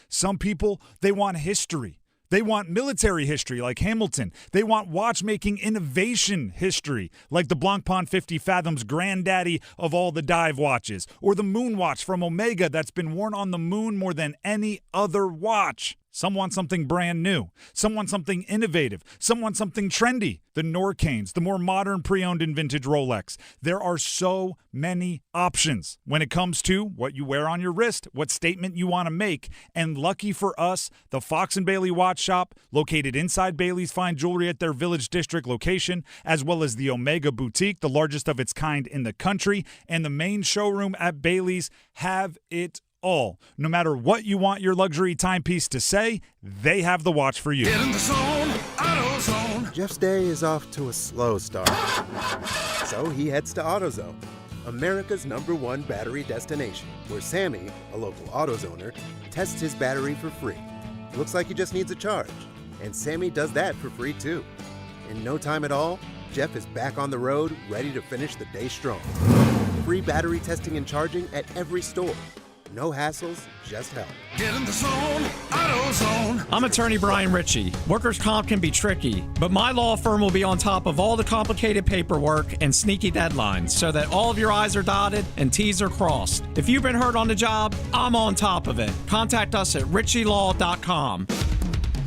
Some people, they want history. They want military history like Hamilton. They want watchmaking innovation history like the Blancpain 50 Fathoms granddaddy of all the dive watches, or the Moon Watch from Omega that's been worn on the moon more than any other watch. Some want something brand new. Some want something innovative. Some want something trendy. The Norcanes, the more modern pre-owned and vintage Rolex. There are so many options when it comes to what you wear on your wrist, what statement you want to make. And lucky for us, the Fox & Bailey Watch Shop, located inside Bailey's Fine Jewelry at their Village District location, as well as the Omega Boutique, the largest of its kind in the country, and the main showroom at Bailey's, have it all. No matter what you want your luxury timepiece to say, they have the watch for you. Get in the zone, AutoZone. Jeff's day is off to a slow start. So he heads to AutoZone, America's #1 battery destination, where Sammy, a local AutoZoner, tests his battery for free. Looks like he just needs a charge. And Sammy does that for free too. In no time at all, Jeff is back on the road, ready to finish the day strong. Free battery testing and charging at every store. No hassles, just help. Get in the zone, AutoZone. I'm attorney Brian Ritchie. Workers' comp can be tricky, but my law firm will be on top of all the complicated paperwork and sneaky deadlines so that all of your I's are dotted and T's are crossed. If you've been hurt on the job, I'm on top of it. Contact us at ritchielaw.com.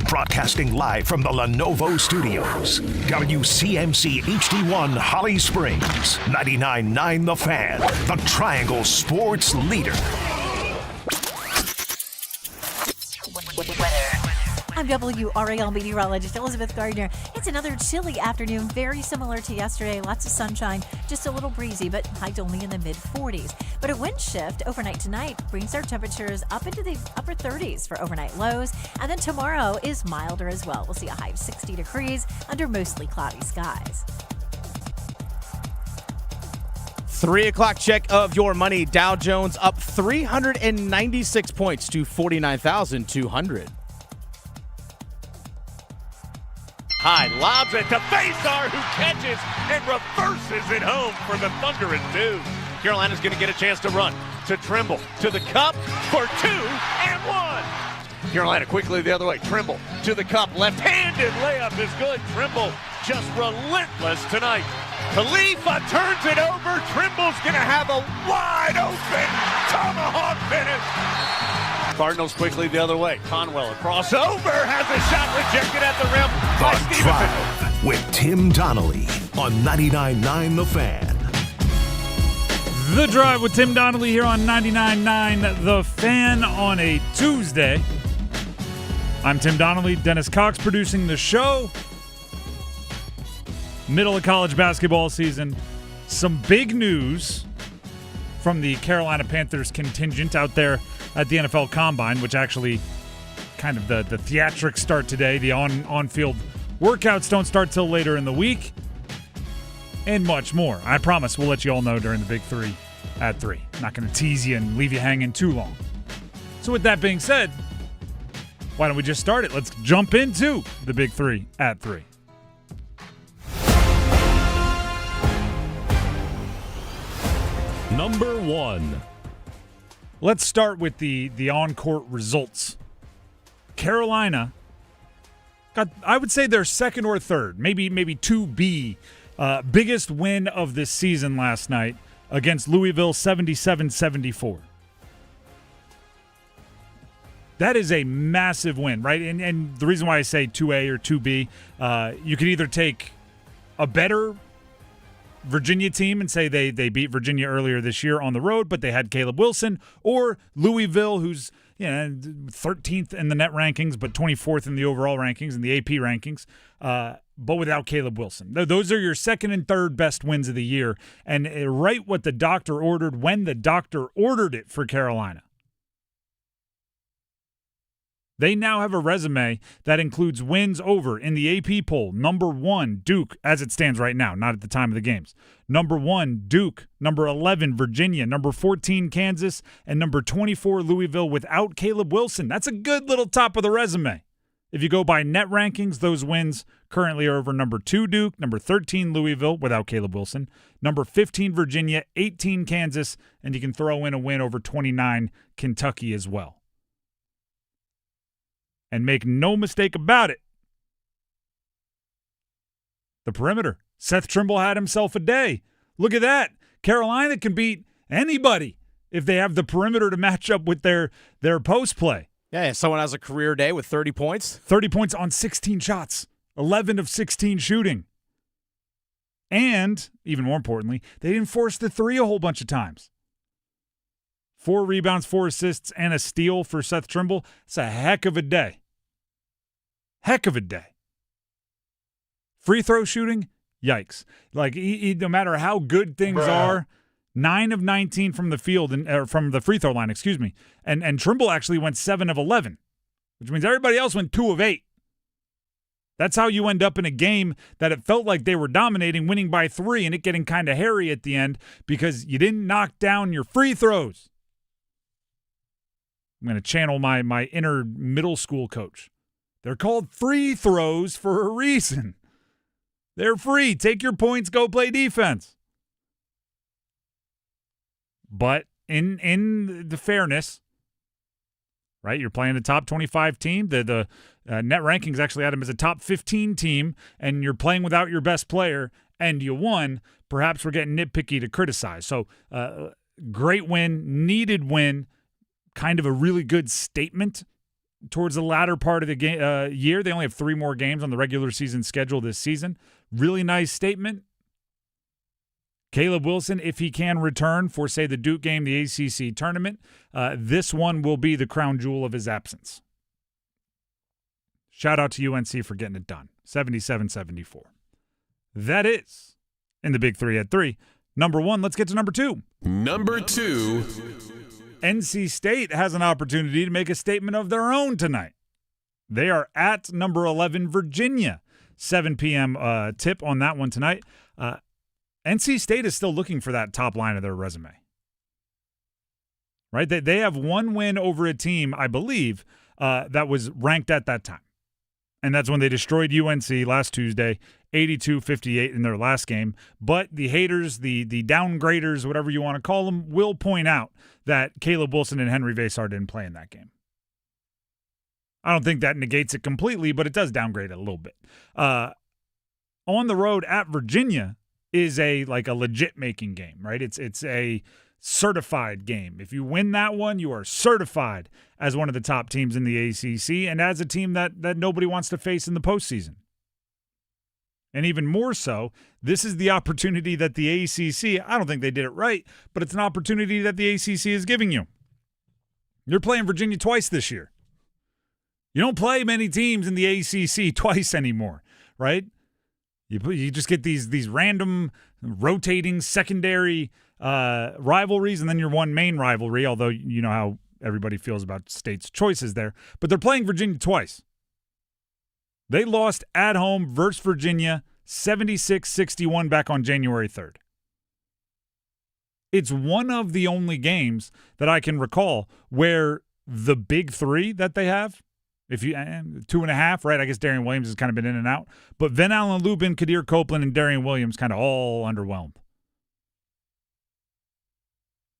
Broadcasting live from the Lenovo Studios. WCMC HD1 Holly Springs. 99.9 The Fan. The Triangle Sports Leader. I'm WRAL meteorologist Elizabeth Gardner. It's another chilly afternoon, very similar to yesterday. Lots of sunshine, just a little breezy, but highs only in the mid-40s. But a wind shift overnight tonight brings our temperatures up into the upper 30s for overnight lows. And then tomorrow is milder as well. We'll see a high of 60 degrees under mostly cloudy skies. 3 o'clock check of your money. Dow Jones up 396 points to 49,200. High lobs it to Faisar, who catches and reverses it home for the Thunder and 2. Carolina's going to get a chance to run to Trimble, to the cup for 2 and 1. Carolina quickly the other way. Trimble to the cup, left-handed layup is good. Trimble just relentless tonight. Khalifa turns it over. Trimble's going to have a wide open tomahawk finish. Cardinals quickly the other way. Conwell across over, has a shot rejected at the rim. The Drive with Tim Donnelly on 99.9 The Fan. The Drive with Tim Donnelly here on 99.9 The Fan on a Tuesday. I'm Tim Donnelly, Dennis Cox producing the show. Middle of college basketball season. Some big news from the Carolina Panthers contingent out there at the NFL Combine, which actually kind of the theatrics start today. The on-field workouts don't start till later in the week, and much more. I promise we'll let you all know during the Big 3 at 3. Not going to tease you and leave you hanging too long. So with that being said, why don't we just start it? Let's jump into the Big 3 at 3. Number 1. Let's start with the on-court results. Carolina got, I would say, their second or third, maybe 2B, biggest win of this season last night against Louisville, 77-74. That is a massive win, right? And the reason why I say 2A or 2B, you could either take a better Virginia team and say they beat Virginia earlier this year on the road, but they had Caleb Wilson, or Louisville, who's 13th in the net rankings, but 24th in the overall rankings and the AP rankings, but without Caleb Wilson. Those are your second and third best wins of the year, and right what the doctor ordered when the doctor ordered it for Carolina. They now have a resume that includes wins over, in the AP poll, number 1, Duke, as it stands right now, not at the time of the games. Number 1, Duke. Number 11, Virginia. Number 14, Kansas. And number 24, Louisville, without Caleb Wilson. That's a good little top of the resume. If you go by net rankings, those wins currently are over number 2, Duke. Number 13, Louisville, without Caleb Wilson. Number 15, Virginia. 18, Kansas. And you can throw in a win over 29, Kentucky as well. And make no mistake about it, the perimeter. Seth Trimble had himself a day. Look at that. Carolina can beat anybody if they have the perimeter to match up with their post play. Yeah, someone has a career day with 30 points. 30 points on 16 shots, 11 of 16 shooting. And, even more importantly, they didn't force the three a whole bunch of times. 4 rebounds, 4 assists, and a steal for Seth Trimble. It's a heck of a day. Heck of a day. Free throw shooting, yikes. Like, no matter how good things are, 9 of 19 from the field, from the free throw line, excuse me. And Trimble actually went 7 of 11, which means everybody else went 2 of 8. That's how you end up in a game that it felt like they were dominating, winning by 3, and it getting kind of hairy at the end because you didn't knock down your free throws. I'm going to channel my inner middle school coach. They're called free throws for a reason. They're free. Take your points, go play defense. But in the fairness, right, you're playing a top 25 team. The net rankings actually had them as a top 15 team, and you're playing without your best player, and you won. Perhaps we're getting nitpicky to criticize. So great win, needed win, kind of a really good statement towards the latter part of the year. They only have 3 more games on the regular season schedule this season. Really nice statement. Caleb Wilson, if he can return for, say, the Duke game, the ACC tournament, this one will be the crown jewel of his absence. Shout out to UNC for getting it done. 77-74. That is in the Big Three at 3. Number 1, let's get to number 2. Number 2. NC State has an opportunity to make a statement of their own tonight. They are at number 11, Virginia. 7 p.m. Tip on that one tonight. NC State is still looking for that top line of their resume. Right? They have one win over a team, I believe, that was ranked at that time. And that's when they destroyed UNC last Tuesday, 82-58 in their last game. But the haters, the downgraders, whatever you want to call them, will point out that Caleb Wilson and Henry Vasar didn't play in that game. I don't think that negates it completely, but it does downgrade it a little bit. On the road at Virginia is a legit making game, right? It's a certified game. If you win that one, you are certified as one of the top teams in the ACC and as a team that nobody wants to face in the postseason. And even more so, this is the opportunity that the ACC, I don't think they did it right, but it's an opportunity that the ACC is giving you. You're playing Virginia twice this year. You don't play many teams in the ACC twice anymore, right? You just get these random rotating secondary rivalries and then your one main rivalry, although you know how everybody feels about State's choices there. But they're playing Virginia twice. They lost at home versus Virginia 76-61 back on January 3rd. It's one of the only games that I can recall where the big three that they have, if you 2.5, right? I guess Darian Williams has kind of been in and out. But Van Allen Lubin, Kadir Copeland, and Darian Williams kind of all underwhelmed.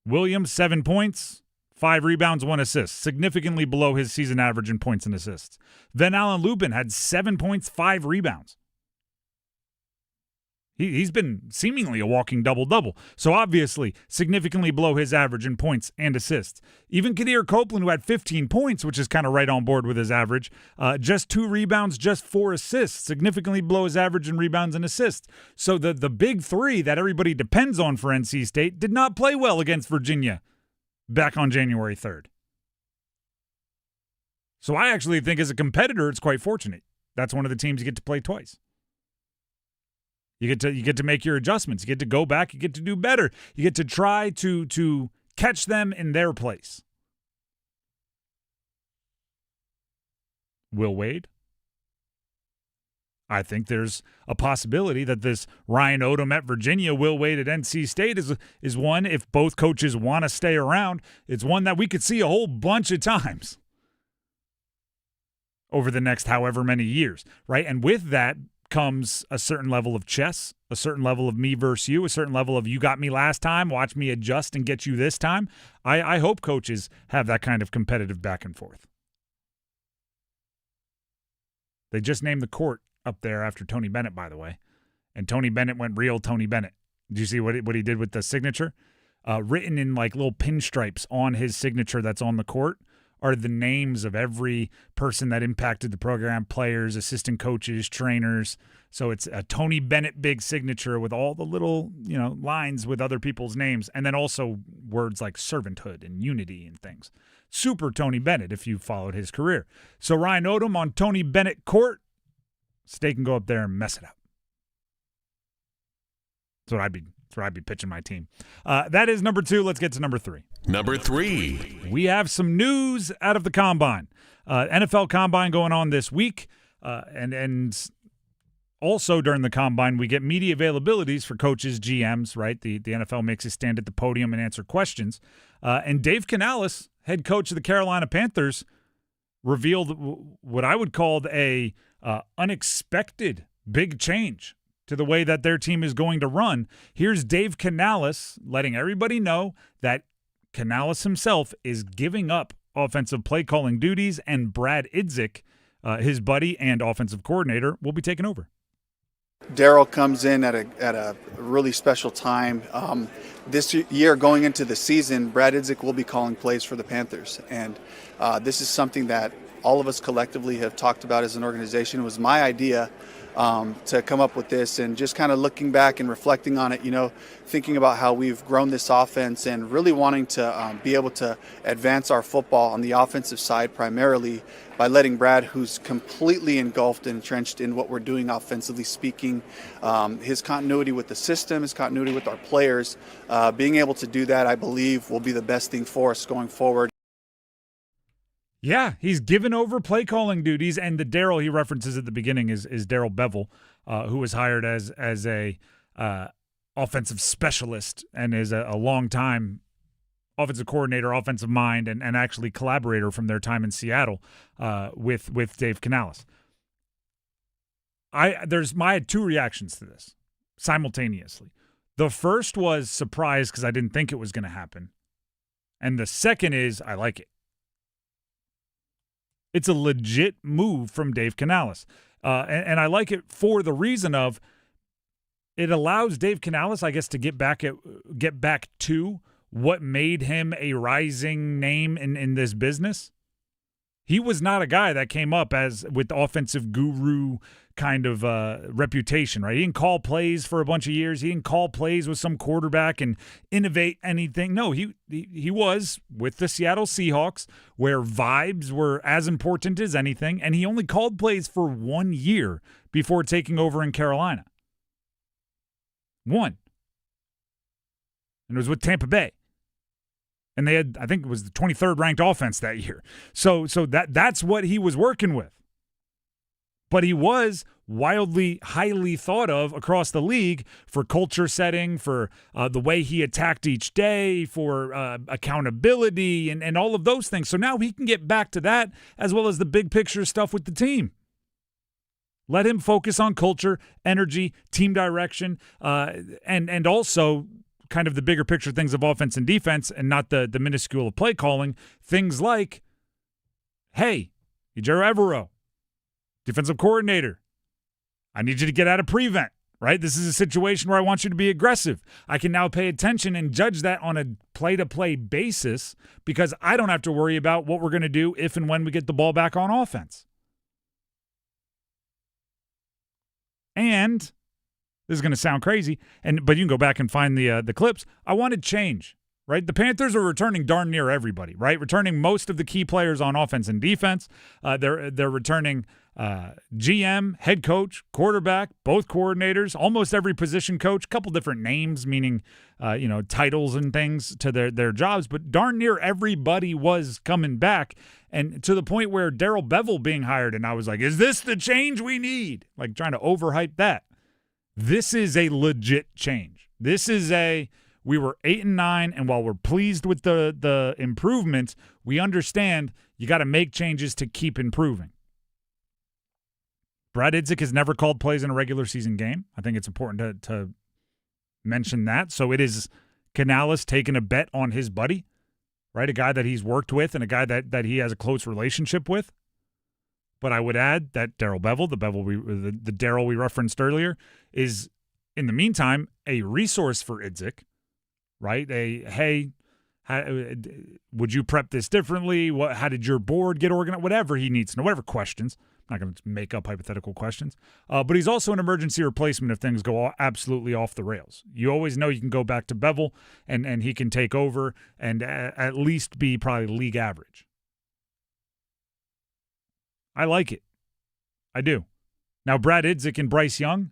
Williams, 7 points, 5 rebounds, 1 assist, significantly below his season average in points and assists. Van Allen Lubin had 7 points, 5 rebounds. He's been seemingly a walking double-double. So obviously, significantly below his average in points and assists. Even Kadir Copeland, who had 15 points, which is kind of right on board with his average, just 2 rebounds, just 4 assists, significantly below his average in rebounds and assists. So the big three that everybody depends on for NC State did not play well against Virginia back on January 3rd. So I actually think as a competitor, it's quite fortunate. That's one of the teams you get to play twice. You get to make your adjustments. You get to go back. You get to do better. You get to try to catch them in their place. Will Wade? I think there's a possibility that this Ryan Odom at Virginia, Will Wade at NC State is one, if both coaches want to stay around, it's one that we could see a whole bunch of times over the next however many years, right? And with that comes a certain level of chess, a certain level of me versus you, a certain level of you got me last time, watch me adjust and get you this time. I hope coaches have that kind of competitive back and forth. They just named the court up there after Tony Bennett, by the way. And Tony Bennett went real Tony Bennett. Did you see what he did with the signature? Written in like little pinstripes on his signature that's on the court are the names of every person that impacted the program, players, assistant coaches, trainers. So it's a Tony Bennett big signature with all the little, lines with other people's names, and then also words like servanthood and unity and things. Super Tony Bennett if you followed his career. So Ryan Odom on Tony Bennett court, State can go up there and mess it up. That's what I'd be pitching my team. That is number 2. Let's get to number 3. Number 3. We have some news out of the Combine. NFL Combine going on this week. And also during the Combine, we get media availabilities for coaches, GMs, right? The NFL makes us stand at the podium and answer questions. And Dave Canales, head coach of the Carolina Panthers, revealed what I would call a unexpected big change to the way that their team is going to run. Here's Dave Canales letting everybody know that Canales himself is giving up offensive play calling duties, and Brad Idzik, his buddy and offensive coordinator, will be taking over. Daryl comes in at a really special time. This year, going into the season, Brad Idzik will be calling plays for the Panthers, and this is something that all of us collectively have talked about as an organization. It was my idea to come up with this, and just kind of looking back and reflecting on it, thinking about how we've grown this offense and really wanting to be able to advance our football on the offensive side primarily by letting Brad, who's completely engulfed and entrenched in what we're doing offensively speaking, his continuity with the system, his continuity with our players, being able to do that, I believe, will be the best thing for us going forward. Yeah, he's given over play calling duties, and the Daryl he references at the beginning is Daryl Bevel, who was hired as a offensive specialist and is a long-time offensive coordinator, offensive mind, and actually collaborator from their time in Seattle with Dave Canales. I had 2 reactions to this simultaneously. The first was surprise because I didn't think it was going to happen, and the second is I like it. It's a legit move from Dave Canales. And I like it for the reason of it allows Dave Canales, I guess, to get back to what made him a rising name in this business. He was not a guy that came up with the offensive guru kind of reputation, right? He didn't call plays for a bunch of years. He didn't call plays with some quarterback and innovate anything. No, he was with the Seattle Seahawks, where vibes were as important as anything, and he only called plays for 1 year before taking over in Carolina. 1. And it was with Tampa Bay. And they had, I think it was the 23rd ranked offense that year. So that's what he was working with. But he was wildly, highly thought of across the league for culture setting, for the way he attacked each day, for accountability, and all of those things. So now he can get back to that as well as the big picture stuff with the team. Let him focus on culture, energy, team direction, and also kind of the bigger picture things of offense and defense, and not the minuscule of play calling. Things like, hey, Ejiro Evero, defensive coordinator, I need you to get out of prevent, right? This is a situation where I want you to be aggressive. I can now pay attention and judge that on a play-to-play basis because I don't have to worry about what we're going to do if and when we get the ball back on offense. And this is going to sound crazy, but you can go back and find the clips. I wanted change, right? The Panthers are returning darn near everybody, right? Returning most of the key players on offense and defense. They're returning GM, head coach, quarterback, both coordinators, almost every position coach, a couple different names, meaning titles and things to their jobs, but darn near everybody was coming back, and to the point where Daryl Bevel being hired, and I was like, is this the change we need? Like trying to overhype that. This is a legit change. This is we were 8-9, and while we're pleased with the improvements, we understand you got to make changes to keep improving. Brad Idzik has never called plays in a regular season game. I think it's important to mention that. So it is Canales taking a bet on his buddy, right? A guy that he's worked with and a guy that he has a close relationship with. But I would add that Darrell Bevel, the Darrell we referenced earlier, is in the meantime a resource for Idzik, right? Would you prep this differently? How did your board get organized? Whatever he needs to know, whatever questions. I'm not going to make up hypothetical questions. But he's also an emergency replacement if things go absolutely off the rails. You always know you can go back to Bevel, and he can take over and at least be probably league average. I like it. I do. Now, Brad Idzik and Bryce Young,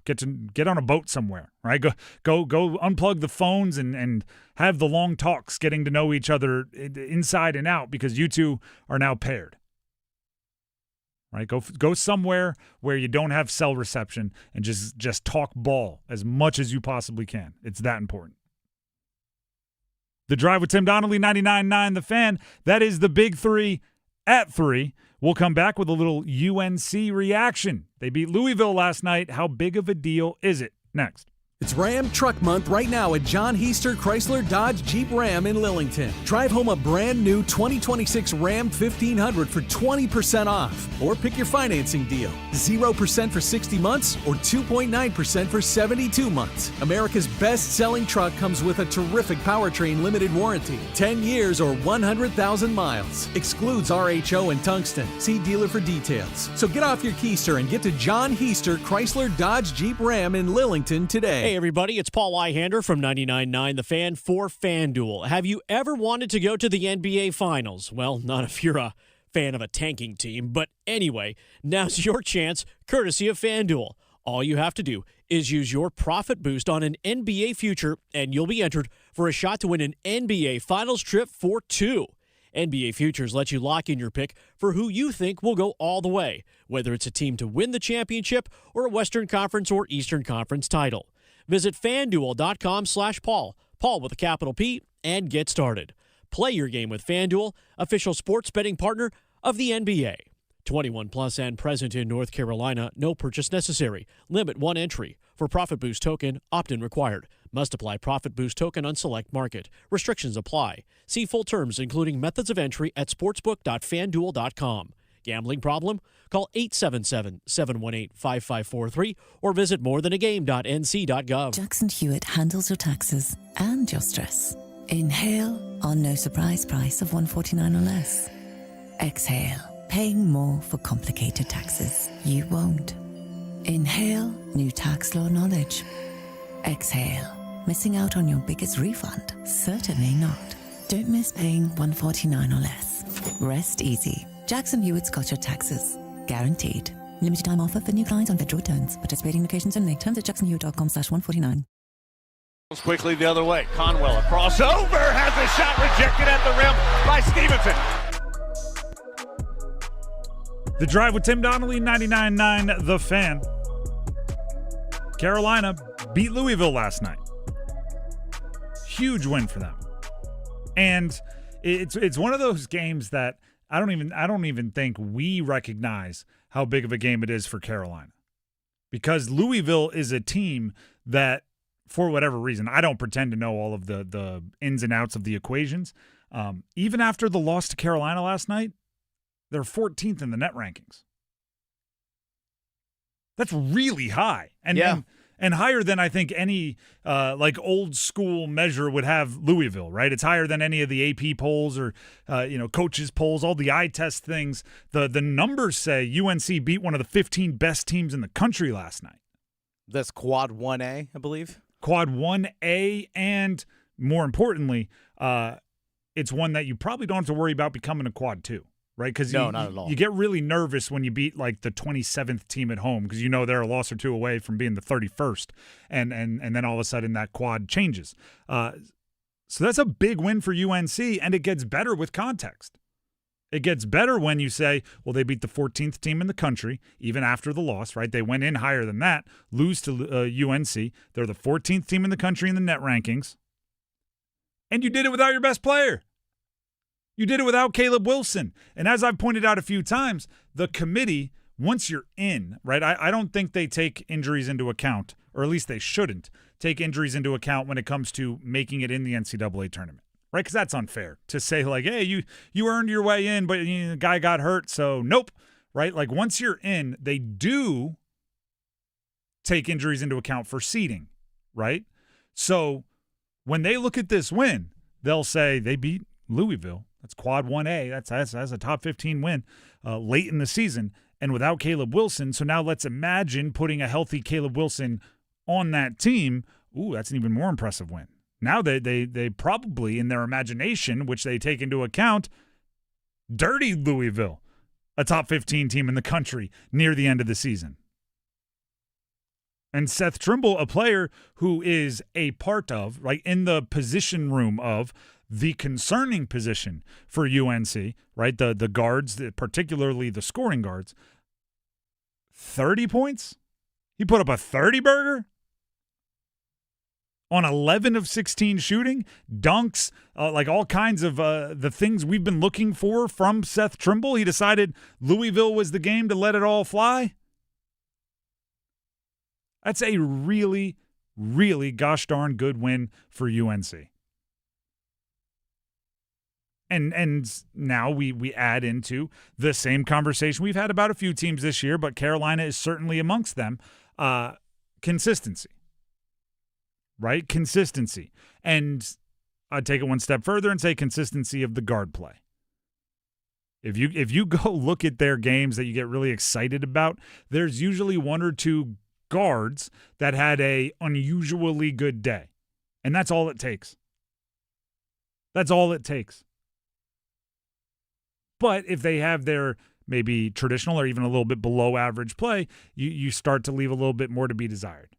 get on a boat somewhere, right? Go unplug the phones and have the long talks, getting to know each other inside and out, because you two are now paired. Right? Go somewhere where you don't have cell reception and just talk ball as much as you possibly can. It's that important. The Drive with Tim Donnelly, 99.9 The Fan. That is the Big Three at 3. We'll come back with a little UNC reaction. They beat Louisville last night. How big of a deal is it? Next. It's Ram Truck Month right now at John Heister Chrysler Dodge Jeep Ram in Lillington. Drive home a brand new 2026 Ram 1500 for 20% off. Or pick your financing deal. 0% for 60 months or 2.9% for 72 months. America's best-selling truck comes with a terrific powertrain limited warranty. 10 years or 100,000 miles. Excludes RHO and tungsten. See dealer for details. So get off your keister and get to John Heister Chrysler Dodge Jeep Ram in Lillington today. Hey everybody, it's Paul Eihander from 99.9 The Fan for FanDuel. Have you ever wanted to go to the NBA Finals? Well, not if you're a fan of a tanking team, but anyway, now's your chance, courtesy of FanDuel. All you have to do is use your profit boost on an NBA future, and you'll be entered for a shot to win an NBA Finals trip for 2. NBA Futures lets you lock in your pick for who you think will go all the way, whether it's a team to win the championship or a Western Conference or Eastern Conference title. Visit FanDuel.com/Paul, Paul with a capital P, and get started. Play your game with FanDuel, official sports betting partner of the NBA. 21 plus and present in North Carolina. No purchase necessary. Limit 1 entry. For Profit Boost token, opt-in required. Must apply Profit Boost token on select market. Restrictions apply. See full terms, including methods of entry, at sportsbook.fanduel.com. Gambling problem? Call 877-718-5543 or visit morethanagame.nc.gov. Jackson Hewitt handles your taxes and your stress. Inhale on no surprise price of $149 or less. Exhale, paying more for complicated taxes. You won't. Inhale, new tax law knowledge. Exhale, missing out on your biggest refund? Certainly not. Don't miss paying $149 or less. Rest easy. Jackson Hewitt's got your taxes. Guaranteed. Limited time offer for new clients on federal returns. Participating locations only. Terms at jacksonhewitt.com/149. Quickly the other way. Conwell, a crossover, has a shot rejected at the rim by Stevenson. The Drive with Tim Donnelly, 99.9 The Fan. Carolina beat Louisville last night. Huge win for them. And it's one of those games that I don't even think we recognize how big of a game it is for Carolina. Because Louisville is a team that, for whatever reason, I don't pretend to know all of the ins and outs of the equations. Even after the loss to Carolina last night, they're 14th in the net rankings. That's really high. And higher than I think any like old school measure would have Louisville, right? It's higher than any of the AP polls or coaches polls, all the eye test things. The numbers say UNC beat one of the 15 best teams in the country last night. That's Quad 1A, I believe. Quad 1A, and more importantly, it's one that you probably don't have to worry about becoming a Quad 2. Right, because not at all. You get really nervous when you beat like the 27th team at home because you know they're a loss or two away from being the 31st, and then all of a sudden that quad changes. So that's a big win for UNC, and it gets better with context. It gets better when you say, well, they beat the 14th team in the country even after the loss, right? They went in higher than that, lose to UNC. They're the 14th team in the country in the net rankings, and you did it without your best player. You did it without Caleb Wilson. And as I've pointed out a few times, the committee, once you're in, right, I don't think they take injuries into account, or at least they shouldn't take injuries into account when it comes to making it in the NCAA tournament, right? Because that's unfair to say, like, hey, you earned your way in, but the guy got hurt, so nope, right? Like, once you're in, they do take injuries into account for seeding, right? So when they look at this win, they'll say they beat Louisville. That's quad 1A. That's a top 15 win late in the season and without Caleb Wilson. So now let's imagine putting a healthy Caleb Wilson on that team. Ooh, that's an even more impressive win. Now they probably, in their imagination, which they take into account, dirtied Louisville, a top 15 team in the country, near the end of the season. And Seth Trimble, a player who is a part of, right, in the position room of the concerning position for UNC, right, the guards, particularly the scoring guards, 30 points? He put up a 30-burger on 11 of 16 shooting, dunks, like all kinds of the things we've been looking for from Seth Trimble. He decided Louisville was the game to let it all fly. That's a really, really gosh darn good win for UNC. And now we add into the same conversation we've had about a few teams this year, but Carolina is certainly amongst them. Consistency. Right? Consistency. And I'd take it one step further and say consistency of the guard play. If you go look at their games that you get really excited about, there's usually one or two guards that had a unusually good day. And that's all it takes. That's all it takes. But if they have their maybe traditional or even a little bit below average play, you start to leave a little bit more to be desired.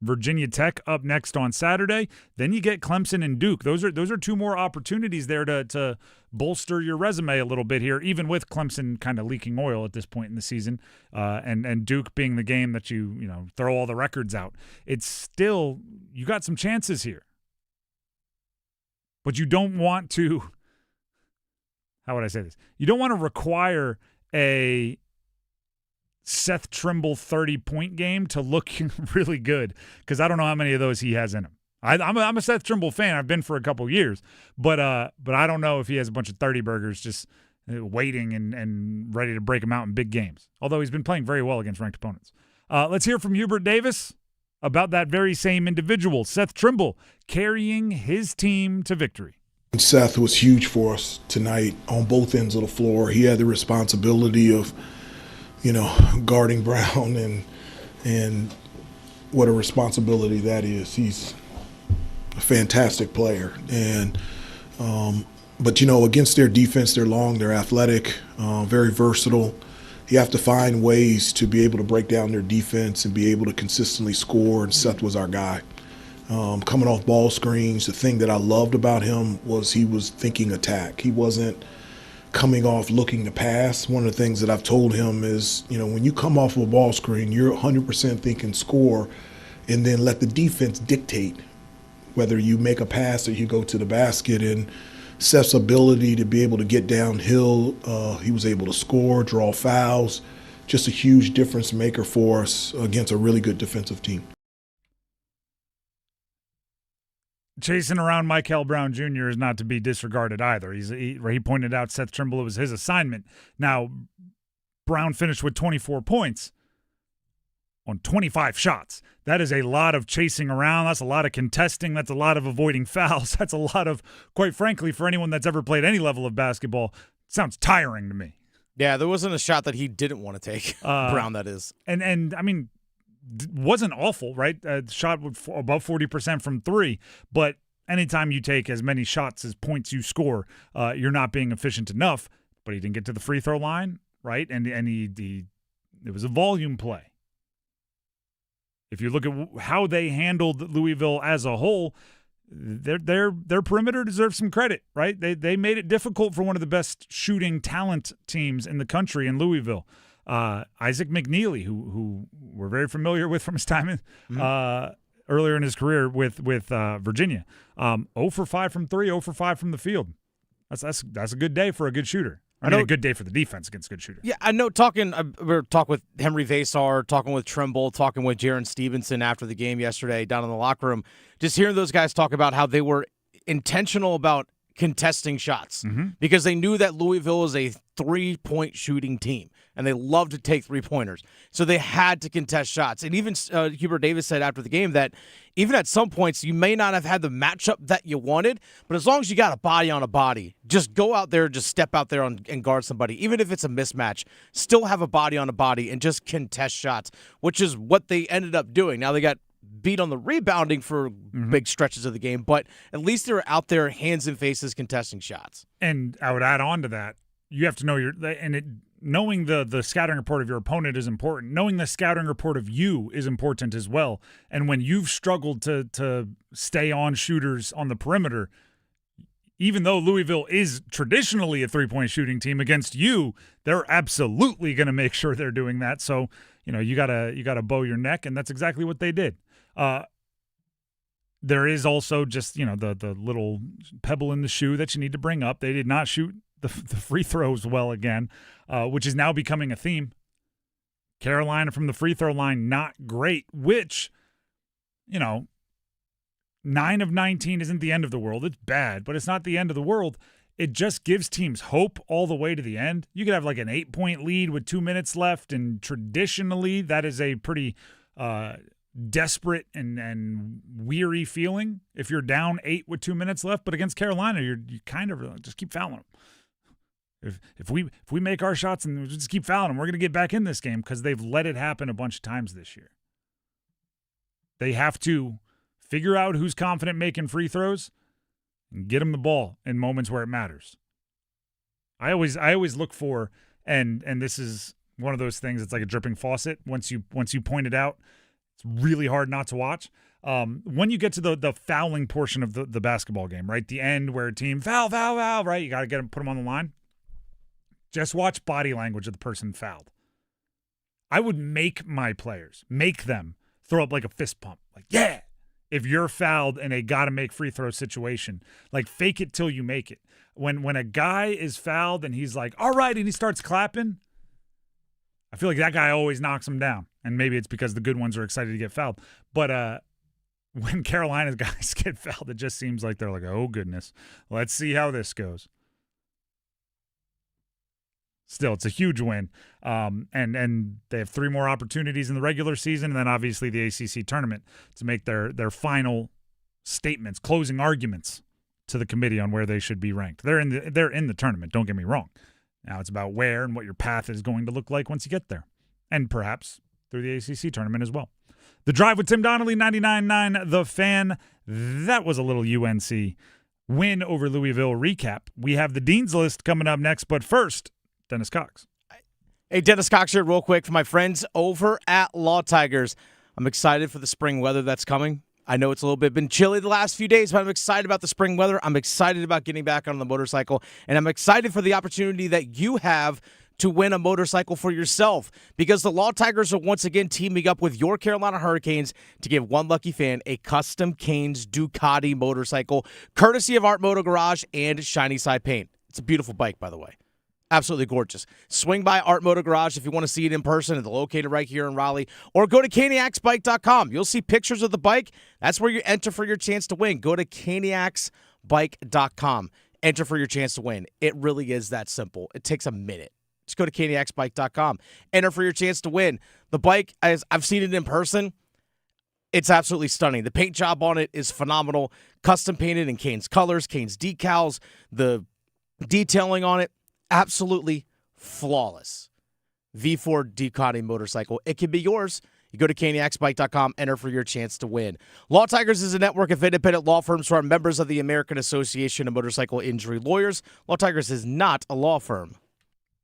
Virginia Tech up next on Saturday. Then you get Clemson and Duke. Those are two more opportunities there to bolster your resume a little bit here, even with Clemson kind of leaking oil at this point in the season, and Duke being the game that you throw all the records out. It's still, you got some chances here. But you don't want to, how would I say this? You don't want to require a Seth Trimble 30-point game to look really good, because I don't know how many of those he has in him. I'm a Seth Trimble fan. I've been for a couple years, but I don't know if he has a bunch of 30-burgers just waiting and ready to break them out in big games, although he's been playing very well against ranked opponents. Let's hear from Hubert Davis about that very same individual, Seth Trimble, carrying his team to victory. Seth was huge for us tonight on both ends of the floor. He had the responsibility of guarding Brown, and what a responsibility that is. He's a fantastic player. And but against their defense, they're long, they're athletic, very versatile. You have to find ways to be able to break down their defense and be able to consistently score, and Seth was our guy. Coming off ball screens, the thing that I loved about him was he was thinking attack. He wasn't coming off looking to pass. One of the things that I've told him is, when you come off of a ball screen, you're 100% thinking score, and then let the defense dictate whether you make a pass or you go to the basket. And Seth's ability to be able to get downhill, he was able to score, draw fouls, just a huge difference maker for us against a really good defensive team. Chasing around Michael Brown Jr. is not to be disregarded either. He pointed out Seth Trimble, it was his assignment. Now, Brown finished with 24 points on 25 shots. That is a lot of chasing around. That's a lot of contesting. That's a lot of avoiding fouls. That's a lot of, quite frankly, for anyone that's ever played any level of basketball, sounds tiring to me. Yeah, there wasn't a shot that he didn't want to take, Brown, that is. And I mean, wasn't awful, right? Shot above 40% from three, but anytime you take as many shots as points you score, you're not being efficient enough. But he didn't get to the free throw line, right? And it was a volume play. If you look at how they handled Louisville as a whole, their perimeter deserves some credit, right? They made it difficult for one of the best shooting talent teams in the country in Louisville. Isaac McNeely, who we're very familiar with from his time earlier in his career with Virginia, 0 for 5 from 3, 0 for 5 from the field. That's a good day for a good shooter. I mean, a good day for the defense against good shooters. Yeah, I know. We were talking with Henry Vasar, talking with Trimble, talking with Jaron Stevenson after the game yesterday down in the locker room. Just hearing those guys talk about how they were intentional about contesting shots because they knew that Louisville is a 3-point shooting team, and they love to take 3-pointers. So they had to contest shots. And even Hubert Davis said after the game that even at some points you may not have had the matchup that you wanted, but as long as you got a body on a body, just go out there, just step out there and guard somebody. Even if it's a mismatch, still have a body on a body and just contest shots, which is what they ended up doing. Now they got beat on the rebounding for big stretches of the game, but at least they were out there hands and faces contesting shots. And I would add on to that, you have to know knowing the scouting report of your opponent is important. Knowing the scouting report of you is important as well. And when you've struggled to stay on shooters on the perimeter, even though Louisville is traditionally a 3-point shooting team against you, they're absolutely going to make sure they're doing that. So, you gotta bow your neck, and that's exactly what they did. There is also just, the little pebble in the shoe that you need to bring up. They did not shoot the free throws well again, which is now becoming a theme. Carolina from the free throw line, not great, which, 9 of 19 isn't the end of the world. It's bad, but it's not the end of the world. It just gives teams hope all the way to the end. You could have like an 8-point lead with 2 minutes left, and traditionally that is a pretty desperate and weary feeling if you're down 8 with 2 minutes left. But against Carolina, you kind of just keep fouling them. If we make our shots and we just keep fouling them, we're going to get back in this game because they've let it happen a bunch of times this year. They have to figure out who's confident making free throws and get them the ball in moments where it matters. I always look for, and this is one of those things. It's like a dripping faucet. Once you point it out, it's really hard not to watch. When you get to the fouling portion of the basketball game, right? The end where a team foul, right? You got to put them on the line. Just watch body language of the person fouled. I would make my players, throw up like a fist pump. Like, yeah, if you're fouled in a got-to-make free throw situation, like fake it till you make it. When a guy is fouled and he's like, all right, and he starts clapping, I feel like that guy always knocks him down. And maybe it's because the good ones are excited to get fouled. But when Carolina's guys get fouled, it just seems like they're like, oh, goodness, let's see how this goes. Still, it's a huge win. And they have 3 more opportunities in the regular season, and then obviously the ACC tournament to make their final statements, closing arguments to the committee on where they should be ranked. They're in the tournament, don't get me wrong. Now it's about where and what your path is going to look like once you get there, and perhaps through the ACC tournament as well. The Drive with Tim Donnelly, 99.9 The Fan. That was a little UNC win over Louisville recap. We have the Dean's List coming up next, but first, Dennis Cox. Hey, Dennis Cox here real quick for my friends over at Law Tigers. I'm excited for the spring weather that's coming. I know it's a little bit been chilly the last few days, but I'm excited about the spring weather. I'm excited about getting back on the motorcycle, and I'm excited for the opportunity that you have to win a motorcycle for yourself, because the Law Tigers are once again teaming up with your Carolina Hurricanes to give one lucky fan a custom Canes Ducati motorcycle, courtesy of Art Moto Garage and Shiny Side Paint. It's a beautiful bike, by the way. Absolutely gorgeous. Swing by Art Moto Garage if you want to see it in person. It's located right here in Raleigh. Or go to caniacsbike.com. You'll see pictures of the bike. That's where you enter for your chance to win. Go to caniacsbike.com. Enter for your chance to win. It really is that simple. It takes a minute. Just go to caniacsbike.com. Enter for your chance to win. The bike, as I've seen it in person, it's absolutely stunning. The paint job on it is phenomenal. Custom painted in Canes colors, Canes decals. The detailing on it, absolutely flawless. V4 Ducati motorcycle. It can be yours. You go to caniacsbike.com, enter for your chance to win. Law Tigers is a network of independent law firms who are members of the American Association of Motorcycle Injury Lawyers. Law Tigers is not a law firm.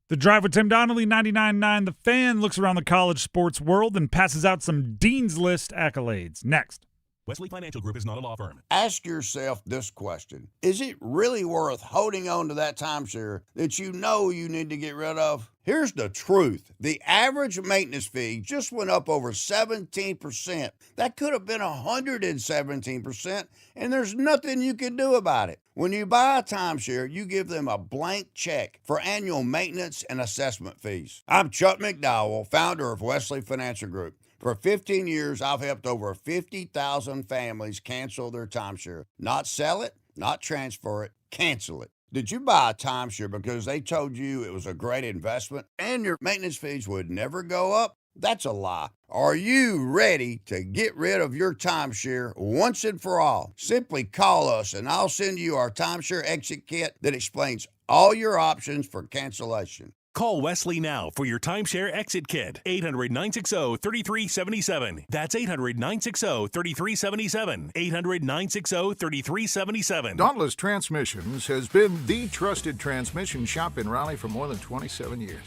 The Drive with Tim Donnelly, 99.9 The Fan, looks around the college sports world and passes out some Dean's List accolades. Next. Wesley Financial Group is not a law firm. Ask yourself this question. Is it really worth holding on to that timeshare that you know you need to get rid of? Here's the truth. The average maintenance fee just went up over 17%. That could have been 117%, and there's nothing you can do about it. When you buy a timeshare, you give them a blank check for annual maintenance and assessment fees. I'm Chuck McDowell, founder of Wesley Financial Group. For 15 years, I've helped over 50,000 families cancel their timeshare. Not sell it, not transfer it, cancel it. Did you buy a timeshare because they told you it was a great investment and your maintenance fees would never go up? That's a lie. Are you ready to get rid of your timeshare once and for all? Simply call us and I'll send you our timeshare exit kit that explains all your options for cancellation. Call Wesley now for your timeshare exit kit. 800-960-3377. That's 800-960-3377. 800-960-3377. Dauntless Transmissions has been the trusted transmission shop in Raleigh for more than 27 years.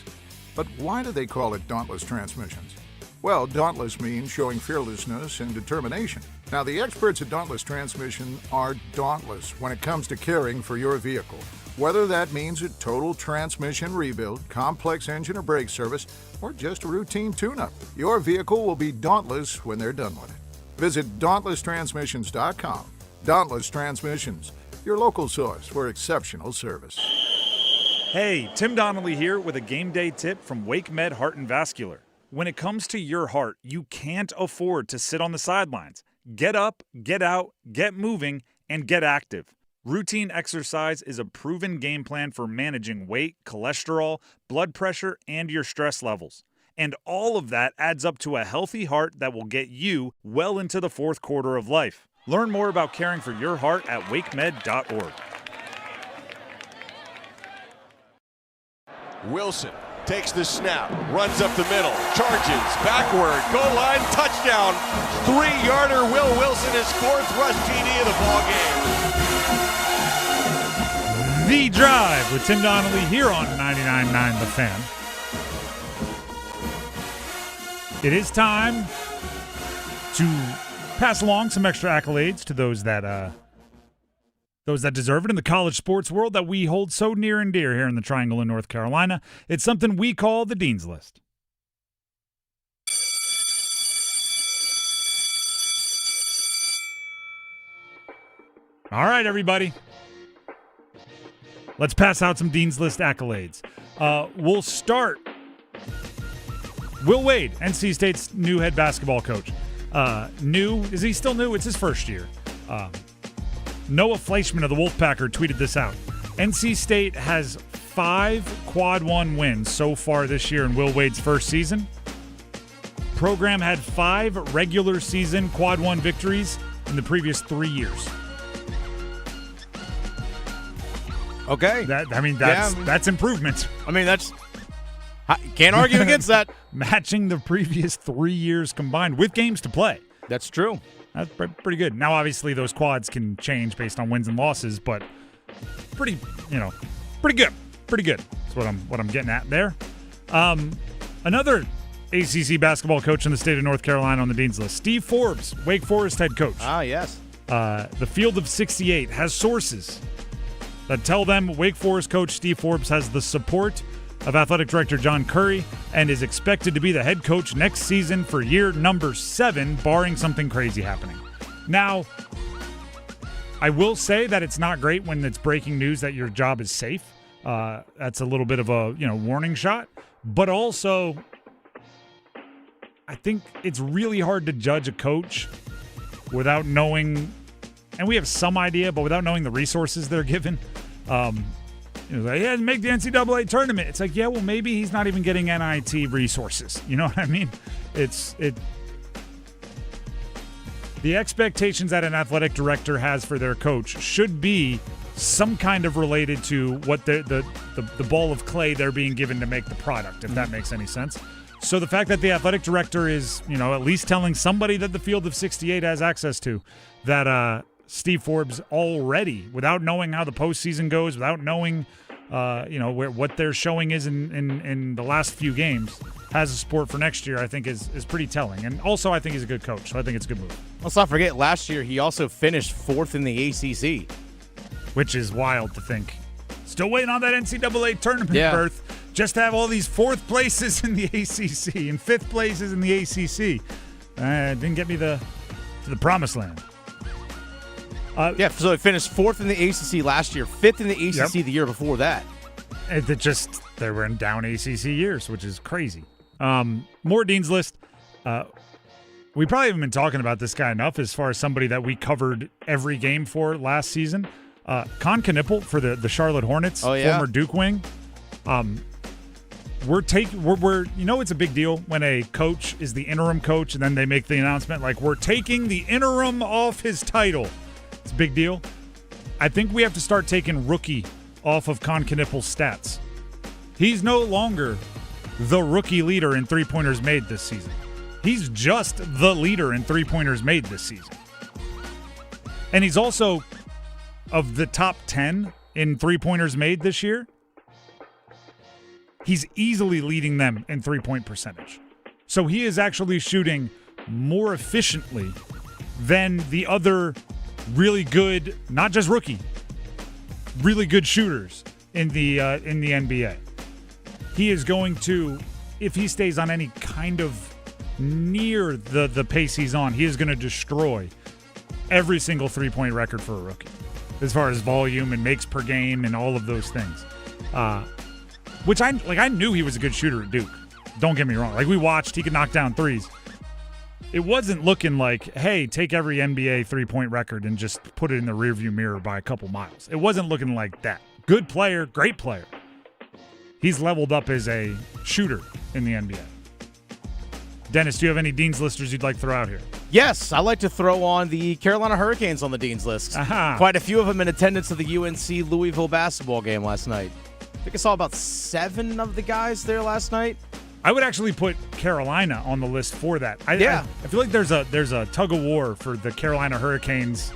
But why do they call it Dauntless Transmissions? Well, dauntless means showing fearlessness and determination. Now, the experts at Dauntless Transmission are dauntless when it comes to caring for your vehicle. Whether that means a total transmission rebuild, complex engine or brake service, or just a routine tune-up, your vehicle will be dauntless when they're done with it. Visit dauntlesstransmissions.com. Dauntless Transmissions, your local source for exceptional service. Hey, Tim Donnelly here with a game day tip from WakeMed Heart and Vascular. When it comes to your heart, you can't afford to sit on the sidelines. Get up, get out, get moving, and get active. Routine exercise is a proven game plan for managing weight, cholesterol, blood pressure, and your stress levels. And all of that adds up to a healthy heart that will get you well into the fourth quarter of life. Learn more about caring for your heart at wakemed.org. Wilson takes the snap, runs up the middle, charges, backward, goal line, touchdown. 3-yarder. Will Wilson, his fourth rush TD of the ballgame. The Drive with Tim Donnelly here on 99.9 The Fan. It is time to pass along some extra accolades to those that deserve it in the college sports world that we hold so near and dear here in the Triangle in North Carolina. It's something we call the Dean's List. All right, everybody. Let's pass out some Dean's List accolades. We'll start. Will Wade, NC State's new head basketball coach. New? Is he still new? It's his first year. Noah Fleischman of the Wolfpacker tweeted this out. NC State has 5 Quad 1 wins so far this year in Will Wade's first season. Program had 5 regular season Quad 1 victories in the previous 3 years. Okay. That's improvement. I mean, can't argue against that. Matching the previous 3 years combined with games to play. That's true. That's pretty good. Now, obviously, those quads can change based on wins and losses, but pretty good. Pretty good. That's what I'm getting at there. Another ACC basketball coach in the state of North Carolina on the Dean's List, Steve Forbes, Wake Forest head coach. Ah, yes. The Field of 68 has sources that tell them Wake Forest coach Steve Forbes has the support of athletic director John Curry and is expected to be the head coach next season for year number 7, barring something crazy happening. Now, I will say that it's not great when it's breaking news that your job is safe. That's a little bit of a warning shot. But also, I think it's really hard to judge a coach without knowing, and we have some idea, but without knowing the resources they're given. Like, he had to make the NCAA tournament. It's like, yeah, well, maybe he's not even getting NIT resources. You know what I mean? The expectations that an athletic director has for their coach should be some kind of related to what the ball of clay they're being given to make the product, if that makes any sense. So the fact that the athletic director is, at least telling somebody that the Field of 68 has access to, that Steve Forbes already, without knowing how the postseason goes, without knowing, what their showing is in the last few games, has a support for next year, I think is pretty telling. And also, I think he's a good coach, so I think it's a good move. Let's not forget, last year he also finished 4th in the ACC. Which is wild to think. Still waiting on that NCAA tournament berth. Just to have all these 4th places in the ACC and 5th places in the ACC. Didn't get me to the promised land. So it finished 4th in the ACC last year, 5th in the ACC the year before that. They were in down ACC years, which is crazy. More Dean's List. We probably haven't been talking about this guy enough as far as somebody that we covered every game for last season. Con Knippel for the Charlotte Hornets, former Duke wing. It's a big deal when a coach is the interim coach and then they make the announcement like, we're taking the interim off his title. It's a big deal. I think we have to start taking rookie off of Con Knippel's stats. He's no longer the rookie leader in three-pointers made this season. He's just the leader in three-pointers made this season. And he's also of the top 10 in three-pointers made this year. He's easily leading them in three-point percentage. So he is actually shooting more efficiently than the other really good, not just rookie, really good shooters in the NBA. He is going to, if he stays on any kind of near the pace he's on, he is going to destroy every single three-point record for a rookie as far as volume and makes per game and all of those things. Which I knew he was a good shooter at Duke. Don't get me wrong. Like, we watched, he could knock down threes. It wasn't looking like, hey, take every NBA three-point record and just put it in the rearview mirror by a couple miles. It wasn't looking like that. Good player, great player. He's leveled up as a shooter in the NBA. Dennis, do you have any Dean's Listers you'd like to throw out here? Yes, I like to throw on the Carolina Hurricanes on the Dean's List. Quite a few of them in attendance at the UNC Louisville basketball game last night. I think I saw about 7 of the guys there last night. I would actually put Carolina on the list for that. I feel like there's a tug of war for the Carolina Hurricanes,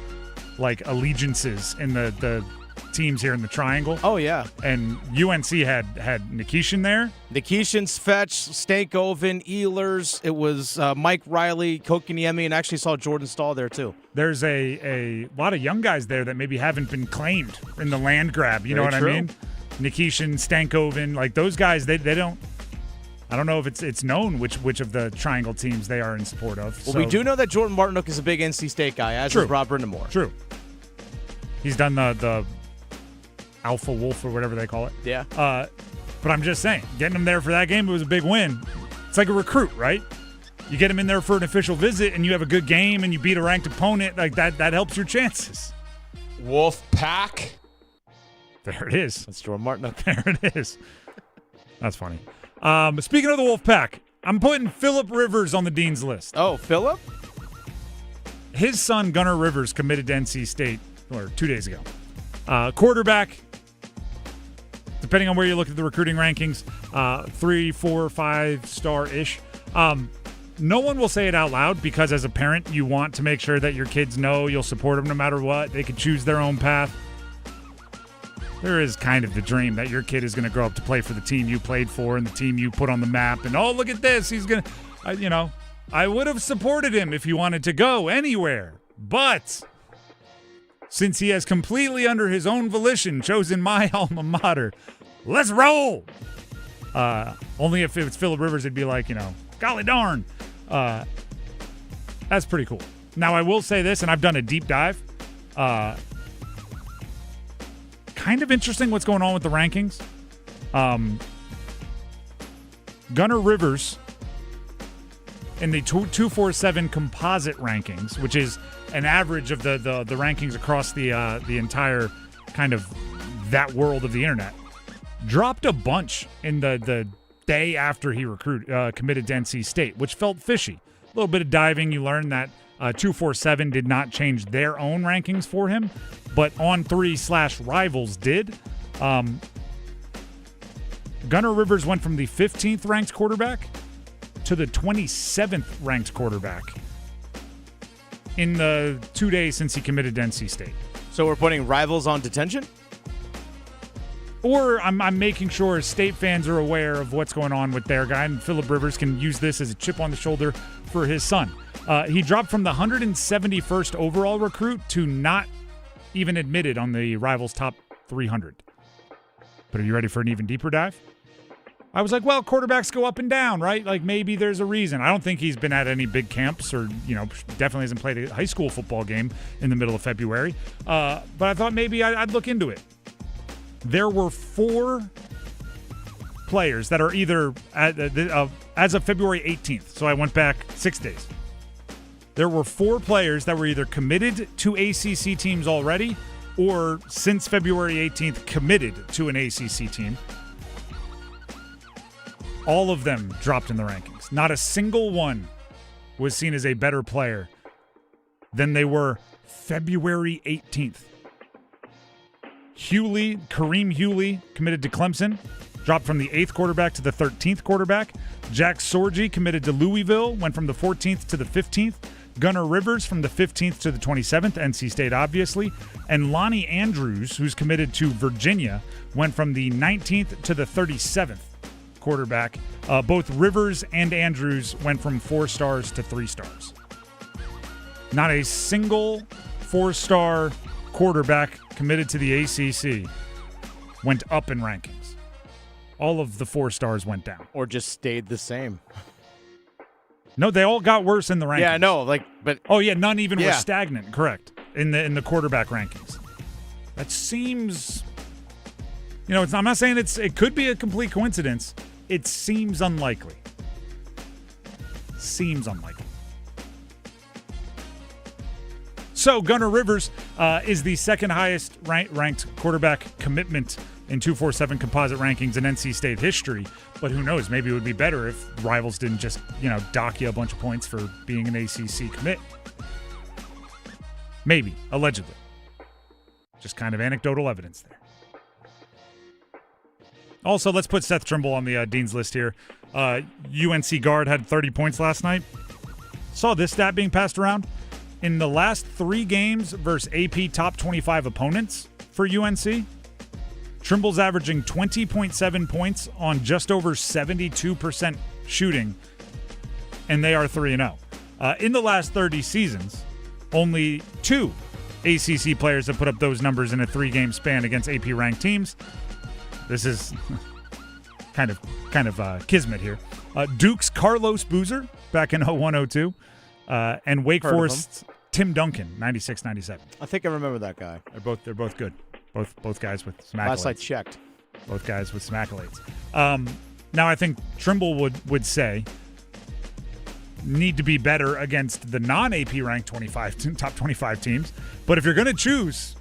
like allegiances in the teams here in the Triangle. Oh yeah, and UNC had Nikishin there. Nikishin, Fetch, Stankoven, Ehlers. It was Mike Riley, Kokiniemi, and actually saw Jordan Stahl there too. There's a lot of young guys there that maybe haven't been claimed in the land grab. You know what I mean? Nikishin, Stankoven, like those guys, they don't. I don't know if it's known which of the Triangle teams they are in support of. Well, we do know that Jordan Martinook is a big NC State guy, as is Rob Brindamore. True. He's done the Alpha Wolf or whatever they call it. Yeah. But I'm just saying, getting him there for that game, it was a big win. It's like a recruit, right? You get him in there for an official visit and you have a good game and you beat a ranked opponent, like that helps your chances. Wolf Pack. There it is. That's Jordan Martinook. There it is. That's funny. Speaking of the Wolfpack, I'm putting Phillip Rivers on the Dean's List. Oh, Phillip? His son, Gunnar Rivers, committed to NC State 2 days ago. Quarterback, depending on where you look at the recruiting rankings, 3, 4, 5-star-ish. No one will say it out loud because as a parent, you want to make sure that your kids know you'll support them no matter what. They can choose their own path. There is kind of the dream that your kid is going to grow up to play for the team you played for and the team you put on the map. And, oh, look at this. He's going to, I would have supported him if he wanted to go anywhere. But since he has completely under his own volition chosen my alma mater, let's roll. Only if it's Phillip Rivers, it'd be like, golly darn. That's pretty cool. Now, I will say this, and I've done a deep dive. Kind of interesting what's going on with the rankings. Gunnar Rivers in the 247 composite rankings, which is an average of the rankings across the entire kind of that world of the internet, dropped a bunch in the day after he committed to NC State, which felt fishy. A little bit of diving, you learn that 247 did not change their own rankings for him, but On3/Rivals did. Gunnar Rivers went from the 15th ranked quarterback to the 27th ranked quarterback in the 2 days since he committed to NC State. So we're putting Rivals on detention? or I'm making sure state fans are aware of what's going on with their guy, and Phillip Rivers can use this as a chip on the shoulder for his son. He dropped from the 171st overall recruit to not even admitted on the Rivals top 300. But are you ready for an even deeper dive? I was like, well, quarterbacks go up and down, right? Like maybe there's a reason. I don't think he's been at any big camps or, definitely hasn't played a high school football game in the middle of February. But I thought maybe I'd look into it. There were 4 players that are either, as of February 18th, so I went back 6 days. There were 4 players that were either committed to ACC teams already or since February 18th committed to an ACC team. All of them dropped in the rankings. Not a single one was seen as a better player than they were February 18th. Kareem Hewley committed to Clemson, dropped from the 8th quarterback to the 13th quarterback. Jack Sorgi committed to Louisville, went from the 14th to the 15th. Gunnar Rivers from the 15th to the 27th, NC State obviously. And Lonnie Andrews, who's committed to Virginia, went from the 19th to the 37th quarterback. Both Rivers and Andrews went from 4 stars to 3 stars. Not a single 4-star quarterback committed to the ACC went up in rankings. All of the 4 stars went down. Or just stayed the same. No, they all got worse in the rankings. Yeah, no, but oh yeah, none even were stagnant. Correct in the quarterback rankings. That seems, I'm not saying it could be a complete coincidence. It seems unlikely. So Gunnar Rivers is the second highest ranked quarterback commitment in 247 composite rankings in NC State history. But who knows? Maybe it would be better if Rivals didn't just, dock you a bunch of points for being an ACC commit. Maybe, allegedly. Just kind of anecdotal evidence there. Also, let's put Seth Trimble on the Dean's list here. UNC guard had 30 points last night. Saw this stat being passed around. In the last 3 games versus AP top 25 opponents for UNC, Trimble's averaging 20.7 points on just over 72% shooting, and they are 3-0. In the last 30 seasons, only 2 ACC players have put up those numbers in a 3-game span against AP-ranked teams. This is kind of kismet here. Duke's Carlos Boozer back in 01-02, and Wake Forest's Tim Duncan, 96-97. I think I remember that guy. They're both good. Both guys with some accolades. Last I checked. Both guys with some accolades. Now I think Trimble would say need to be better against the non-AP ranked top 25 teams. But if you're going to choose,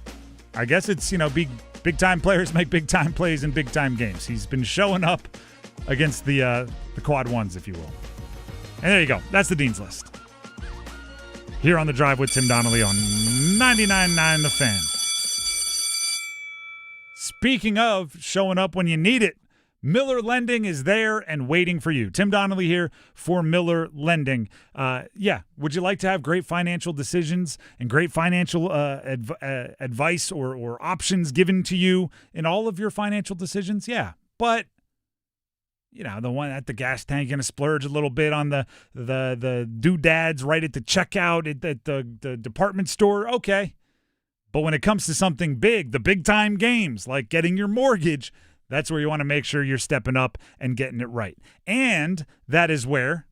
I guess it's big time players make big time plays in big time games. He's been showing up against the quad ones, if you will. And there you go. That's the Dean's List. Here on The Drive with Tim Donnelly on 99.9 The Fan. Speaking of showing up when you need it, Miller Lending is there and waiting for you. Tim Donnelly here for Miller Lending. Would you like to have great financial decisions and great financial advice or options given to you in all of your financial decisions? Yeah, but the one at the gas tank going to splurge a little bit on the doodads right at the checkout at the department store. Okay. But when it comes to something big, the big-time games, like getting your mortgage, that's where you want to make sure you're stepping up and getting it right. And that is where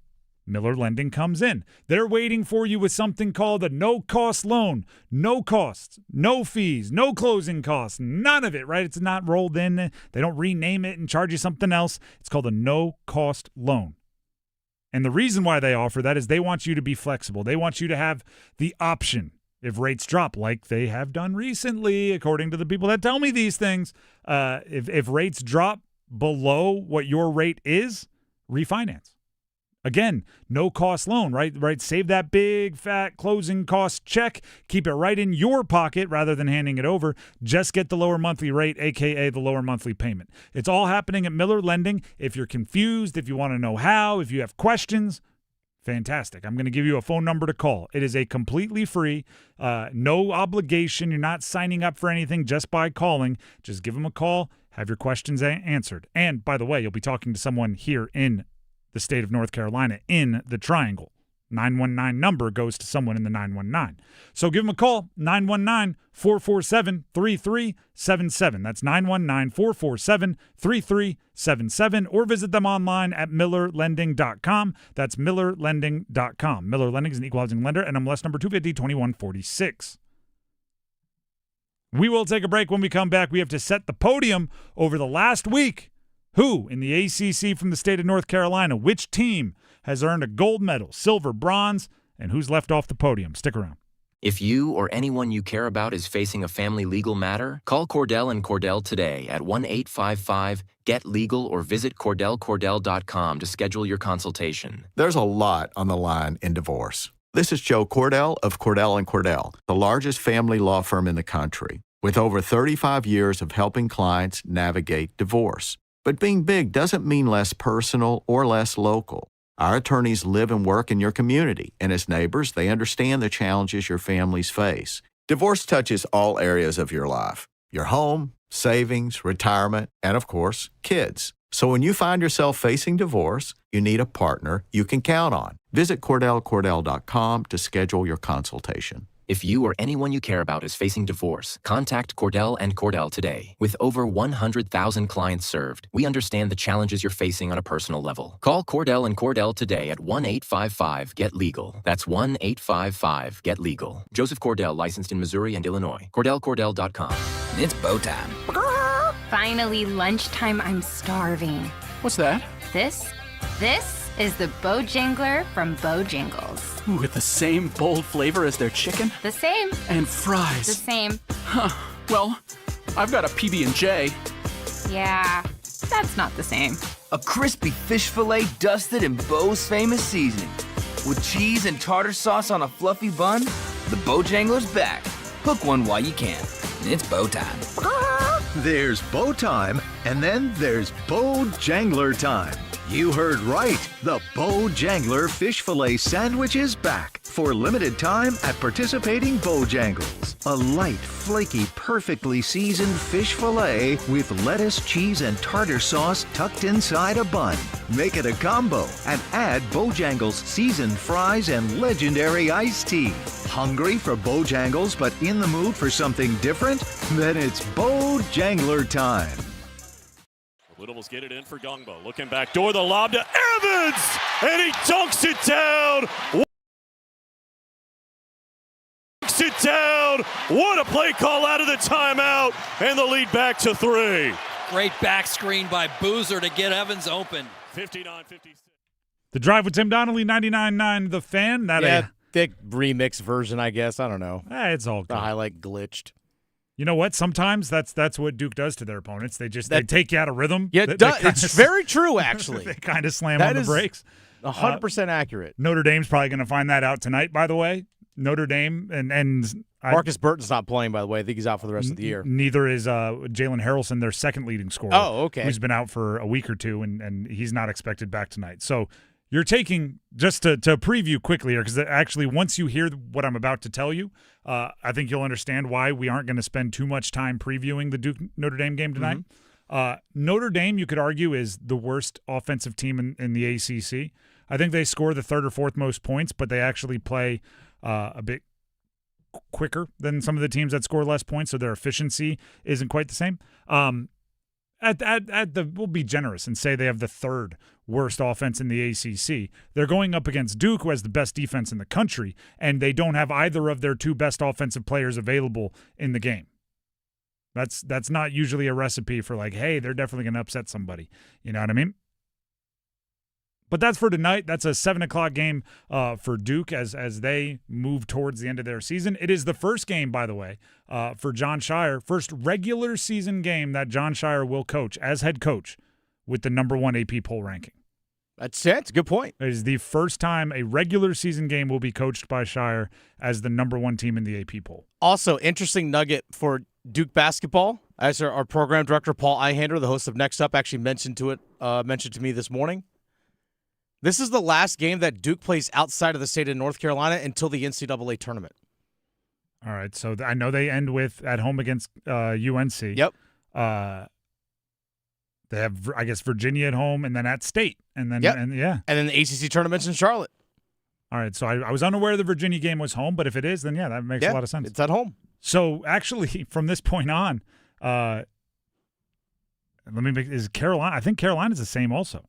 Miller Lending comes in. They're waiting for you with something called a no-cost loan. No costs, no fees, no closing costs, none of it, right? It's not rolled in. They don't rename it and charge you something else. It's called a no-cost loan. And the reason why they offer that is they want you to be flexible. They want you to have the option. If rates drop like they have done recently, according to the people that tell me these things, if rates drop below what your rate is, refinance. Again, no cost loan, right? Save that big, fat closing cost check. Keep it right in your pocket rather than handing it over. Just get the lower monthly rate, a.k.a. the lower monthly payment. It's all happening at Miller Lending. If you're confused, if you want to know how, if you have questions, fantastic. I'm going to give you a phone number to call. It is a completely free, no obligation. You're not signing up for anything just by calling. Just give them a call. have your questions answered. And, by the way, you'll be talking to someone here in the state of North Carolina in the Triangle. 919 number goes to someone in the 919. So give them a call, 919-447-3377. That's 919-447-3377. Or visit them online at millerlending.com. That's millerlending.com. Miller Lending is an equal housing lender, and MLS number 250-2146. We will take a break. When we come back, we have to set the podium over the last week. Who in the ACC from the state of North Carolina, which team has earned a gold medal, silver, bronze, and who's left off the podium? Stick around. If you or anyone you care about is facing a family legal matter, call Cordell and Cordell today at 1-855-GET-LEGAL or visit CordellCordell.com to schedule your consultation. There's a lot on the line in divorce. This is Joe Cordell of Cordell & Cordell, the largest family law firm in the country, with over 35 years of helping clients navigate divorce. But being big doesn't mean less personal or less local. Our attorneys live and work in your community, and as neighbors, they understand the challenges your families face. Divorce touches all areas of your life: your home, savings, retirement, and of course, kids. So when you find yourself facing divorce, you need a partner you can count on. Visit CordellCordell.com to schedule your consultation. If you or anyone you care about is facing divorce, contact Cordell and Cordell today. With over 100,000 clients served, we understand the challenges you're facing on a personal level. Call Cordell and Cordell today at 1-855-GET-LEGAL. That's 1-855-GET-LEGAL. Joseph Cordell, licensed in Missouri and Illinois. CordellCordell.com. It's bow time. Finally, lunchtime. I'm starving. What's that? This is the Bojangler from Bojangles. Ooh, with the same bold flavor as their chicken? The same. And fries. The same. Huh. Well, I've got a PB&J. Yeah, that's not the same. A crispy fish fillet dusted in Bo's famous seasoning. With cheese and tartar sauce on a fluffy bun, the Bojangler's back. Hook one while you can. It's bow time. There's bow time, and then there's Bojangler time. You heard right. The Bojangler fish fillet sandwich is back for limited time at participating Bojangles. A light, flaky, perfectly seasoned fish fillet with lettuce, cheese, and tartar sauce tucked inside a bun. Make it a combo and add Bojangles seasoned fries and legendary iced tea. Hungry for Bojangles but in the mood for something different? Then it's Bojangler time. Little's get it in for Gongbo. Looking back door, the lob to Evans, and he dunks it down. What a play call out of the timeout, and the lead back to 3. Great back screen by Boozer to get Evans open. 59-56. The Drive with Tim Donnelly, 99.9 The Fan. Thick remix version, I guess. I don't know. It's all good. The highlight glitched. You know what? Sometimes that's what Duke does to their opponents. They take you out of rhythm. Yeah, it's very true, actually. They kind of slam on the brakes. 100% accurate. Notre Dame's probably going to find that out tonight, by the way. Notre Dame and Marcus Burton's not playing, by the way. I think he's out for the rest of the year. Neither is Jalen Harrelson, their second leading scorer. Oh, okay. Who's been out for a week or two, and he's not expected back tonight. So you're taking, just to preview quickly here, because actually once you hear what I'm about to tell you, I think you'll understand why we aren't going to spend too much time previewing the Duke-Notre Dame game tonight. Mm-hmm. Notre Dame, you could argue, is the worst offensive team in the ACC. I think they score the third or fourth most points, but they actually play a bit quicker than some of the teams that score less points, so their efficiency isn't quite the same. We'll be generous and say they have the third worst offense in the ACC. They're going up against Duke, who has the best defense in the country, and they don't have either of their two best offensive players available in the game. That's not usually a recipe for like, hey, they're definitely going to upset somebody. You know what I mean? But that's for tonight. That's a 7 o'clock game for Duke as they move towards the end of their season. It is the first game, by the way, for Jon Scheyer, first regular season game that Jon Scheyer will coach as head coach with the number 1 AP poll ranking. That's it. It's a good point. It is the first time a regular season game will be coached by Scheyer as the number 1 team in the AP poll. Also, interesting nugget for Duke basketball. As our program director, Paul Eihander, the host of Next Up, actually mentioned to me this morning. This is the last game that Duke plays outside of the state of North Carolina until the NCAA tournament. All right, so I know they end with at home against UNC. Yep. They have, I guess, Virginia at home and then at State. And then, Yep. and then the ACC tournament's in Charlotte. All right, so I was unaware the Virginia game was home, but if it is, then that makes a lot of sense. It's at home. So actually, from this point on, is Carolina? I think Carolina's the same also.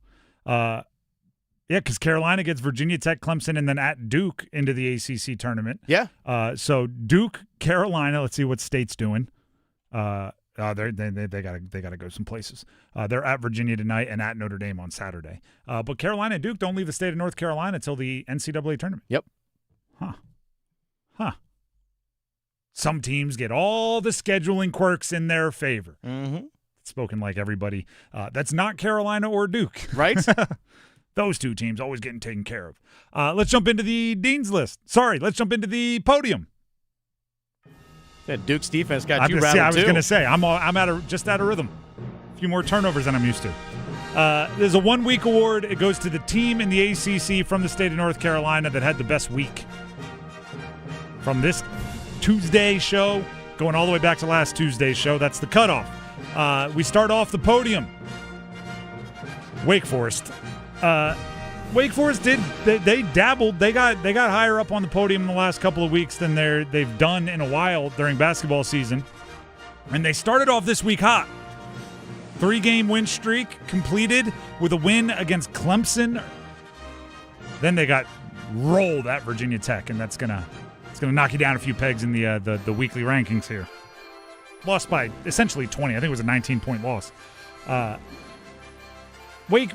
Because Carolina gets Virginia Tech, Clemson, and then at Duke into the ACC tournament. Yeah. So Duke, Carolina. Let's see what State's doing. They gotta go some places. They're at Virginia tonight and at Notre Dame on Saturday. But Carolina and Duke don't leave the state of North Carolina until the NCAA tournament. Yep. Huh. Some teams get all the scheduling quirks in their favor. Mm-hmm. Spoken like everybody. That's not Carolina or Duke. Right? Those two teams always getting taken care of. Let's jump into the Dean's List. Sorry, let's jump into the podium. Yeah, Duke's defense got you rattled, I was too. going to say, I'm just out of rhythm. A few more turnovers than I'm used to. There's a 1-week award. It goes to the team in the ACC from the state of North Carolina that had the best week. From this Tuesday show, going all the way back to last Tuesday's show, that's the cutoff. We start off the podium. Wake Forest. Wake Forest they dabbled. They got higher up on the podium in the last couple of weeks than they've done in a while during basketball season. And they started off this week hot. 3-game win streak completed with a win against Clemson. Then they got rolled at Virginia Tech, and it's gonna knock you down a few pegs in the weekly rankings here. Lost by essentially 20. I think it was a 19-point loss. Wake,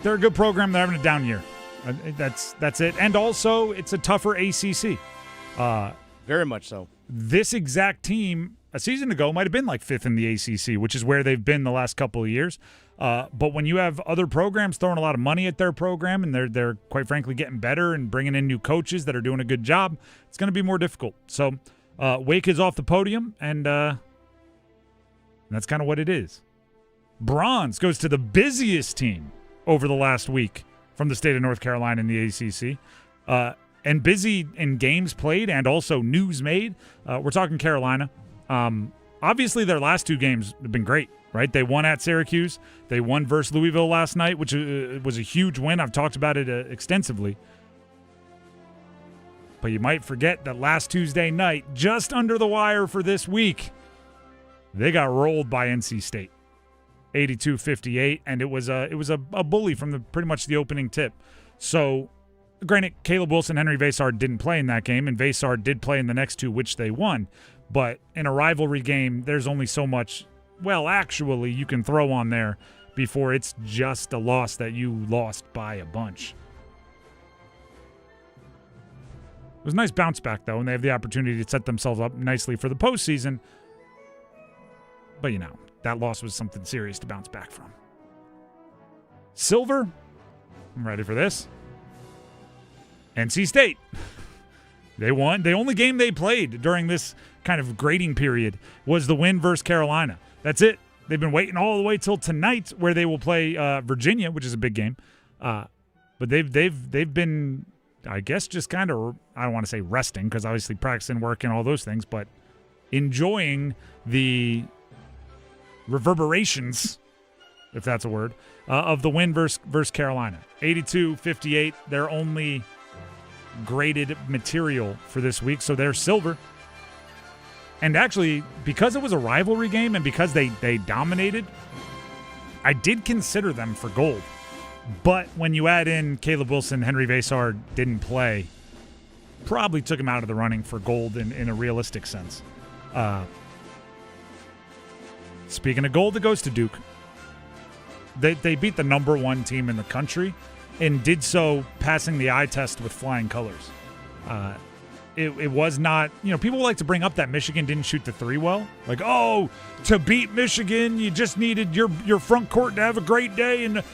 they're a good program. They're having a down year. That's it. And also, it's a tougher ACC. Very much so. This exact team a season ago might have been like 5th in the ACC, which is where they've been the last couple of years. But when you have other programs throwing a lot of money at their program and they're quite frankly getting better and bringing in new coaches that are doing a good job, it's going to be more difficult. So Wake is off the podium, and that's kind of what it is. Bronze goes to the busiest team over the last week from the state of North Carolina in the ACC. And busy in games played and also news made. We're talking Carolina. Obviously, their last 2 games have been great, right? They won at Syracuse. They won versus Louisville last night, which was a huge win. I've talked about it extensively. But you might forget that last Tuesday night, just under the wire for this week, they got rolled by NC State. 82-58, and it was a bully from pretty much the opening tip. So, granted, Caleb Wilson, Henry Vasar didn't play in that game, and Vasar did play in the next 2, which they won. But in a rivalry game, there's only so much, actually, you can throw on there before it's just a loss that you lost by a bunch. It was a nice bounce back, though, and they have the opportunity to set themselves up nicely for the postseason. But, that loss was something serious to bounce back from. Silver, I'm ready for this. NC State. They won. The only game they played during this kind of grading period was the win versus Carolina. That's it. They've been waiting all the way till tonight where they will play Virginia, which is a big game. But they've been, I guess, just kind of, I don't want to say resting because obviously practicing, working, all those things, but enjoying the reverberations, if that's a word, of the win versus Carolina. 82-58, their only graded material for this week, so they're silver. And actually, because it was a rivalry game and because they dominated, I did consider them for gold. But when you add in Caleb Wilson, Henry Vasar didn't play, probably took him out of the running for gold in a realistic sense. Speaking of gold, it goes to Duke. They beat the number 1 team in the country and did so passing the eye test with flying colors. It was not, people like to bring up that Michigan didn't shoot the 3 well. Like, to beat Michigan, you just needed your front court to have a great day and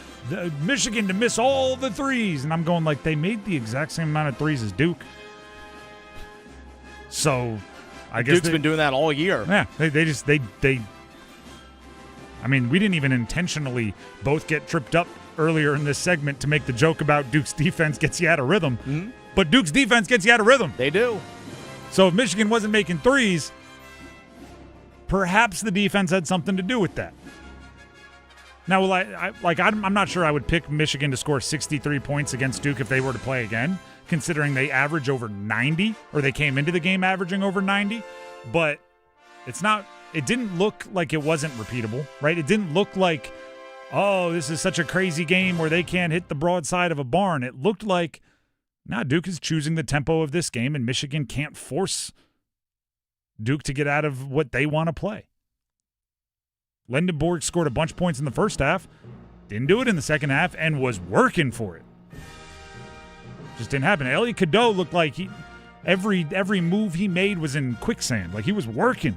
Michigan to miss all the 3s. And I'm going like, they made the exact same amount of 3s as Duke. So I guess Duke's been doing that all year. Yeah, they I mean, we didn't even intentionally both get tripped up earlier in this segment to make the joke about Duke's defense gets you out of rhythm. Mm-hmm. But Duke's defense gets you out of rhythm. They do. So if Michigan wasn't making 3s, perhaps the defense had something to do with that. Now, I'm not sure I would pick Michigan to score 63 points against Duke if they were to play again, considering they average over 90, or they came into the game averaging over 90. But it didn't look like it wasn't repeatable, right? It didn't look like, oh, this is such a crazy game where they can't hit the broadside of a barn. It looked like, Duke is choosing the tempo of this game, and Michigan can't force Duke to get out of what they want to play. Lendenborg scored a bunch of points in the first half, didn't do it in the second half, and was working for it. Just didn't happen. Elliot Cadeau looked like every move he made was in quicksand. Like he was working,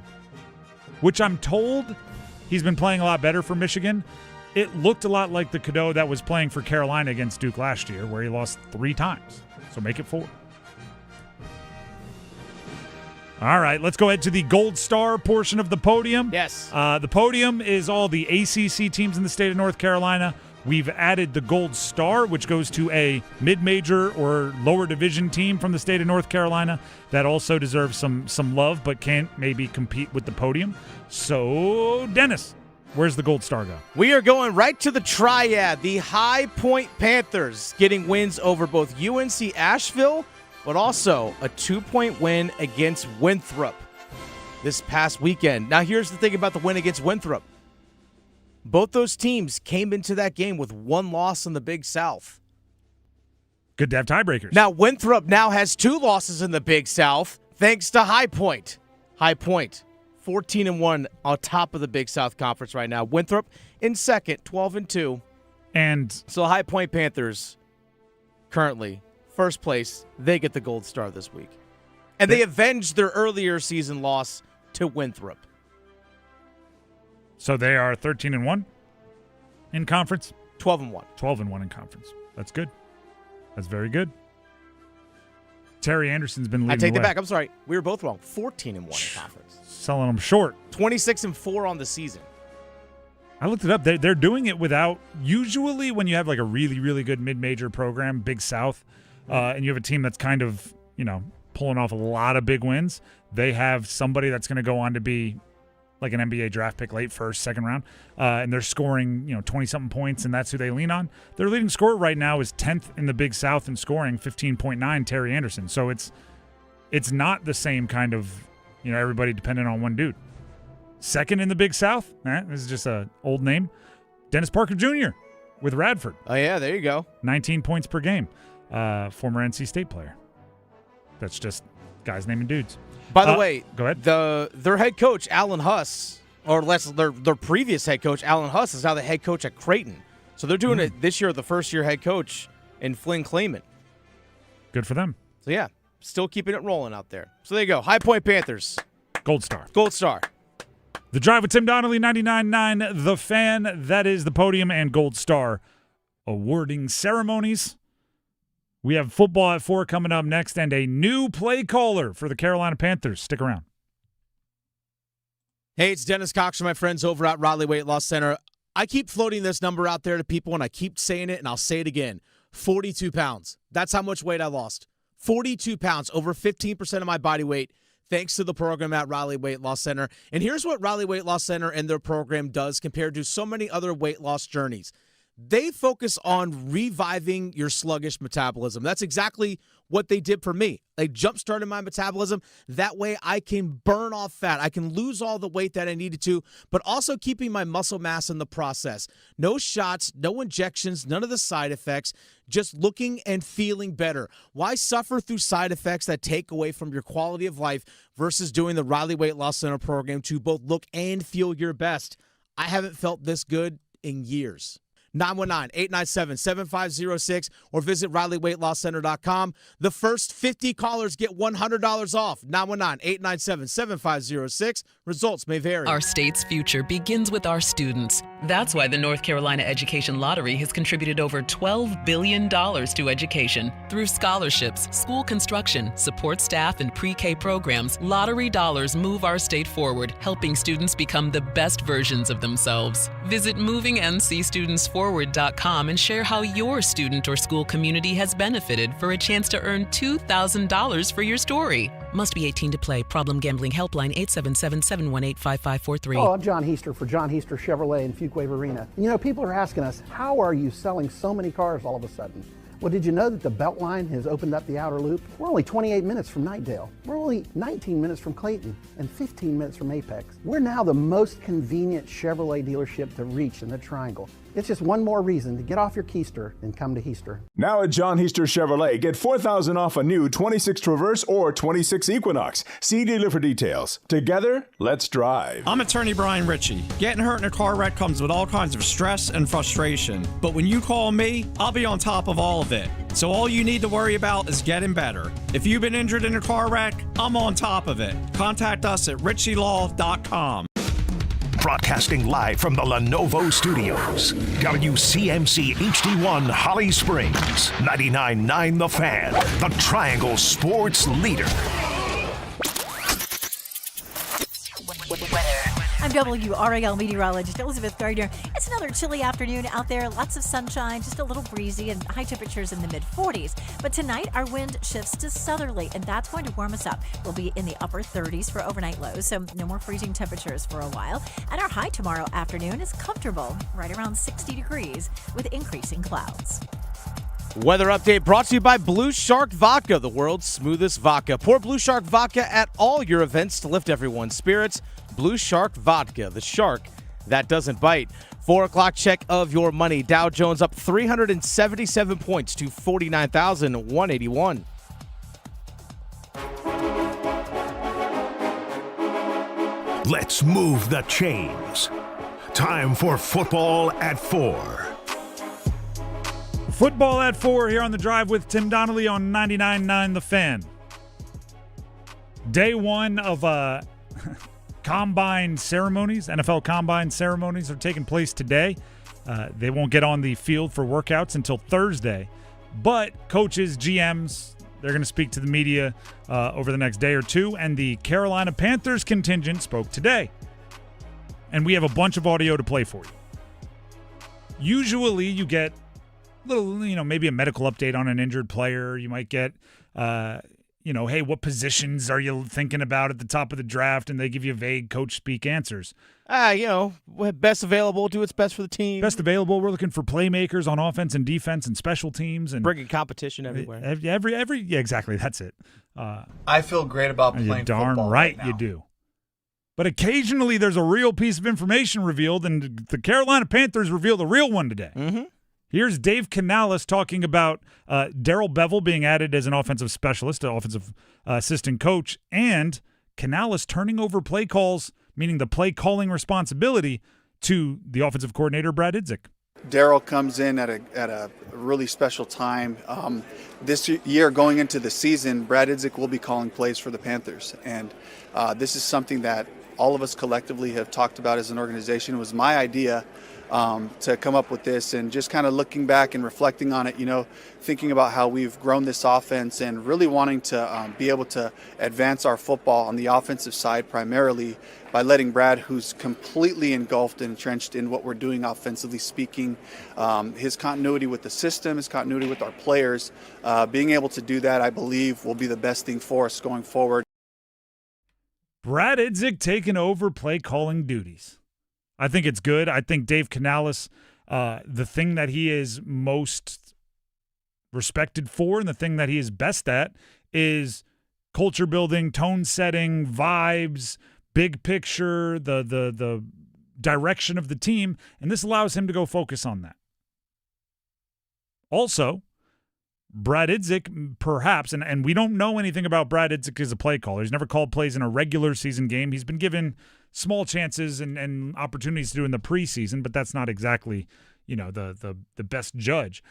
which I'm told he's been playing a lot better for Michigan. It looked a lot like the Cadeau that was playing for Carolina against Duke last year, where he lost 3 times. So make it 4. All right, let's go ahead to the Gold Star portion of the podium. Yes. The podium is all the ACC teams in the state of North Carolina. We've added the Gold Star, which goes to a mid-major or lower division team from the state of North Carolina that also deserves some love but can't maybe compete with the podium. So, Dennis, where's the Gold Star go? We are going right to the Triad, the High Point Panthers, getting wins over both UNC Asheville, but also a 2-point win against Winthrop this past weekend. Now, here's the thing about the win against Winthrop. Both those teams came into that game with 1 loss in the Big South. Good to have tiebreakers. Now, Winthrop now has 2 losses in the Big South, thanks to High Point. High Point, 14-1 on top of the Big South Conference right now. Winthrop in second, 12-2. And so High Point Panthers currently first place. They get the Gold Star this week. And they avenged their earlier season loss to Winthrop. So they are 13-1 in conference? 12-1. 12-1 in conference. That's good. That's very good. Terry Anderson's been leading I take the that way. back. I'm sorry. We were both wrong. 14-1 in conference. Selling them short. 26-4 on the season. I looked it up. They're doing it without, usually when you have like a really, really good mid-major program, Big South, and you have a team that's kind of, pulling off a lot of big wins, they have somebody that's going to go on to be like an NBA draft pick late first, second round, and they're scoring, 20-something points, and that's who they lean on. Their leading scorer right now is 10th in the Big South in scoring, 15.9, Terry Anderson. So it's not the same kind of, everybody dependent on one dude. Second in the Big South, this is just an old name, Dennis Parker Jr. with Radford. Oh, yeah, there you go. 19 points per game, former NC State player. That's just guys naming dudes. By the way, go ahead. Their head coach, Alan Huss, or less their previous head coach, Alan Huss, is now the head coach at Creighton. So they're doing it this year, the first-year head coach in Flynn Clayman. Good for them. So, yeah, still keeping it rolling out there. So there you go. High Point Panthers. Gold Star. Gold Star. The Drive with Tim Donnelly, 99.9 The Fan. That is the podium and Gold Star awarding ceremonies. We have football at 4 coming up next and a new play caller for the Carolina Panthers. Stick around. Hey, it's Dennis Cox from my friends over at Raleigh Weight Loss Center. I keep floating this number out there to people, and I keep saying it, and I'll say it again. 42 pounds. That's how much weight I lost. 42 pounds, over 15% of my body weight, thanks to the program at Raleigh Weight Loss Center. And here's what Raleigh Weight Loss Center and their program does compared to so many other weight loss journeys. They focus on reviving your sluggish metabolism. That's exactly what they did for me. They jump-started my metabolism. That way I can burn off fat. I can lose all the weight that I needed to, but also keeping my muscle mass in the process. No shots, no injections, none of the side effects, just looking and feeling better. Why suffer through side effects that take away from your quality of life versus doing the Raleigh Weight Loss Center program to both look and feel your best? I haven't felt this good in years. 919-897-7506 or visit RileightWeightLossCenter.com. The first 50 callers get $100 off. 919-897-7506. Results may vary. Our state's future begins with our students. That's why the North Carolina Education Lottery has contributed over $12 billion to education. Through scholarships, school construction, support staff, and pre-K programs, lottery dollars move our state forward, helping students become the best versions of themselves. Visit MovingNCStudentsForward.com and share how your student or school community has benefited for a chance to earn $2,000 for your story. Must be 18 to play. Problem gambling helpline 877-718-5543. Oh, I'm John Heister for John Heister Chevrolet in Fuquay Arena. You know, people are asking us, how are you selling so many cars all of a sudden? Well, did you know that the Beltline has opened up the outer loop? We're only 28 minutes from Knightdale. We're only 19 minutes from Clayton and 15 minutes from Apex. We're now the most convenient Chevrolet dealership to reach in the Triangle. It's just one more reason to get off your keister and come to Heister. Now at John Heister Chevrolet, get $4,000 off a new 26 Traverse or 26 Equinox. See dealer for details. Together, let's drive. I'm attorney Brian Ritchie. Getting hurt in a car wreck comes with all kinds of stress and frustration. But when you call me, I'll be on top of all of it. So all you need to worry about is getting better. If you've been injured in a car wreck, I'm on top of it. Contact us at ritchielaw.com. Broadcasting live from the Lenovo Studios. WCMC HD1 Holly Springs. 99.9 The Fan. The Triangle Sports Leader. I'm WRAL meteorologist Elizabeth Gardner. It's another chilly afternoon out there. Lots of sunshine, just a little breezy, and high temperatures in the mid-40s. But tonight, our wind shifts to southerly, and that's going to warm us up. We'll be in the upper 30s for overnight lows, so no more freezing temperatures for a while. And our high tomorrow afternoon is comfortable, right around 60 degrees, with increasing clouds. Weather update brought to you by Blue Shark Vodka, the world's smoothest vodka. Pour Blue Shark Vodka at all your events to lift everyone's spirits. Blue Shark Vodka, the shark that doesn't bite. 4 o'clock check of your money. Dow Jones up 377 points to 49,181. Let's move the chains. Time for Football at 4. Football at 4 here on The Drive with Tim Donnelly on 99.9 The Fan. Day one of combine ceremonies, NFL combine ceremonies are taking place today. They won't get on the field for workouts until Thursday. But coaches, GMs, they're going to speak to the media over the next day or two. And the Carolina Panthers contingent spoke today. And we have a bunch of audio to play for you. Usually you get little, maybe a medical update on an injured player. You might get, hey, what positions are you thinking about at the top of the draft? And they give you vague coach speak answers. Best available, do what's best for the team. Best available. We're looking for playmakers on offense and defense and special teams and bringing competition everywhere. Yeah, exactly. That's it. I feel great about playing football. Darn right you do. But occasionally there's a real piece of information revealed, and the Carolina Panthers revealed a real one today. Mm-hmm. Here's Dave Canales talking about Darrell Bevel being added as an offensive specialist, an offensive assistant coach, and Canales turning over play calls, meaning the play calling responsibility, to the offensive coordinator, Brad Idzik. Darrell comes in at a really special time. This year, going into the season, Brad Idzik will be calling plays for the Panthers. And this is something that all of us collectively have talked about as an organization. It was my idea to come up with this, and just kind of looking back and reflecting on it, thinking about how we've grown this offense and really wanting to be able to advance our football on the offensive side primarily by letting Brad, who's completely engulfed and entrenched in what we're doing offensively speaking, his continuity with the system, his continuity with our players, being able to do that, I believe, will be the best thing for us going forward. Brad Idzik taking over play calling duties. I think it's good. I think Dave Canales, the thing that he is most respected for and the thing that he is best at is culture building, tone setting, vibes, big picture, the direction of the team, and this allows him to go focus on that. Also, Brad Idzik, perhaps, and we don't know anything about Brad Idzik as a play caller. He's never called plays in a regular season game. He's been given small chances and opportunities to do in the preseason, but that's not exactly, the best judge.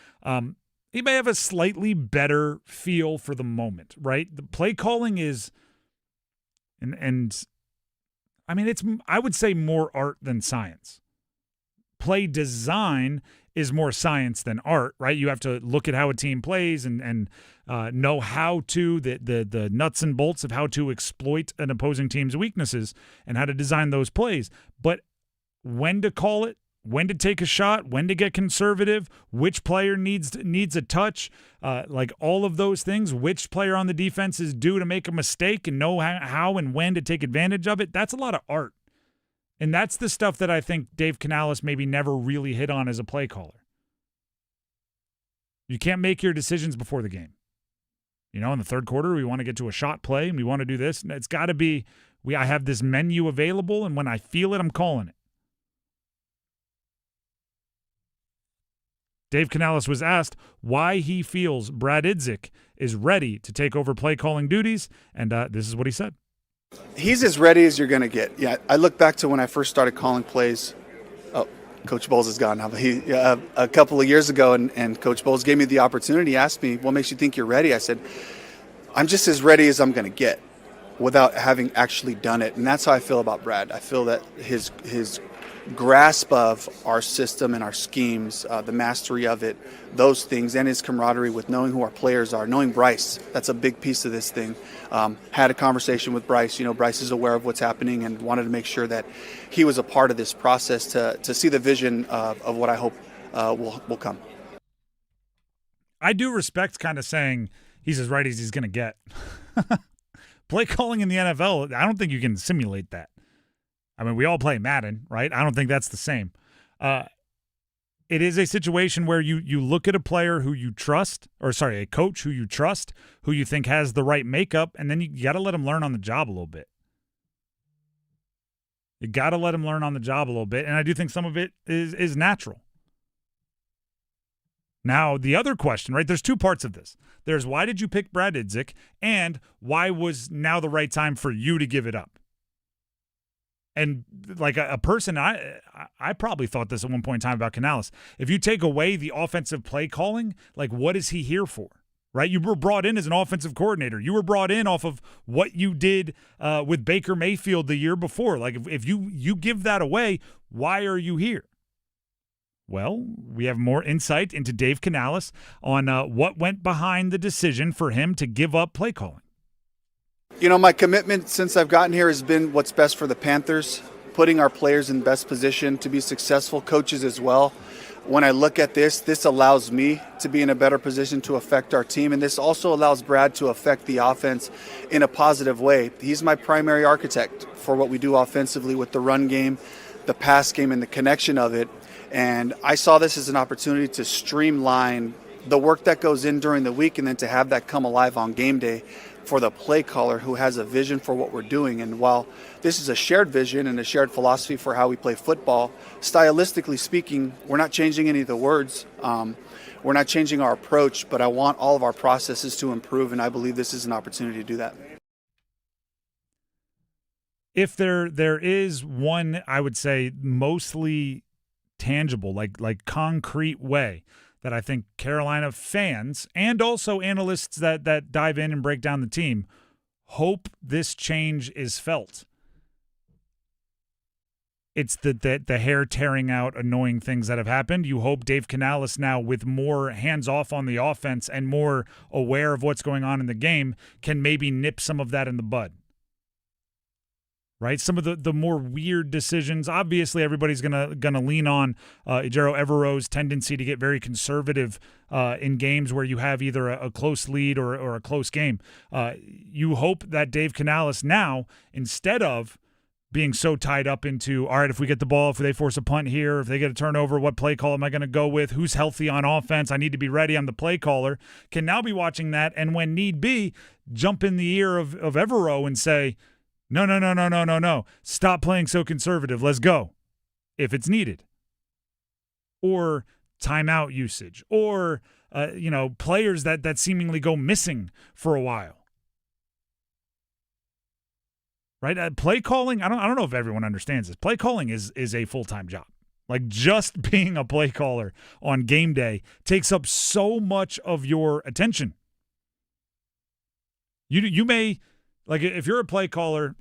He may have a slightly better feel for the moment, right? The play calling is, and I mean, it's, I would say, more art than science. Play design is more science than art, right? You have to look at how a team plays and know how to, the nuts and bolts of how to exploit an opposing team's weaknesses and how to design those plays. But when to call it, when to take a shot, when to get conservative, which player needs a touch, like all of those things, which player on the defense is due to make a mistake and know how and when to take advantage of it. That's a lot of art. And that's the stuff that I think Dave Canales maybe never really hit on as a play caller. You can't make your decisions before the game. In the third quarter, we want to get to a shot play and we want to do this. And it's got to be, I have this menu available, and when I feel it, I'm calling it. Dave Canales was asked why he feels Brad Idzik is ready to take over play calling duties, and this is what he said. He's as ready as you're going to get. Yeah, I look back to when I first started calling plays. Oh, Coach Bowles is gone now, but a couple of years ago, and Coach Bowles gave me the opportunity. He asked me, what makes you think you're ready? I said, I'm just as ready as I'm going to get without having actually done it. And that's how I feel about Brad. I feel that his grasp of our system and our schemes, the mastery of it, those things, and his camaraderie with knowing who our players are, knowing Bryce, that's a big piece of this thing. Had a conversation with Bryce. Bryce is aware of what's happening and wanted to make sure that he was a part of this process to see the vision of what I hope will come. I do respect kind of saying he's as right as he's going to get. Play calling in the NFL, I don't think you can simulate that. I mean, we all play Madden, right? I don't think that's the same. It is a situation where you look at a player who you trust, a coach who you trust, who you think has the right makeup, and then you got to let him learn on the job a little bit. You got to let him learn on the job a little bit, and I do think some of it is natural. Now, the other question, right, there's two parts of this. There's why did you pick Brad Idzik, and why was now the right time for you to give it up? And like a person, I probably thought this at one point in time about Canales. If you take away the offensive play calling, like what is he here for, right? You were brought in as an offensive coordinator. You were brought in off of what you did with Baker Mayfield the year before. Like if you give that away, why are you here? Well, we have more insight into Dave Canales on what went behind the decision for him to give up play calling. My commitment since I've gotten here has been what's best for the Panthers, putting our players in best position to be successful, coaches as well. When I look at this allows me to be in a better position to affect our team, and this also allows Brad to affect the offense in a positive way. He's my primary architect for what we do offensively with the run game, the pass game, and the connection of it. And I saw this as an opportunity to streamline the work that goes in during the week and then to have that come alive on game day for the play caller who has a vision for what we're doing. And while this is a shared vision and a shared philosophy for how we play football, stylistically speaking, we're not changing any of the words. We're not changing our approach, but I want all of our processes to improve, and I believe this is an opportunity to do that. If there is one, I would say, mostly tangible, like concrete way that I think Carolina fans and also analysts that dive in and break down the team hope this change is felt. It's the hair tearing out annoying things that have happened. You hope Dave Canales now, with more hands off on the offense and more aware of what's going on in the game, can maybe nip some of that in the bud. Right, some of the more weird decisions. Obviously, everybody's gonna lean on Ejiro Evero's tendency to get very conservative in games where you have either a close lead or a close game. You hope that Dave Canales now, instead of being so tied up into, all right, if we get the ball, if they force a punt here, if they get a turnover, what play call am I going to go with? Who's healthy on offense? I need to be ready. I'm the play caller. Can now be watching that, and when need be, jump in the ear of Evero and say, No. Stop playing so conservative. Let's go if it's needed. Or timeout usage. Or, players that seemingly go missing for a while. Right? Play calling, I don't know if everyone understands this. Play calling is a full-time job. Like, just being a play caller on game day takes up so much of your attention. You may, like, if you're a play caller,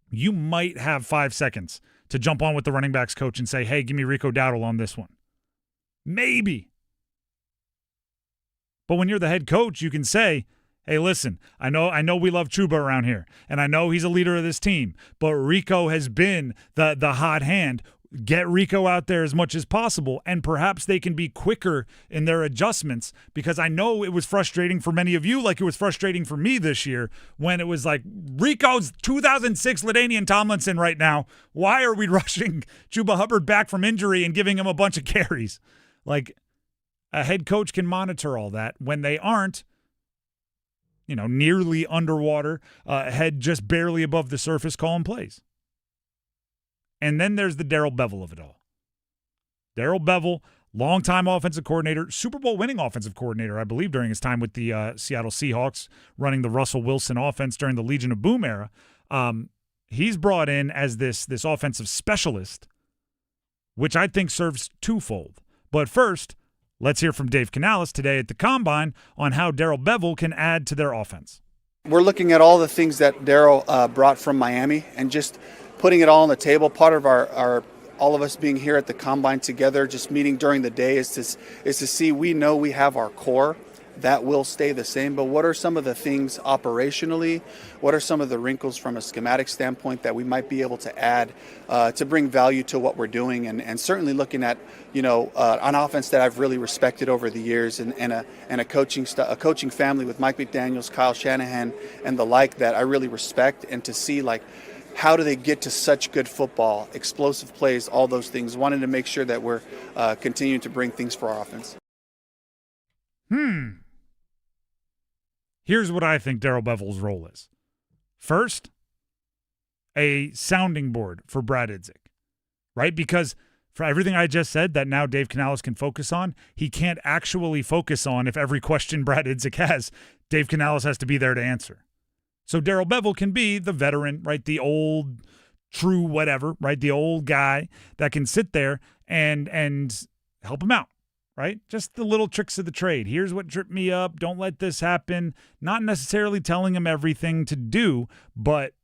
you might have 5 seconds to jump on with the running backs coach and say, hey, give me Rico Dowdle on this one. Maybe. But when you're the head coach, you can say, hey, listen, I know we love Chuba around here, and I know he's a leader of this team, but Rico has been the hot hand. get Rico out there as much as possible, and perhaps they can be quicker in their adjustments, because I know it was frustrating for many of you, like it was frustrating for me this year when it was like, Rico's 2006 LaDainian Tomlinson right now. Why are we rushing Chuba Hubbard back from injury and giving him a bunch of carries? Like, a head coach can monitor all that when they aren't, nearly underwater, head just barely above the surface calling plays. And then there's the Darrell Bevell of it all. Darrell Bevell, longtime offensive coordinator, Super Bowl winning offensive coordinator, I believe, during his time with the Seattle Seahawks, running the Russell Wilson offense during the Legion of Boom era. He's brought in as this offensive specialist, which I think serves twofold. But first, let's hear from Dave Canales today at the Combine on how Darrell Bevell can add to their offense. We're looking at all the things that Darrell brought from Miami and just putting it all on the table. Part of our all of us being here at the Combine together, just meeting during the day, is to see, we know we have our core that will stay the same, but what are some of the things operationally? What are some of the wrinkles from a schematic standpoint that we might be able to add to bring value to what we're doing? And certainly looking at an offense that I've really respected over the years, and a coaching family with Mike McDaniels, Kyle Shanahan, and the like, that I really respect, and to see how do they get to such good football, explosive plays, all those things. Wanted to make sure that we're continuing to bring things for our offense. Here's what I think Darrell Bevell's role is. First, a sounding board for Brad Idzik, right? Because for everything I just said that now Dave Canales can focus on, he can't actually focus on if every question Brad Idzik has, Dave Canales has to be there to answer. So Darrell Bevell can be the veteran, right? The old, true whatever, right? The old guy that can sit there and help him out. Right? Just the little tricks of the trade. Here's what tripped me up. Don't let this happen. Not necessarily telling him everything to do, but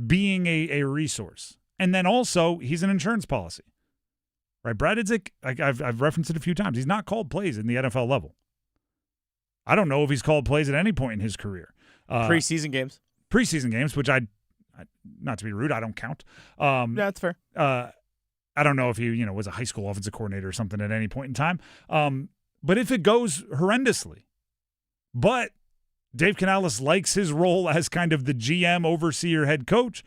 being a resource. And then also, he's an insurance policy. Right? Brad Idzik, I've referenced it a few times. He's not called plays in the NFL level. I don't know if he's called plays at any point in his career. Preseason games. Preseason games, which I not to be rude, I don't count. Yeah, that's fair. I don't know if he, was a high school offensive coordinator or something at any point in time. But if it goes horrendously, but Dave Canales likes his role as kind of the GM, overseer, head coach,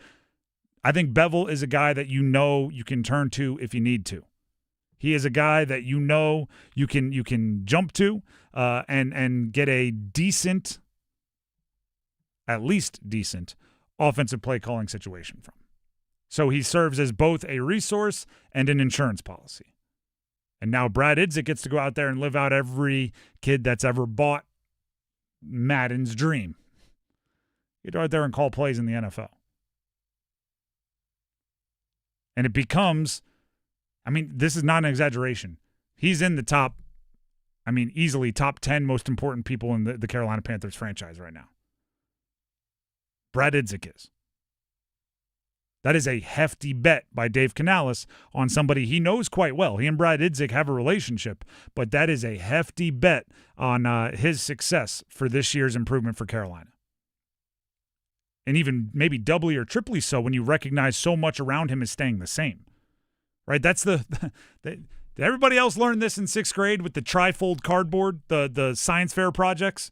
I think Bevell is a guy that you can turn to if you need to. He is a guy that you can jump to and get a decent, at least decent, offensive play calling situation from. So he serves as both a resource and an insurance policy. And now Brad Idzik gets to go out there and live out every kid that's ever bought Madden's dream. He'd go out there and call plays in the NFL. And it becomes, this is not an exaggeration. He's in the top, easily top 10 most important people in the Carolina Panthers franchise right now. Brad Idzik is. That is a hefty bet by Dave Canales on somebody he knows quite well. He and Brad Idzik have a relationship, but that is a hefty bet on his success for this year's improvement for Carolina. And even maybe doubly or triply so when you recognize so much around him is staying the same. Right? That's did everybody else learn this in 6th grade with the trifold cardboard, the science fair projects?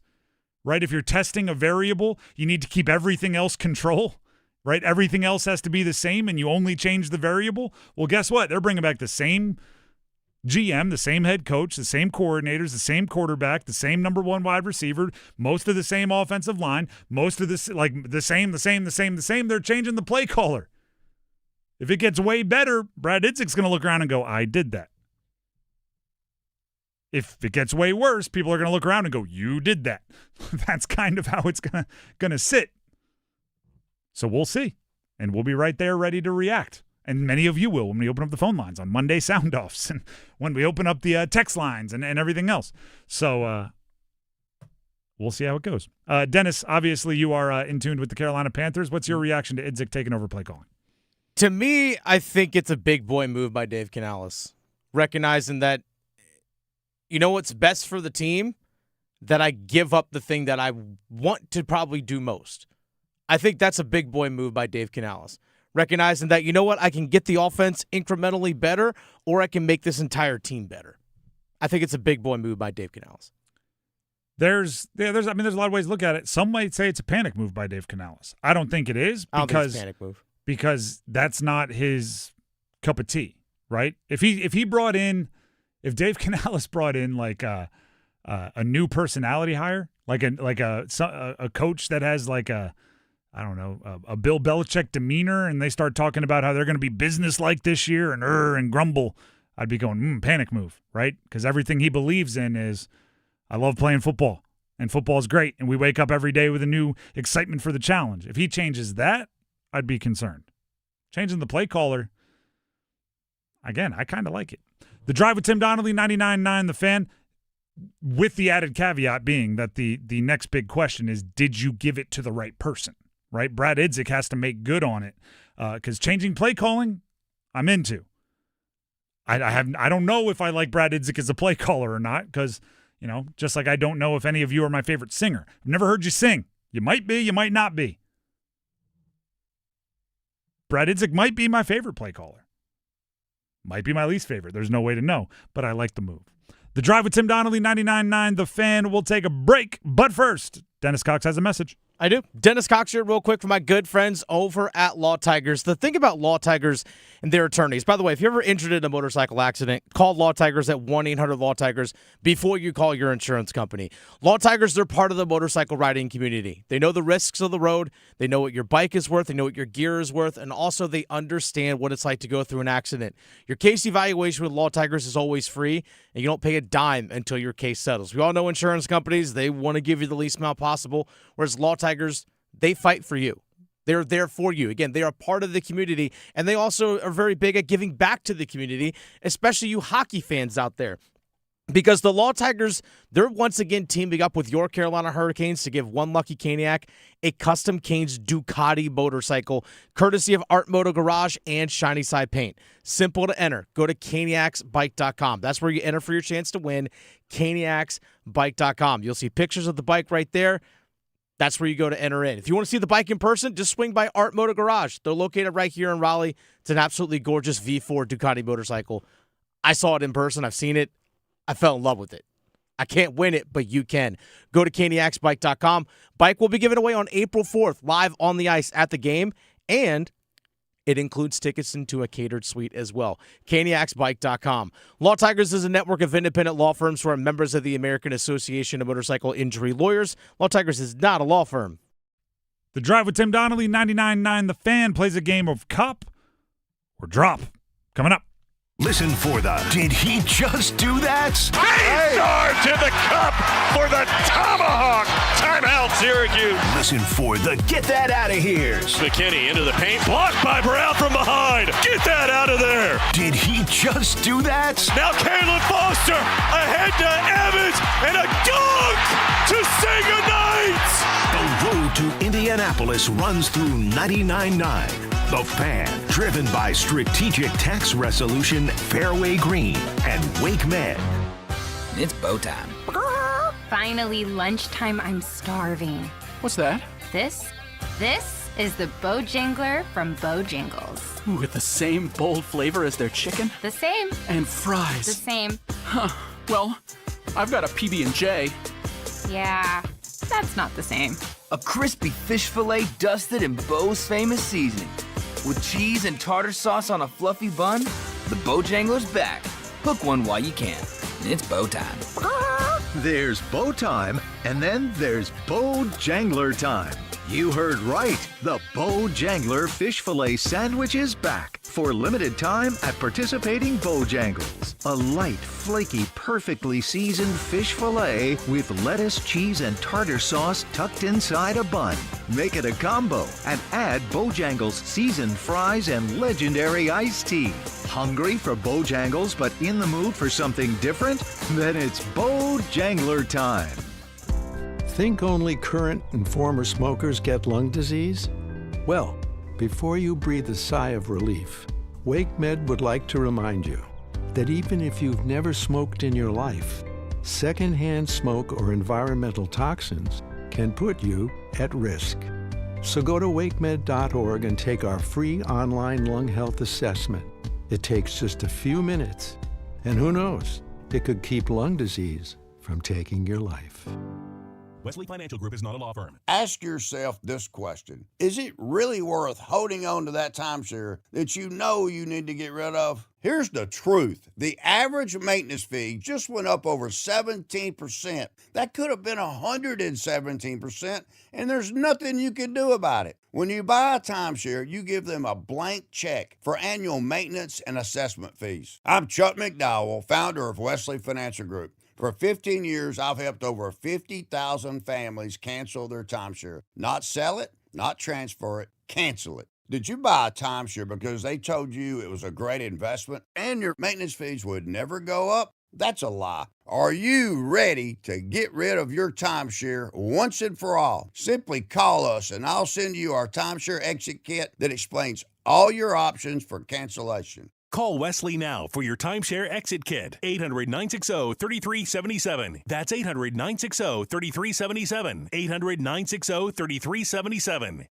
Right? If you're testing a variable, you need to keep everything else control. Right? Everything else has to be the same and you only change the variable. Well, guess what? They're bringing back the same GM, the same head coach, the same coordinators, the same quarterback, the same number one wide receiver, most of the same offensive line, most of this, the same. They're changing the play caller. If it gets way better, Brad Idzik's going to look around and go, I did that. If it gets way worse, people are going to look around and go, you did that. That's kind of how it's going to sit. So we'll see, and we'll be right there ready to react. And many of you will when we open up the phone lines on Monday sound-offs and when we open up the text lines and everything else. So we'll see how it goes. Dennis, obviously you are in tune with the Carolina Panthers. What's your reaction to Idzik taking over play calling? To me, I think it's a big boy move by Dave Canales, recognizing that, what's best for the team, that I give up the thing that I want to probably do most. I think that's a big boy move by Dave Canales, recognizing that, you know what, I can get the offense incrementally better, or I can make this entire team better. I think it's a big boy move by Dave Canales. There's a lot of ways to look at it. Some might say it's a panic move by Dave Canales. I don't think it is I don't think it's a panic move. Because that's not his cup of tea, right? If Dave Canales brought in like a new personality hire, like a coach that has like a Bill Belichick demeanor, and they start talking about how they're going to be business-like this year and grumble, I'd be going, panic move, right? Because everything he believes in is, I love playing football, and football is great, and we wake up every day with a new excitement for the challenge. If he changes that, I'd be concerned. Changing the play caller, again, I kind of like it. The Drive with Tim Donnelly, 99.9 The Fan, with the added caveat being that the next big question is, did you give it to the right person? Right, Brad Idzik has to make good on it because changing play calling, I'm into. I don't know if I like Brad Idzik as a play caller or not because, just like I don't know if any of you are my favorite singer. I've never heard you sing. You might be, you might not be. Brad Idzik might be my favorite play caller. Might be my least favorite. There's no way to know, but I like the move. The Drive with Tim Donnelly, 99.9 The Fan. We'll take a break, but first, Dennis Cox has a message. I do. Dennis Cox here real quick for my good friends over at Law Tigers. The thing about Law Tigers and their attorneys, by the way, if you're ever injured in a motorcycle accident, call Law Tigers at 1-800-LAW-TIGERS before you call your insurance company. Law Tigers, they're part of the motorcycle riding community. They know the risks of the road. They know what your bike is worth. They know what your gear is worth. And also they understand what it's like to go through an accident. Your case evaluation with Law Tigers is always free, and you don't pay a dime until your case settles. We all know insurance companies, they want to give you the least amount possible, whereas Law Tigers, they fight for you. They're there for you. Again, they are part of the community, and they also are very big at giving back to the community, especially you hockey fans out there. Because the Law Tigers, they're once again teaming up with your Carolina Hurricanes to give one lucky Caniac a custom Canes Ducati motorcycle, courtesy of Art Moto Garage and Shiny Side Paint. Simple to enter. Go to caniacsbike.com. That's where you enter for your chance to win, caniacsbike.com. You'll see pictures of the bike right there. That's where you go to enter in. If you want to see the bike in person, just swing by Art Moto Garage. They're located right here in Raleigh. It's an absolutely gorgeous V4 Ducati motorcycle. I saw it in person. I've seen it. I fell in love with it. I can't win it, but you can. Go to caniacsbike.com. Bike will be given away on April 4th, live on the ice at the game, and it includes tickets into a catered suite as well. caniacsbike.com. Law Tigers is a network of independent law firms who are members of the American Association of Motorcycle Injury Lawyers. Law Tigers is not a law firm. The Drive with Tim Donnelly, 99.9 The Fan, plays a game of Cup or Drop. Coming up. Listen for the Did He Just Do That? Baystar to the cup for the tomahawk. Timeout, Syracuse. Listen for the Get That Out of Here's. McKinney into the paint, blocked by Brown from behind. Get that out of there. Did he just do that? Now Caleb Foster ahead to Evans and a dunk to say goodnight. The road to Indianapolis runs through 99.9. The Fan, driven by Strategic Tax Resolution, Fairway Green, and Wake Med. It's bow time. Finally, lunchtime. I'm starving. What's that? This is the Bojangler from Bojangles. Ooh, with the same bold flavor as their chicken? The same. And fries. The same. Huh. Well, I've got a PB&J. Yeah, that's not the same. A crispy fish fillet dusted in Bo's famous seasoning. With cheese and tartar sauce on a fluffy bun, the Bojangler's back. Hook one while you can. It's bow time. There's bow time, and then there's Bojangler time. You heard right. The Bojangler fish fillet sandwich is back for limited time at participating Bojangles. A light, flaky, perfectly seasoned fish fillet with lettuce, cheese, and tartar sauce tucked inside a bun. Make it a combo and add Bojangles seasoned fries and legendary iced tea. Hungry for Bojangles but in the mood for something different? Then it's Bojangler time. Think only current and former smokers get lung disease? Well, before you breathe a sigh of relief, WakeMed would like to remind you that even if you've never smoked in your life, secondhand smoke or environmental toxins can put you at risk. So go to wakemed.org and take our free online lung health assessment. It takes just a few minutes. And who knows, it could keep lung disease from taking your life. Wesley Financial Group is not a law firm. Ask yourself this question. Is it really worth holding on to that timeshare that you know you need to get rid of? Here's the truth. The average maintenance fee just went up over 17%. That could have been 117%, and there's nothing you can do about it. When you buy a timeshare, you give them a blank check for annual maintenance and assessment fees. I'm Chuck McDowell, founder of Wesley Financial Group. For 15 years, I've helped over 50,000 families cancel their timeshare. Not sell it, not transfer it, cancel it. Did you buy a timeshare because they told you it was a great investment and your maintenance fees would never go up? That's a lie. Are you ready to get rid of your timeshare once and for all? Simply call us and I'll send you our timeshare exit kit that explains all your options for cancellation. Call Wesley now for your timeshare exit kit. 800-960-3377. That's 800-960-3377. 800-960-3377.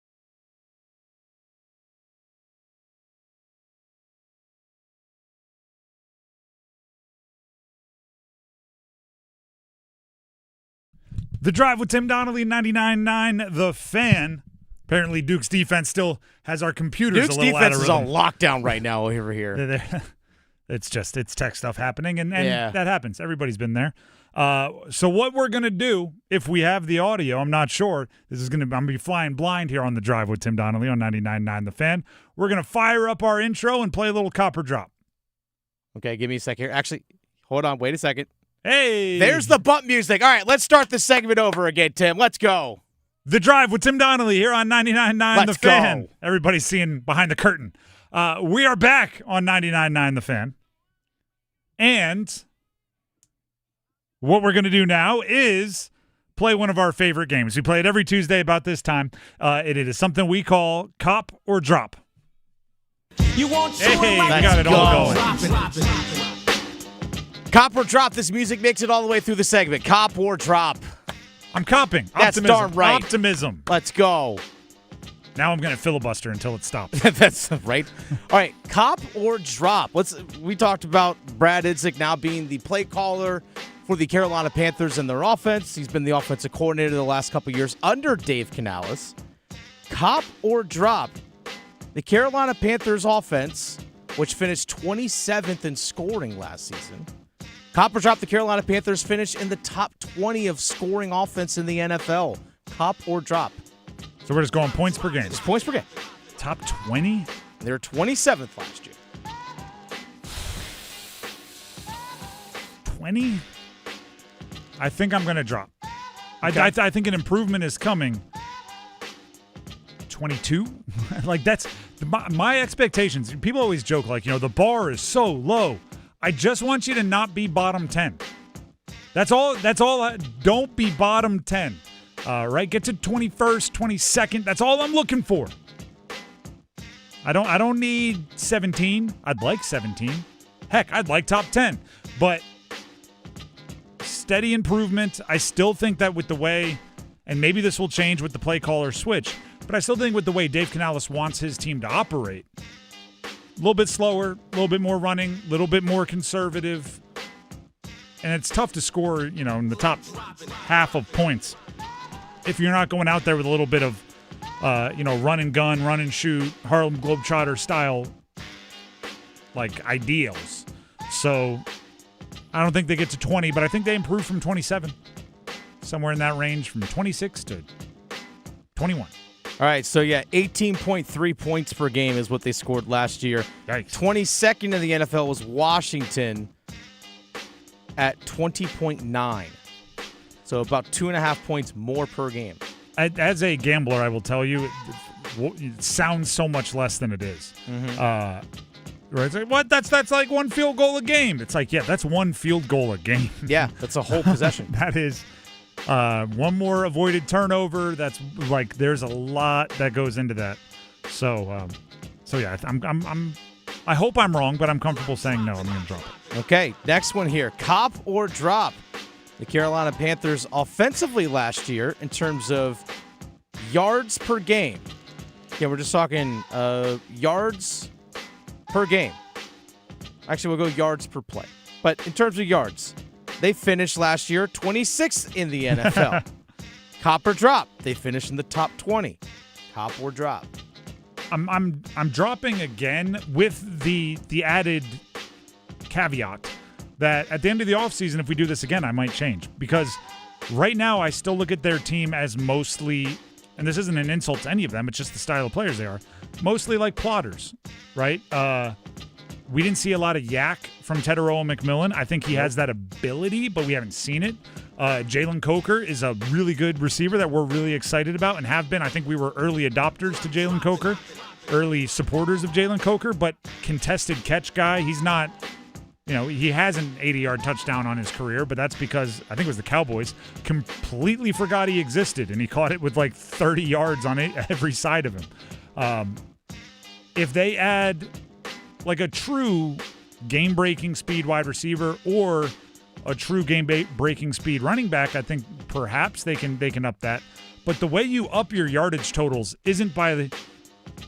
The Drive with Tim Donnelly, 99.9 The Fan. Apparently, Duke's defense still has our computers Duke's a little defense out of is on rhythm. lockdown right now over here. It's tech stuff happening, and Yeah. that happens. Everybody's been there. So what we're going to do, if we have the audio, I'm not sure. I'm going to be flying blind here on The Drive with Tim Donnelly on 99.9 The Fan. We're going to fire up our intro and play a little copper drop. Okay, give me a second here. Actually, hold on. Wait a second. Hey! There's the bump music. All right, let's start this segment over again, Tim. Let's go. The Drive with Tim Donnelly here on 99.9 The Fan. Go. Everybody's seeing behind the curtain. We are back on 99.9 The Fan. And what we're going to do now is play one of our favorite games. We play it every Tuesday about this time. It is something we call Cop or Drop. You want Hey, we got it all going. Cop or drop. This music makes it all the way through the segment. Cop or drop. I'm copping. That's Optimism. darn right. Optimism. Let's go. Now I'm going to filibuster until it stops. That's right. All right, cop or drop. We talked about Brad Idzik now being the play caller for the Carolina Panthers and their offense. He's been the offensive coordinator the last couple of years under Dave Canales. Cop or drop. The Carolina Panthers offense, which finished 27th in scoring last season. Cop or drop, the Carolina Panthers finished in the top 20 of scoring offense in the NFL. Cop or drop. So we're just going points per game. Just points per game. Top 20? They were 27th last year. 20? I think I'm going to drop. Okay. I think an improvement is coming. 22? Like, that's my expectations. People always joke, like, the bar is so low. I just want you to not be bottom 10. That's all. Don't be bottom 10. Right? Get to 21st, 22nd. That's all I'm looking for. I don't need 17. I'd like 17. Heck, I'd like top 10. But steady improvement. I still think that with the way, and maybe this will change with the play caller switch, but I still think with the way Dave Canales wants his team to operate, a little bit slower, a little bit more running, a little bit more conservative. And it's tough to score, in the top half of points if you're not going out there with a little bit of, run and gun, run and shoot, Harlem Globetrotter style, like, ideals. So I don't think they get to 20, but I think they improve from 27. Somewhere in that range from 26 to 21. All right, so 18.3 points per game is what they scored last year. Yikes. 22nd in the NFL was Washington at 20.9. So about 2.5 points more per game. As a gambler, I will tell you, it sounds so much less than it is. Mm-hmm. Right? It's like, what? That's like one field goal a game. It's like, that's one field goal a game. Yeah, that's a whole possession. That is one more avoided turnover. That's like, there's a lot that goes into that. So yeah, I hope I'm wrong, but I'm comfortable saying no. I'm going to drop it. Okay, next one here. Cop or drop. The Carolina Panthers offensively last year, in terms of yards per game. Yeah, we're just talking yards per game. Actually, we'll go yards per play. But in terms of yards, they finished last year 26th in the NFL. Cop or drop, they finished in the top 20. Cop or drop. I'm dropping again with the added caveat that at the end of the offseason, if we do this again, I might change. Because right now I still look at their team as mostly, and this isn't an insult to any of them, it's just the style of players they are, mostly like plotters, right? We didn't see a lot of yak from Teteroa McMillan. I think he has that ability, but we haven't seen it. Jalen Coker is a really good receiver that we're really excited about and have been. I think we were early adopters to Jalen Coker, early supporters of Jalen Coker, but contested catch guy. He's not, he has an 80-yard touchdown on his career, but that's because, I think it was the Cowboys, completely forgot he existed, and he caught it with like 30 yards on every side of him. If they add like a true game-breaking speed wide receiver or a true game-breaking speed running back, I think perhaps they can up that. But the way you up your yardage totals isn't by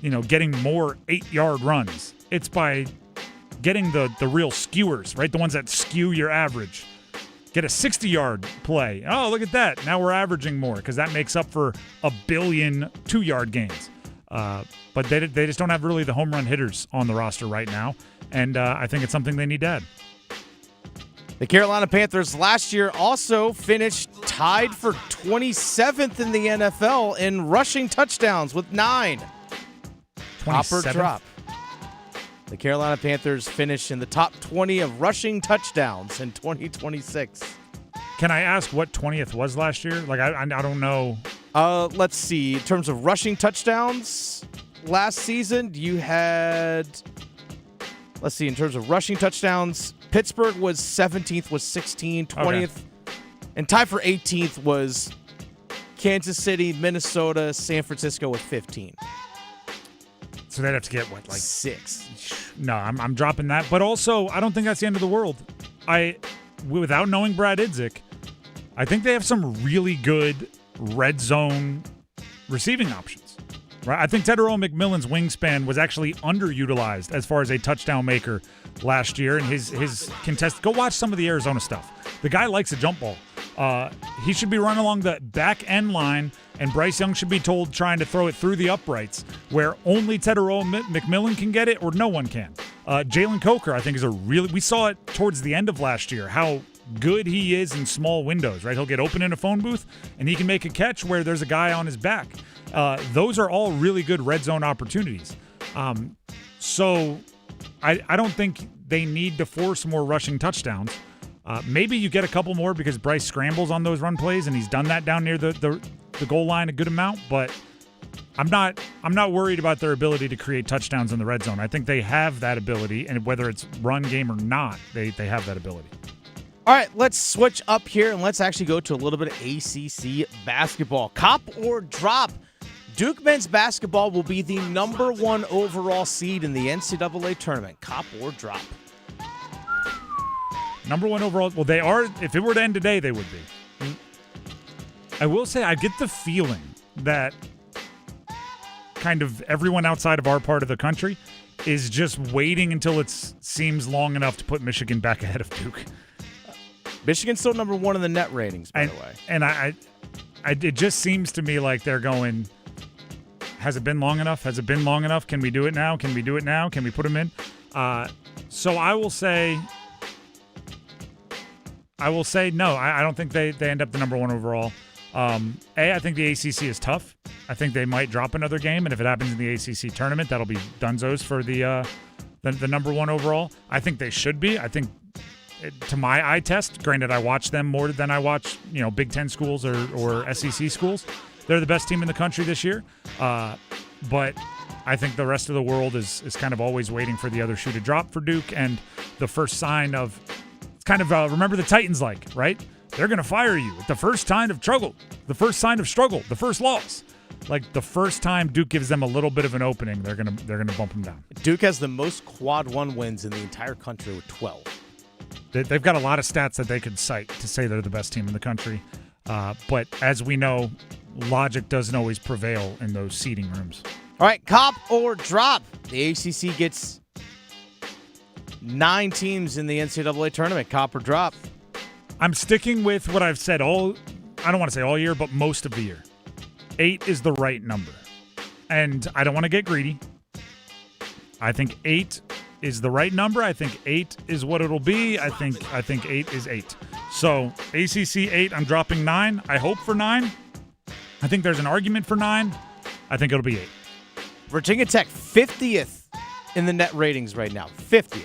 getting more 8-yard runs. It's by getting the real skewers, right? The ones that skew your average. Get a 60-yard play. Oh, look at that. Now we're averaging more because that makes up for a billion 2-yard gains. But they just don't have really the home run hitters on the roster right now, and I think it's something they need to add. The Carolina Panthers last year also finished tied for 27th in the NFL in rushing touchdowns with 9. Top or drop. The Carolina Panthers finished in the top 20 of rushing touchdowns in 2026. Can I ask what 20th was last year? Like, I don't know. Let's see. In terms of rushing touchdowns last season, you had, let's see, in terms of rushing touchdowns, Pittsburgh was 17th with 16, 20th. Okay. And tied for 18th was Kansas City, Minnesota, San Francisco with 15. So they'd have to get, what, like 6? No, I'm dropping that. But also, I don't think that's the end of the world. Without knowing Brad Idzik, I think they have some really good red zone receiving options. Right? I think Teteroa McMillan's wingspan was actually underutilized as far as a touchdown maker last year, and his contest. Go watch some of the Arizona stuff. The guy likes a jump ball. He should be running along the back end line, and Bryce Young should be told trying to throw it through the uprights where only Teteroa McMillan can get it or no one can. Jalen Coker, I think, is we saw it towards the end of last year, how good he is in small windows, right? He'll get open in a phone booth, and he can make a catch where there's a guy on his back. Those are all really good red zone opportunities. So I don't think they need to force more rushing touchdowns. Maybe you get a couple more because Bryce scrambles on those run plays, and he's done that down near the goal line a good amount, but I'm not worried about their ability to create touchdowns in the red zone. I think they have that ability, and whether it's run game or not, they have that ability. All right, let's switch up here, and let's actually go to a little bit of ACC basketball. Cop or drop? Duke men's basketball will be the number 1 overall seed in the NCAA tournament. Cop or drop? Number 1 overall. Well, they are. If it were to end today, they would be. I will say I get the feeling that kind of everyone outside of our part of the country is just waiting until it seems long enough to put Michigan back ahead of Duke. Michigan's still number 1 in the net ratings, by the way. And it just seems to me like they're going, has it been long enough? Has it been long enough? Can we do it now? Can we do it now? Can we put them in? So I will say no. I don't think they end up the number 1 overall. I think the ACC is tough. I think they might drop another game, and if it happens in the ACC tournament, that'll be dunzos for the number 1 overall. I think they should be. I think, to my eye test, granted I watch them more than I watch Big Ten schools or SEC schools. They're the best team in the country this year. But I think the rest of the world is kind of always waiting for the other shoe to drop for Duke, and the first sign of it's kind of remember the Titans, like, right? They're going to fire you at the first sign of struggle, the first loss. Like the first time Duke gives them a little bit of an opening, they're gonna bump them down. Duke has the most quad 1 wins in the entire country with 12. They've got a lot of stats that they could cite to say they're the best team in the country. But as we know, logic doesn't always prevail in those seating rooms. All right, cop or drop. The ACC gets 9 teams in the NCAA tournament. Cop or drop. I'm sticking with what I've said I don't want to say all year, but most of the year. 8 is the right number. And I don't want to get greedy. I think 8 is the right number. I think 8 is what it'll be. I think 8 is 8. So ACC 8, I'm dropping 9. I hope for 9. I think there's an argument for 9. I think it'll be 8. Virginia Tech, 50th in the net ratings right now. 50th.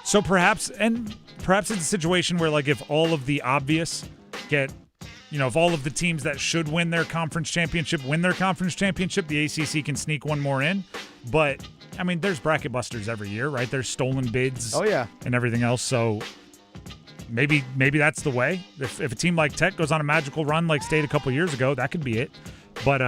So perhaps it's a situation where, like, if all of the obvious if all of the teams that should win their conference championship win their conference championship, the ACC can sneak one more in. But, I mean, there's bracket busters every year, right? There's stolen bids and everything else. So maybe that's the way. If a team like Tech goes on a magical run like State a couple years ago, that could be it. But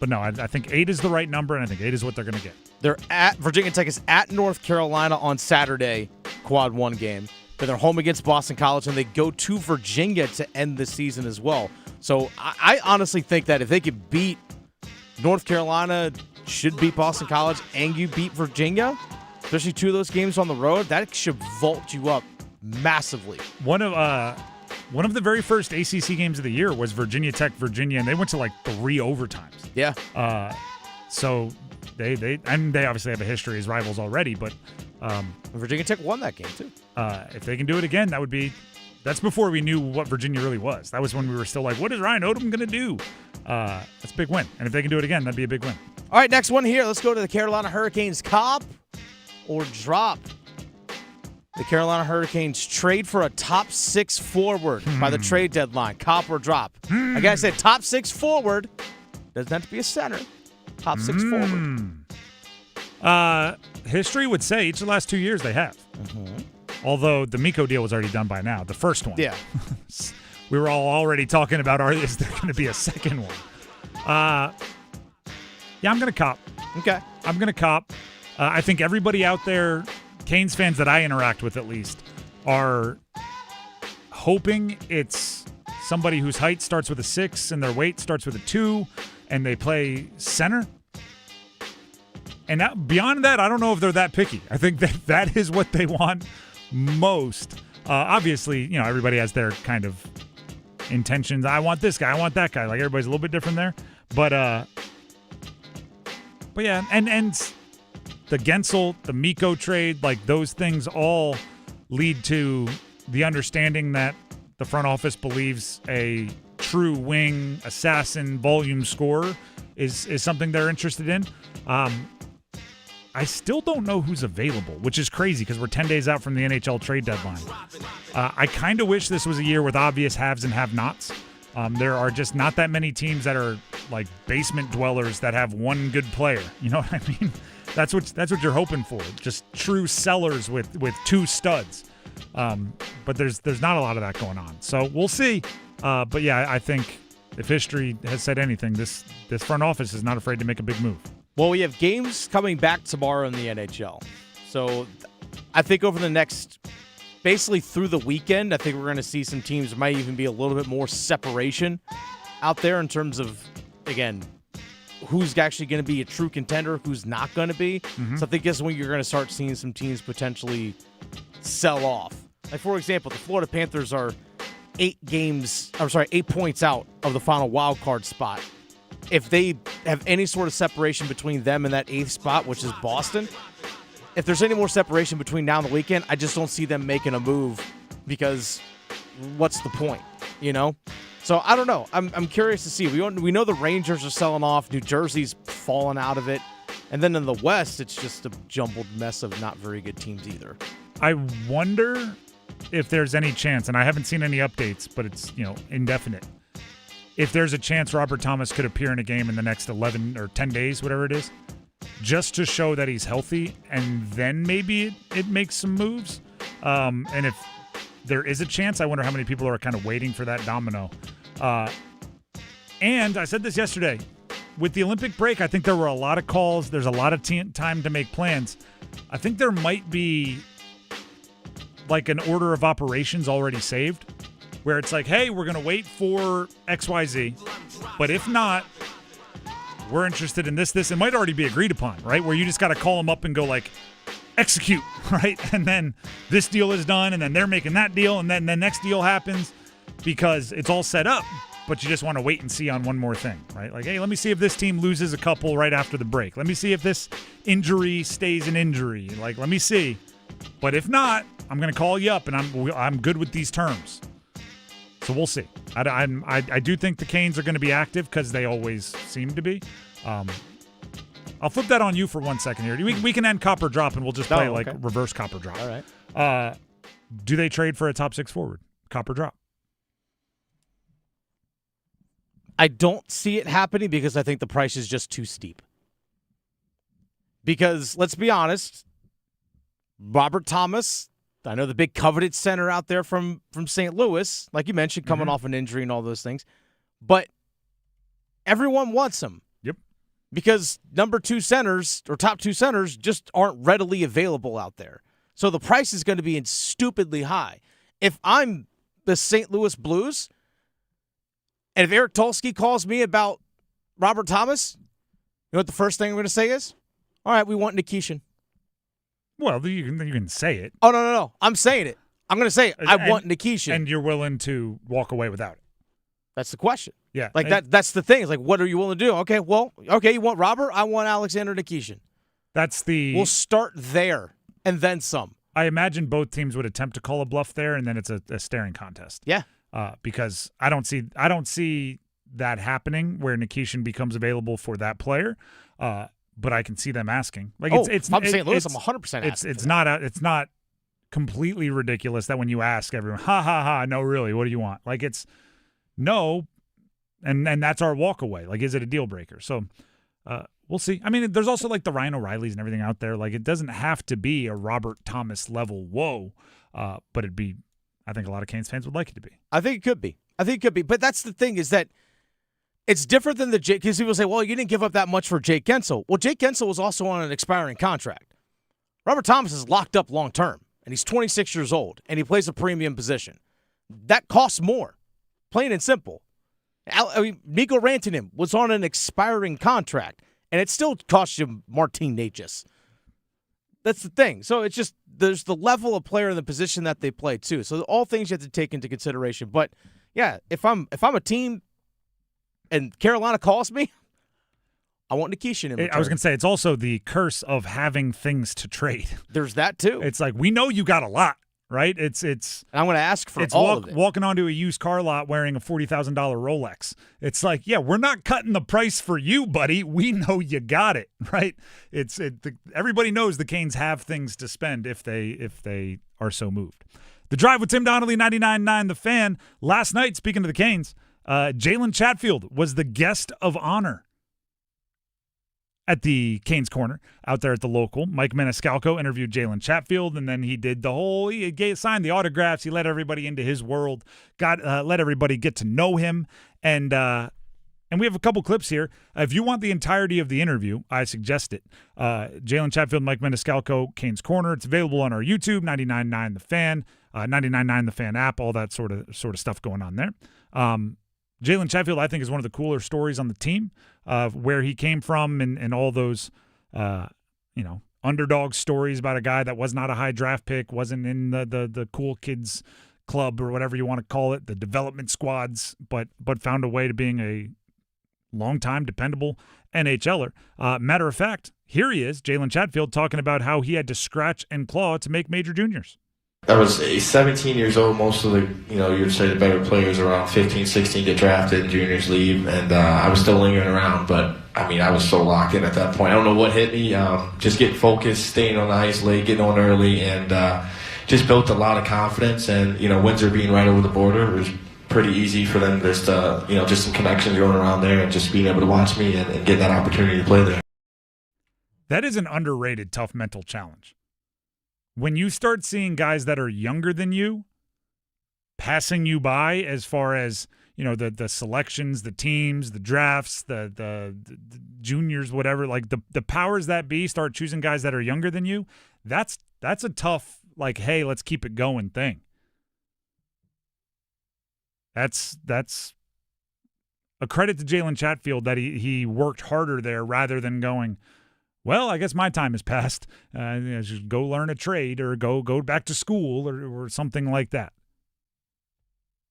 no, I think 8 is the right number, and I think 8 is what they're going to get. Virginia Tech is at North Carolina on Saturday, quad 1 game. Then they're home against Boston College, and they go to Virginia to end the season as well. So I honestly think that if they could beat North Carolina, should beat Boston College, and you beat Virginia, especially 2 of those games on the road, that should vault you up massively. One of the very first ACC games of the year was Virginia Tech, Virginia, and they went to like 3 overtimes. Yeah. So they obviously have a history as rivals already, but Virginia Tech won that game too. If they can do it again, that's before we knew what Virginia really was. That was when we were still like, what is Ryan Odom going to do? That's a big win. And if they can do it again, that'd be a big win. All right, next one here. Let's go to the Carolina Hurricanes. Cop or drop? The Carolina Hurricanes trade for a top 6 forward by the trade deadline. Cop or drop? Like I said, top 6 forward. Doesn't have to be a center. Top 6 forward. History would say each of the last 2 years they have. Although the Miko deal was already done by now. The first one. Yeah. We were all already talking about, is there going to be a second one? Yeah, I'm going to cop. Okay. I'm going to cop. I think everybody out there, Canes fans that I interact with at least, are hoping it's somebody whose height starts with a 6 and their weight starts with a 2, and they play center. And beyond that, I don't know if they're that picky. I think that is what they want most. Obviously, everybody has their kind of intentions. I want this guy. I want that guy. Like, everybody's a little bit different there. But yeah, and the Gensel, the Miko trade, like, those things all lead to the understanding that the front office believes a true wing assassin volume scorer is something they're interested in. I still don't know who's available, which is crazy because we're 10 days out from the NHL trade deadline. I kind of wish this was a year with obvious haves and have-nots. There are just not that many teams that are like basement dwellers that have one good player. You know what I mean? That's what you're hoping for. Just true sellers with 2 studs. But there's not a lot of that going on. So we'll see. But yeah, I think if history has said anything, this front office is not afraid to make a big move. Well, we have games coming back tomorrow in the NHL. So I think over the next, basically through the weekend, I think we're going to see some teams, might even be a little bit more separation out there in terms of, again, who's actually going to be a true contender, who's not going to be. Mm-hmm. So I think that's when you're going to start seeing some teams potentially sell off. Like, for example, the Florida Panthers are 8 points out of the final wild card spot. If they have any sort of separation between them and that 8th spot, which is Boston, if there's any more separation between now and the weekend, I just don't see them making a move because what's the point, So I don't know. I'm curious to see. We know the Rangers are selling off. New Jersey's fallen out of it. And then in the West, it's just a jumbled mess of not very good teams either. I wonder if there's any chance, and I haven't seen any updates, but it's, indefinite. If there's a chance Robert Thomas could appear in a game in the next 11 or 10 days, whatever it is, just to show that he's healthy, and then maybe it makes some moves. And if there is a chance, I wonder how many people are kind of waiting for that domino. And I said this yesterday, with the Olympic break, I think there were a lot of calls. There's a lot of time to make plans. I think there might be like an order of operations already saved, where it's like, hey, we're going to wait for XYZ. But if not, we're interested in this. It might already be agreed upon, right? Where you just got to call them up and go like, execute, right? And then this deal is done, and then they're making that deal, and then the next deal happens because it's all set up. But you just want to wait and see on one more thing, right? Like, hey, let me see if this team loses a couple right after the break. Let me see if this injury stays an injury. Like, let me see. But if not, I'm going to call you up, and I'm good with these terms. So we'll see. I do think the Canes are going to be active because they always seem to be. I'll flip that on you for 1 second here. We can end Copper Drop, and we'll just play like reverse Copper Drop. All right. Do they trade for a top 6 forward? Copper Drop. I don't see it happening because I think the price is just too steep. Because, let's be honest, Robert Thomas, I know the big coveted center out there from St. Louis, like you mentioned, coming off an injury and all those things. But everyone wants him. Yep. Because number 2 centers or top 2 centers just aren't readily available out there. So the price is going to be stupidly high. If I'm the St. Louis Blues, and if Eric Tulsky calls me about Robert Thomas, you know what the first thing I'm going to say is? All right, we want Nikishin. Well, you can say it. Oh, no. I'm saying it. I'm going to say it. I want Nikishin. And you're willing to walk away without it. That's the question. Yeah. Like, that's the thing. It's like, what are you willing to do? Okay, you want Robert? I want Alexander Nikishin. We'll start there and then some. I imagine both teams would attempt to call a bluff there, and then it's a staring contest. Yeah. Because I don't see that happening where Nikishin becomes available for that player. But I can see them asking. Like if I'm St. Louis, I'm 100% asking. It's not completely ridiculous that when you ask everyone, ha, no, really, what do you want? Like it's no, and that's our walk away. Like, is it a deal breaker? So we'll see. I mean, there's also like the Ryan O'Reillys and everything out there. Like, it doesn't have to be a Robert Thomas level whoa, but it'd be. I think a lot of Canes fans would like it to be. I think it could be. But that's the thing is that it's different than because people say, well, you didn't give up that much for Jake Gensel. Well, Jake Gensel was also on an expiring contract. Robert Thomas is locked up long term, and he's 26 years old, and he plays a premium position. That costs more, plain and simple. Nico Rantanen was on an expiring contract, and it still cost you Martin Necas. That's the thing. So it's just there's the level of player in the position that they play too. So all things you have to take into consideration. But yeah, if I'm a team and Carolina calls me, I want Nikishin in return. I was going to say it's also the curse of having things to trade. There's that too. It's like we know you got a lot, right? It's. And I'm going to ask for all of it. Walking onto a used car lot wearing a $40,000 Rolex. It's like, yeah, we're not cutting the price for you, buddy. We know you got it, right? Everybody knows the Canes have things to spend if they are so moved. The Drive with Tim Donnelly, 99.9 The Fan. Last night, speaking of the Canes, Jalen Chatfield was the guest of honor at the Canes Corner out there at the local. Mike Maniscalco interviewed Jalen Chatfield, and then he did he signed the autographs. He let everybody into his world, let everybody get to know him, and we have a couple clips here. If you want the entirety of the interview, I suggest it. Jalen Chatfield, Mike Maniscalco, Canes Corner. It's available on our YouTube, 99.9 The Fan, 99.9 The Fan app, all that sort of stuff going on there. Jalen Chatfield, I think, is one of the cooler stories on the team, where he came from and all those, underdog stories about a guy that was not a high draft pick, wasn't in the cool kids club or whatever you want to call it, the development squads, but found a way to being a long-time dependable NHLer. Matter of fact, here he is, Jalen Chatfield, talking about how he had to scratch and claw to make major juniors. I was 17 years old. Most of the, you'd say the better players around 15, 16 get drafted and juniors leave. And I was still lingering around, but I was so locked in at that point. I don't know what hit me. Just getting focused, staying on the ice late, getting on early, and just built a lot of confidence. And, Windsor being right over the border, it was pretty easy for them just some connections going around there and just being able to watch me and get that opportunity to play there. That is an underrated tough mental challenge. When you start seeing guys that are younger than you passing you by as far as, the selections, the teams, the drafts, the juniors, whatever, like the powers that be start choosing guys that are younger than you, that's a tough, like, hey, let's keep it going thing. That's a credit to Jalen Chatfield that he worked harder there rather than going, well, I guess my time has passed. Just go learn a trade or go back to school or something like that.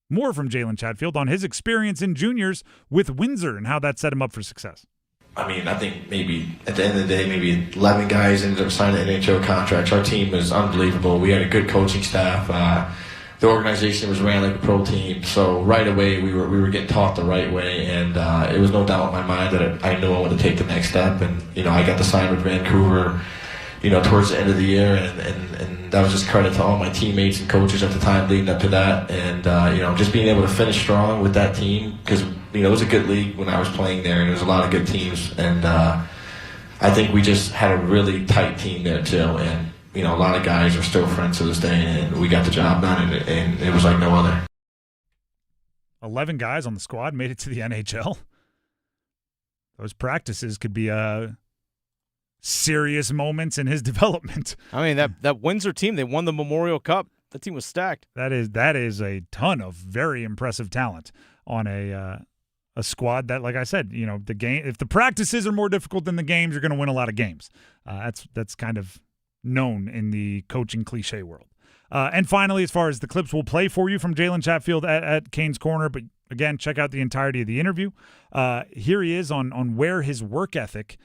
More from Jalen Chatfield on his experience in juniors with Windsor and how that set him up for success. I mean, I think maybe at the end of the day, maybe 11 guys ended up signing NHL contracts. Our team was unbelievable. We had a good coaching staff. The organization was ran like a pro team. So right away, we were getting taught the right way, and it was no doubt in my mind that I knew I wanted to take the next step. And I got the sign with Vancouver, towards the end of the year, and that was just credit to all my teammates and coaches at the time leading up to that. And just being able to finish strong with that team because it was a good league when I was playing there, and there was a lot of good teams. And I think we just had a really tight team there too. And a lot of guys are still friends to this day, and we got the job done, and it was like no other. 11 guys on the squad made it to the NHL. Those practices could be serious moments in his development. I mean, that Windsor team, they won the Memorial Cup. That team was stacked. That is a ton of very impressive talent on a squad that, like I said, the game. If the practices are more difficult than the games, you're going to win a lot of games. That's kind of known in the coaching cliche world. And finally, as far as the clips we'll play for you from Jalen Chatfield at Canes Corner, but again, check out the entirety of the interview. Here he is on where his work ethic,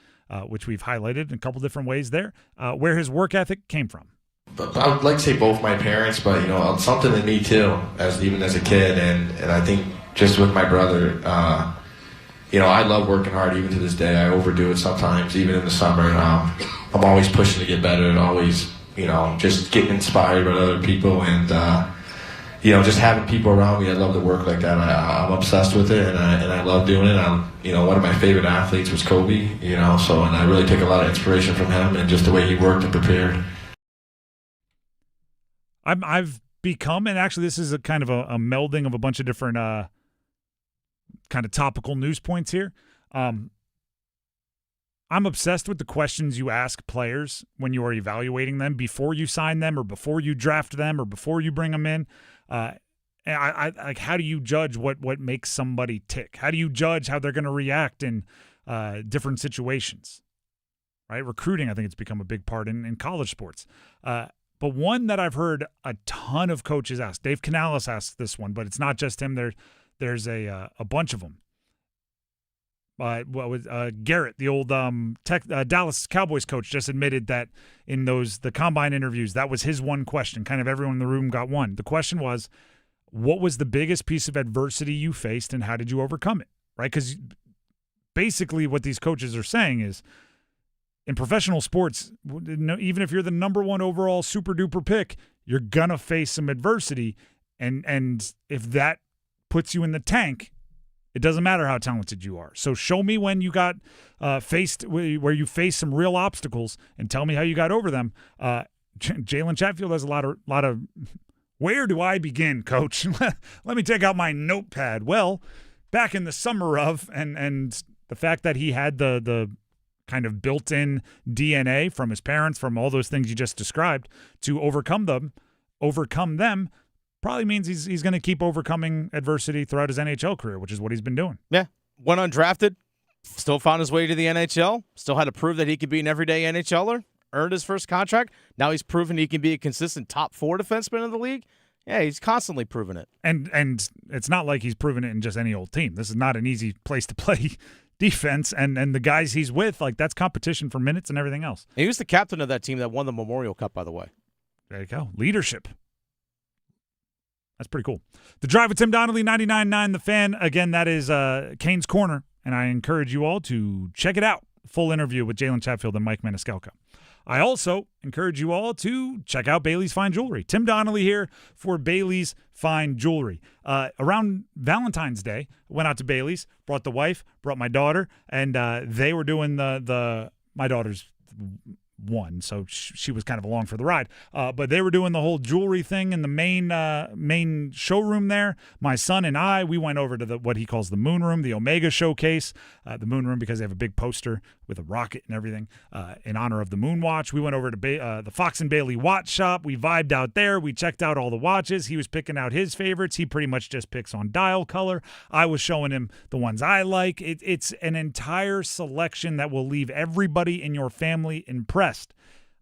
which we've highlighted in a couple different ways there, where his work ethic came from. But I would like to say both my parents, but something in me too, even as a kid, and I think just with my brother, I love working hard even to this day. I overdo it sometimes, even in the summer. I'm always pushing to get better and always, just getting inspired by other people and, just having people around me. I love to work like that. I'm obsessed with it and I love doing it. One of my favorite athletes was Kobe, and I really take a lot of inspiration from him and just the way he worked and prepared. I've become, and actually this is a kind of a melding of a bunch of different kind of topical news points here. I'm obsessed with the questions you ask players when you are evaluating them before you sign them or before you draft them or before you bring them in. Like, how do you judge what makes somebody tick? How do you judge how they're going to react in different situations? Right, recruiting, I think it's become a big part in college sports. But one that I've heard a ton of coaches ask, Dave Canales asked this one, but it's not just him. There's a bunch of them. Garrett, the old Dallas Cowboys coach, just admitted that in the combine interviews, that was his one question. Kind of everyone in the room got one. The question was, what was the biggest piece of adversity you faced and how did you overcome it? Right? Because basically what these coaches are saying is, in professional sports, even if you're the number one overall super duper pick, you're going to face some adversity. And if that puts you in the tank, it doesn't matter how talented you are. So show me when you got where you faced some real obstacles and tell me how you got over them. Jalen Chatfield has a lot of where do I begin, coach? Let me take out my notepad. Well, back in the summer of, and the fact that he had the kind of built-in DNA from his parents, from all those things you just described, to overcome them probably means he's going to keep overcoming adversity throughout his NHL career, which is what he's been doing. Yeah. Went undrafted, still found his way to the NHL, still had to prove that he could be an everyday NHLer, earned his first contract. Now he's proven he can be a consistent top 4 defenseman in the league. Yeah, he's constantly proven it. And it's not like he's proven it in just any old team. This is not an easy place to play defense, and the guys he's with, like, that's competition for minutes and everything else. He was the captain of that team that won the Memorial Cup, by the way. There you go. Leadership. That's pretty cool. The Drive with Tim Donnelly, 99.9 The Fan. Again, that is Canes Corner, and I encourage you all to check it out. Full interview with Jalen Chatfield and Mike Maniscalco. I also encourage you all to check out Bailey's Fine Jewelry. Tim Donnelly here for Bailey's Fine Jewelry. Around Valentine's Day, went out to Bailey's, brought the wife, brought my daughter, and they were doing my daughter's won, so she was kind of along for the ride. But they were doing the whole jewelry thing in the main showroom there. My son and we went over to what he calls the Moon Room, the Omega Showcase, the Moon Room because they have a big poster with a rocket and everything in honor of the Moon Watch. We went over to the Fox and Bailey Watch Shop. We vibed out there. We checked out all the watches. He was picking out his favorites. He pretty much just picks on dial color. I was showing him the ones I like. It's an entire selection that will leave everybody in your family impressed.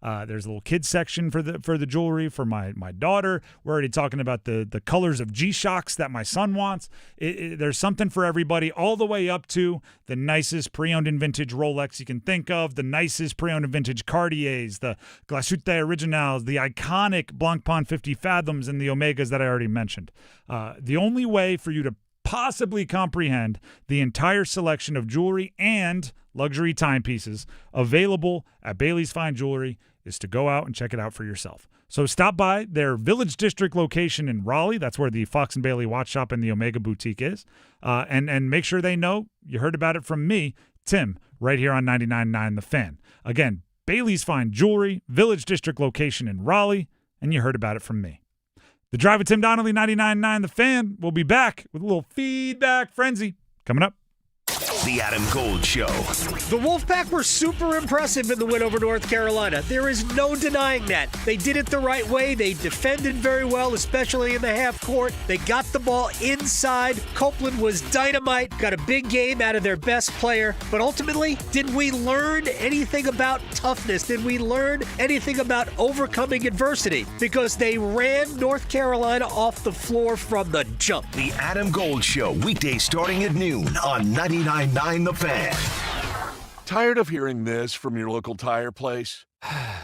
There's a little kids section for the jewelry for my daughter. We're already talking about the colors of G-Shocks that my son wants. There's something for everybody, all the way up to the nicest pre-owned and vintage Rolex you can think of, the nicest pre-owned and vintage Cartiers, the Glashütte Originals, the iconic Blancpain 50 Fathoms, and the Omegas that I already mentioned. The only way for you to possibly comprehend the entire selection of jewelry and luxury timepieces available at Bailey's Fine Jewelry is to go out and check it out for yourself. So stop by their Village District location in Raleigh. That's where the Fox and Bailey Watch Shop and the Omega Boutique is. And make sure they know you heard about it from me, Tim, right here on 99.9 The Fan. Again, Bailey's Fine Jewelry, Village District location in Raleigh, and you heard about it from me. The Drive with Tim Donnelly, 99.9 The Fan. We'll be back with a little feedback frenzy coming up. The Adam Gold Show. The Wolfpack were super impressive in the win over North Carolina. There is no denying that. They did it the right way. They defended very well, especially in the half court. They got the ball inside. Copeland was dynamite, got a big game out of their best player. But ultimately, did we learn anything about toughness? Did we learn anything about overcoming adversity? Because they ran North Carolina off the floor from the jump. The Adam Gold Show, weekdays starting at noon on 99.9 The Fan. Tired of hearing this from your local tire place?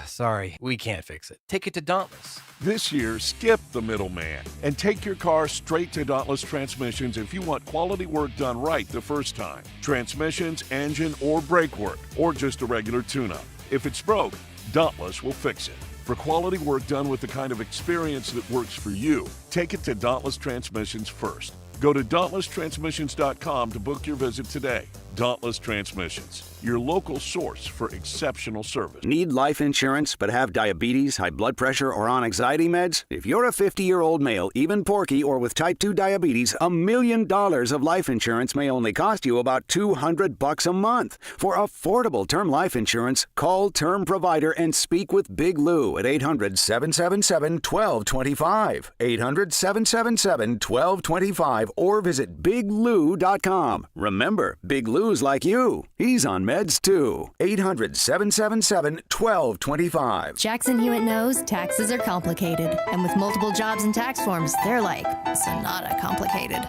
Sorry, we can't fix it. Take it to Dauntless. This year, skip the middleman and take your car straight to Dauntless Transmissions if you want quality work done right the first time. Transmissions, engine, or brake work, or just a regular tune-up. If it's broke, Dauntless will fix it. For quality work done with the kind of experience that works for you, take it to Dauntless Transmissions first. Go to DauntlessTransmissions.com to book your visit today. Dauntless Transmissions, your local source for exceptional service. Need life insurance but have diabetes, high blood pressure, or on anxiety meds? If you're a 50-year-old male, even porky, or with type 2 diabetes, $1 million of life insurance may only cost you about $200 a month. For affordable term life insurance, call Term Provider and speak with Big Lou at 800-777-1225. 800-777-1225 or visit biglou.com. Remember, Big Lou's like you. He's on meds too. 800-777-1225. Jackson Hewitt knows taxes are complicated, and with multiple jobs and tax forms, they're like Sonata complicated.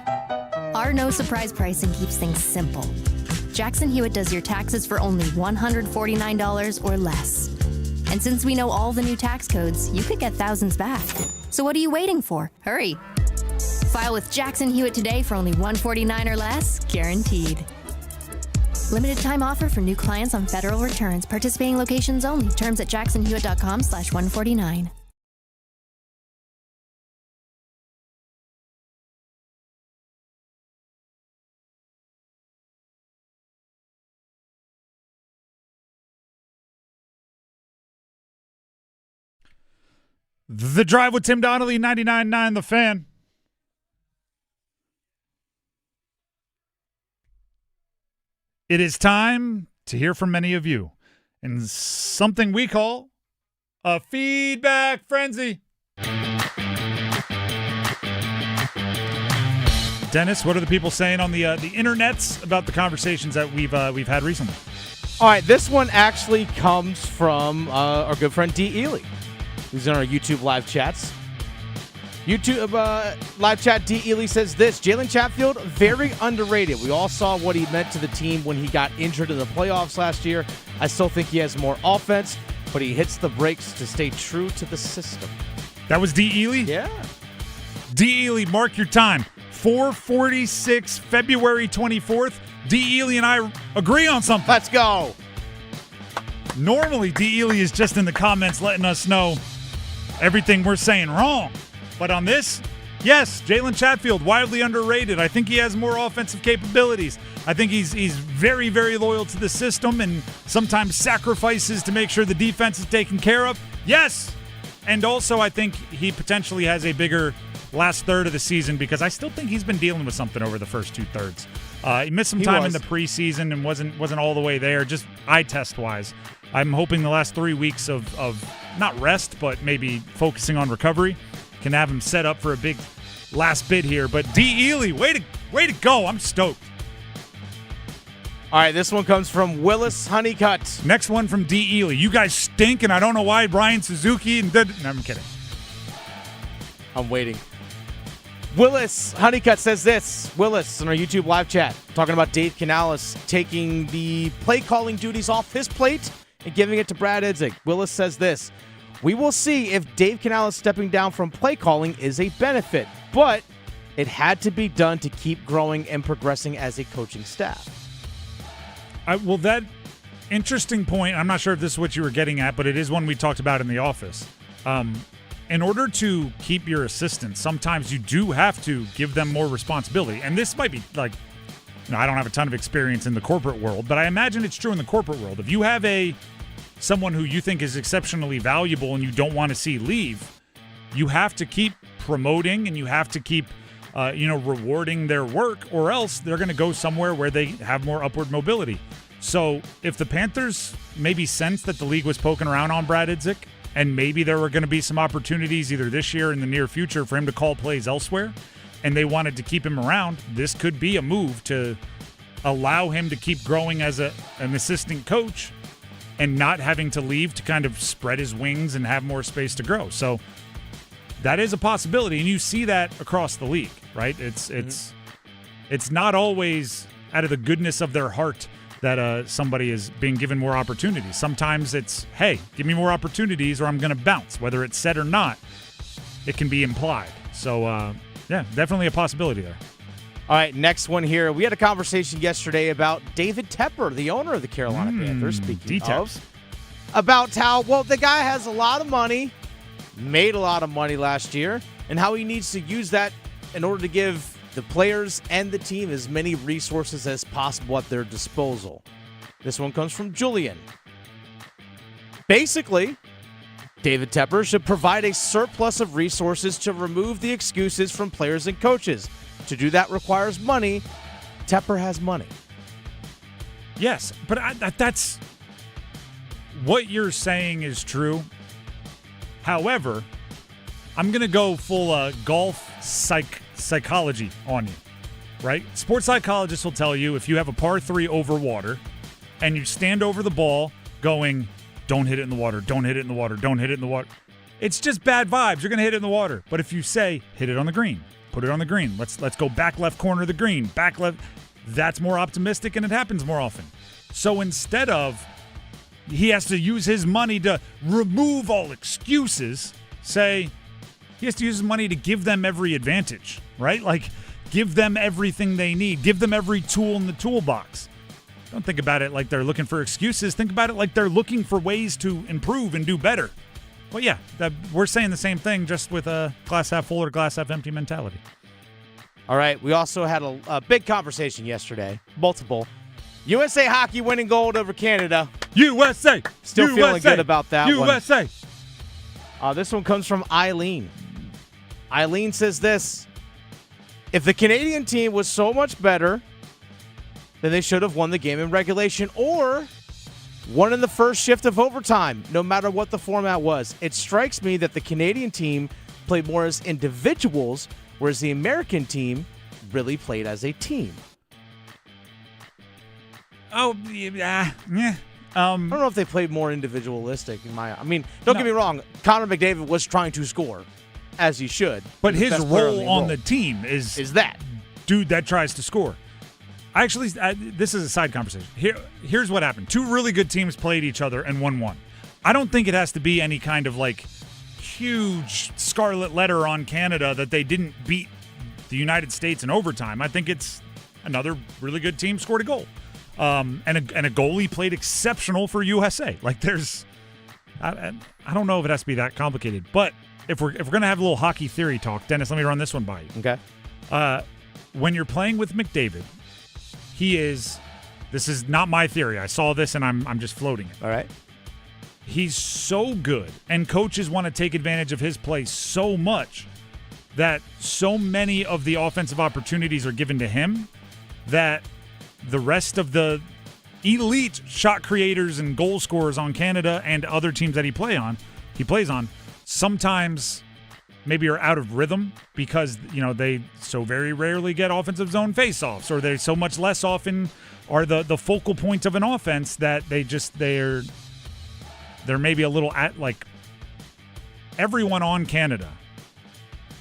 Our no surprise pricing keeps things simple. Jackson Hewitt does your taxes for only $149 or less. And since we know all the new tax codes, you could get thousands back. So what are you waiting for? Hurry. File with Jackson Hewitt today for only $149 or less, guaranteed. Limited time offer for new clients on federal returns. Participating locations only. Terms at jacksonhewitt.com/149. The Drive with Tim Donnelly, 99.9 The Fan. It is time to hear from many of you in something we call a feedback frenzy. Dennis, what are the people saying on the internets about the conversations that we've had recently? All right, this one actually comes from our good friend D. Ely, who's in our YouTube live chats. YouTube live chat, D. Ely says this: Jalen Chatfield, very underrated. We all saw what he meant to the team when he got injured in the playoffs last year. I still think he has more offense, but he hits the brakes to stay true to the system. That was D. Ely? Yeah. D. Ely, mark your time. 4:46, February 24th. D. Ely and I agree on something. Let's go. Normally, D. Ely is just in the comments letting us know everything we're saying wrong. But on this, Yes, Jalen Chatfield, wildly underrated. I think he has more offensive capabilities. I think he's very, very loyal to the system and sometimes sacrifices to make sure the defense is taken care of. Yes. And also I think he potentially has a bigger last third of the season because I still think he's been dealing with something over the first 2/3. He missed some time in the preseason and wasn't all the way there, just eye test-wise. I'm hoping the last 3 weeks of not rest, but maybe focusing on recovery can have him set up for a big last bid here. But D. Ely, way to go. I'm stoked. All right, this one comes from Willis Honeycutt. Next one from D. Ely. You guys stink, and I don't know why Brian Suzuki and no, I'm kidding. I'm waiting. Willis Honeycutt says this. Willis in our YouTube live chat talking about Dave Canales taking the play calling duties off his plate and giving it to Brad Idzik. Willis says this. We will see if Dave Canales stepping down from play calling is a benefit, but it had to be done to keep growing and progressing as a coaching staff. Well, that interesting point, I'm not sure if this is what you were getting at, but it is one we talked about in the office. In order to keep your assistants, sometimes you do have to give them more responsibility. And this might be like, I don't have a ton of experience in the corporate world, but I imagine it's true in the corporate world. If you have someone who you think is exceptionally valuable and you don't want to see leave, you have to keep promoting and you have to keep rewarding their work, or else they're going to go somewhere where they have more upward mobility. So if the Panthers maybe sensed that the league was poking around on Brad Idzik, and maybe there were going to be some opportunities either this year or in the near future for him to call plays elsewhere, and they wanted to keep him around, this could be a move to allow him to keep growing as an assistant coach and not having to leave to kind of spread his wings and have more space to grow. So that is a possibility, and you see that across the league, right? It's not always out of the goodness of their heart that somebody is being given more opportunities. Sometimes it's, hey, give me more opportunities or I'm going to bounce. Whether it's said or not, it can be implied. So, yeah, definitely a possibility there. All right, next one here. We had a conversation yesterday about David Tepper, the owner of the Carolina Panthers, speaking of, about how, well, the guy has a lot of money, made a lot of money last year, and how he needs to use that in order to give the players and the team as many resources as possible at their disposal. This one comes from Julian. Basically, David Tepper should provide a surplus of resources to remove the excuses from players and coaches. To do that requires money. Tepper has money. Yes, but that's what you're saying is true. However, I'm going to go full golf psychology on you, right? Sports psychologists will tell you if you have a par 3 over water and you stand over the ball going, don't hit it in the water, don't hit it in the water, don't hit it in the water. It's just bad vibes. You're going to hit it in the water. But if you say, hit it on the green, put it on the green, let's go back left corner of the green, back left, that's more optimistic and it happens more often. So instead of he has to use his money to remove all excuses, say he has to use his money to give them every advantage, right? Like, give them everything they need. Give them every tool in the toolbox. Don't think about it like they're looking for excuses. Think about it like they're looking for ways to improve and do better. Well, yeah, we're saying the same thing, just with a glass half full or glass half empty mentality. All right, we also had a big conversation yesterday, multiple. USA hockey winning gold over Canada. USA! Still feeling good about that USA! one. This one comes from Eileen. Eileen says this. If the Canadian team was so much better, then they should have won the game in regulation or won in the first shift of overtime, no matter what the format was. It strikes me that the Canadian team played more as individuals, whereas the American team really played as a team. Oh, yeah. I don't know if they played more individualistic. Don't get me wrong. Connor McDavid was trying to score, as he should. But his role on the team is that dude that tries to score. This is a side conversation. Here's what happened. 2 really good teams played each other and 1-1. I don't think it has to be any kind of like huge scarlet letter on Canada that they didn't beat the United States in overtime. I think it's another really good team scored a goal. And a goalie played exceptional for USA. Like I don't know if it has to be that complicated, but if we're going to have a little hockey theory talk, Dennis, let me run this one by you. Okay. When you're playing with McDavid, this is not my theory. I saw this and I'm just floating it. All right. He's so good, and coaches want to take advantage of his play so much that so many of the offensive opportunities are given to him that the rest of the elite shot creators and goal scorers on Canada and other teams that he plays on, sometimes maybe are out of rhythm because, they so very rarely get offensive zone faceoffs, or they so much less often are the focal point of an offense that they're maybe a little everyone on Canada,